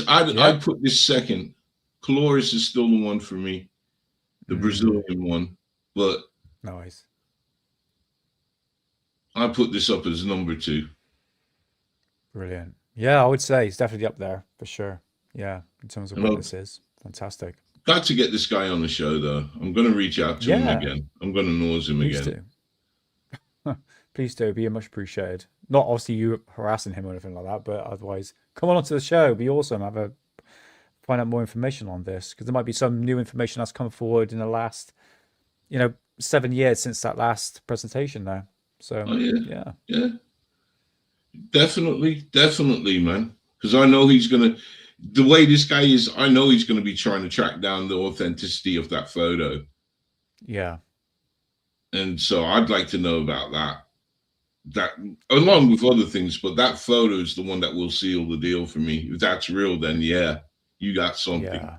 I'd put this second. Cloris is still the one for me, the Brazilian one. But nice. I put this up as number 2. Brilliant. Yeah, I would say it's definitely up there for sure. Yeah, in terms of what this is. Fantastic. Got to get this guy on the show, though. I'm going to reach out to him again. I'm going to nose him Please again. do. Please do. Be much appreciated. Not obviously you harassing him or anything like that, but otherwise, come on onto the show. It'd be awesome. Find out more information on this, because there might be some new information that's come forward in the last, 7 years since that last presentation now. So, yeah. Definitely, man. Because I know he's going to, the way this guy is, I know he's going to be trying to track down the authenticity of that photo. Yeah. And so I'd like to know about that along with other things, but that photo is the one that will seal the deal for me. If that's real, then yeah, you got something. Yeah.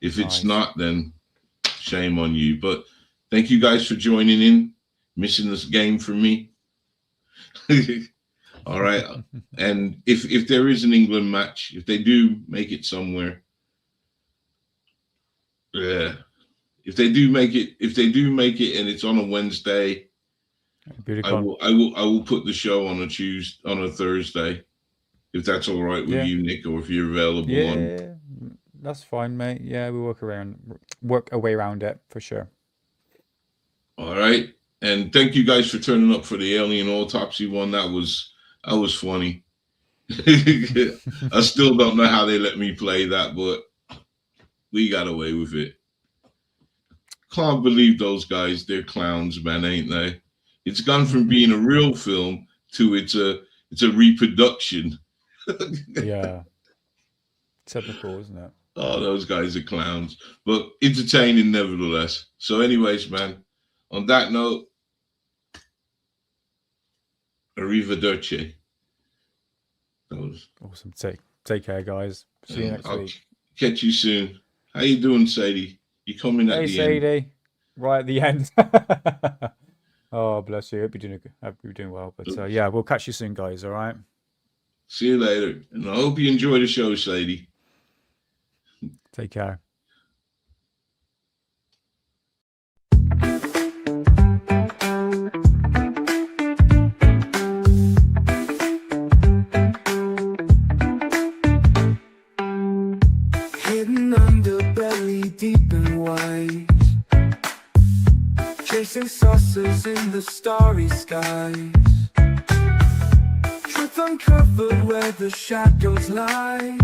If it's not, then shame on you. But thank you guys for joining in, missing this game for me. All right. And if there is an England match, if they do make it somewhere, yeah. If they do make it and it's on a Wednesday, I will put the show on a Thursday, if that's all right with you, Nick, or if you're available. Yeah, that's fine, mate. Yeah, we work a way around it for sure. All right. And thank you guys for turning up for the alien autopsy one. That was funny. I still don't know how they let me play that, but we got away with it. Can't believe those guys. They're clowns, man, ain't they? It's gone from being a real film to it's a reproduction. Yeah. Typical, isn't it? Oh, those guys are clowns, but entertaining nevertheless. So anyways, man, on that note, arrivederci. Awesome. Take care, guys. See you next week. Catch you soon. How you doing, Sadie? You coming at the end? Sadie. Right at the end. Oh, bless you. Hope you're doing well. But yeah, we'll catch you soon, guys. All right. See you later. And I hope you enjoy the show, Sadie. Take care. Hidden underbelly, deep and wide, chasing saucers in the starry skies. Truth uncovered where the shadows lie.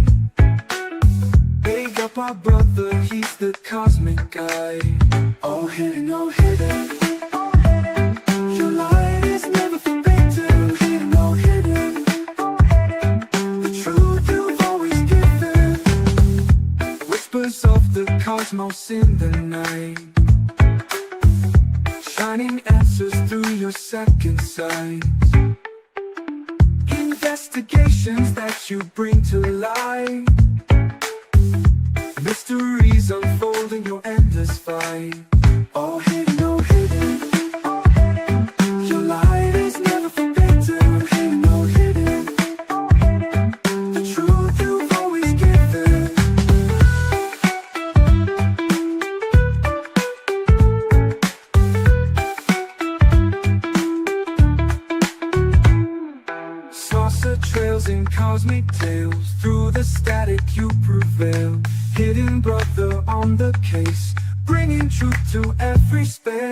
Big up our brother, he's the cosmic guide. All hidden, all hidden. Your light is never forbidden. Hidden, all hidden. The truth you've always given. Whispers of the cosmos in the night, shining answers through your second sight. Investigations that you bring to light. Mysteries unfolding your endless fight. all hidden, all hidden. Your light is never forbidden, hidden, all hidden. The truth you've always given. Saucer trails and cosmic tales, through the static you prevail. Hidden brother on the case, bringing truth to every space.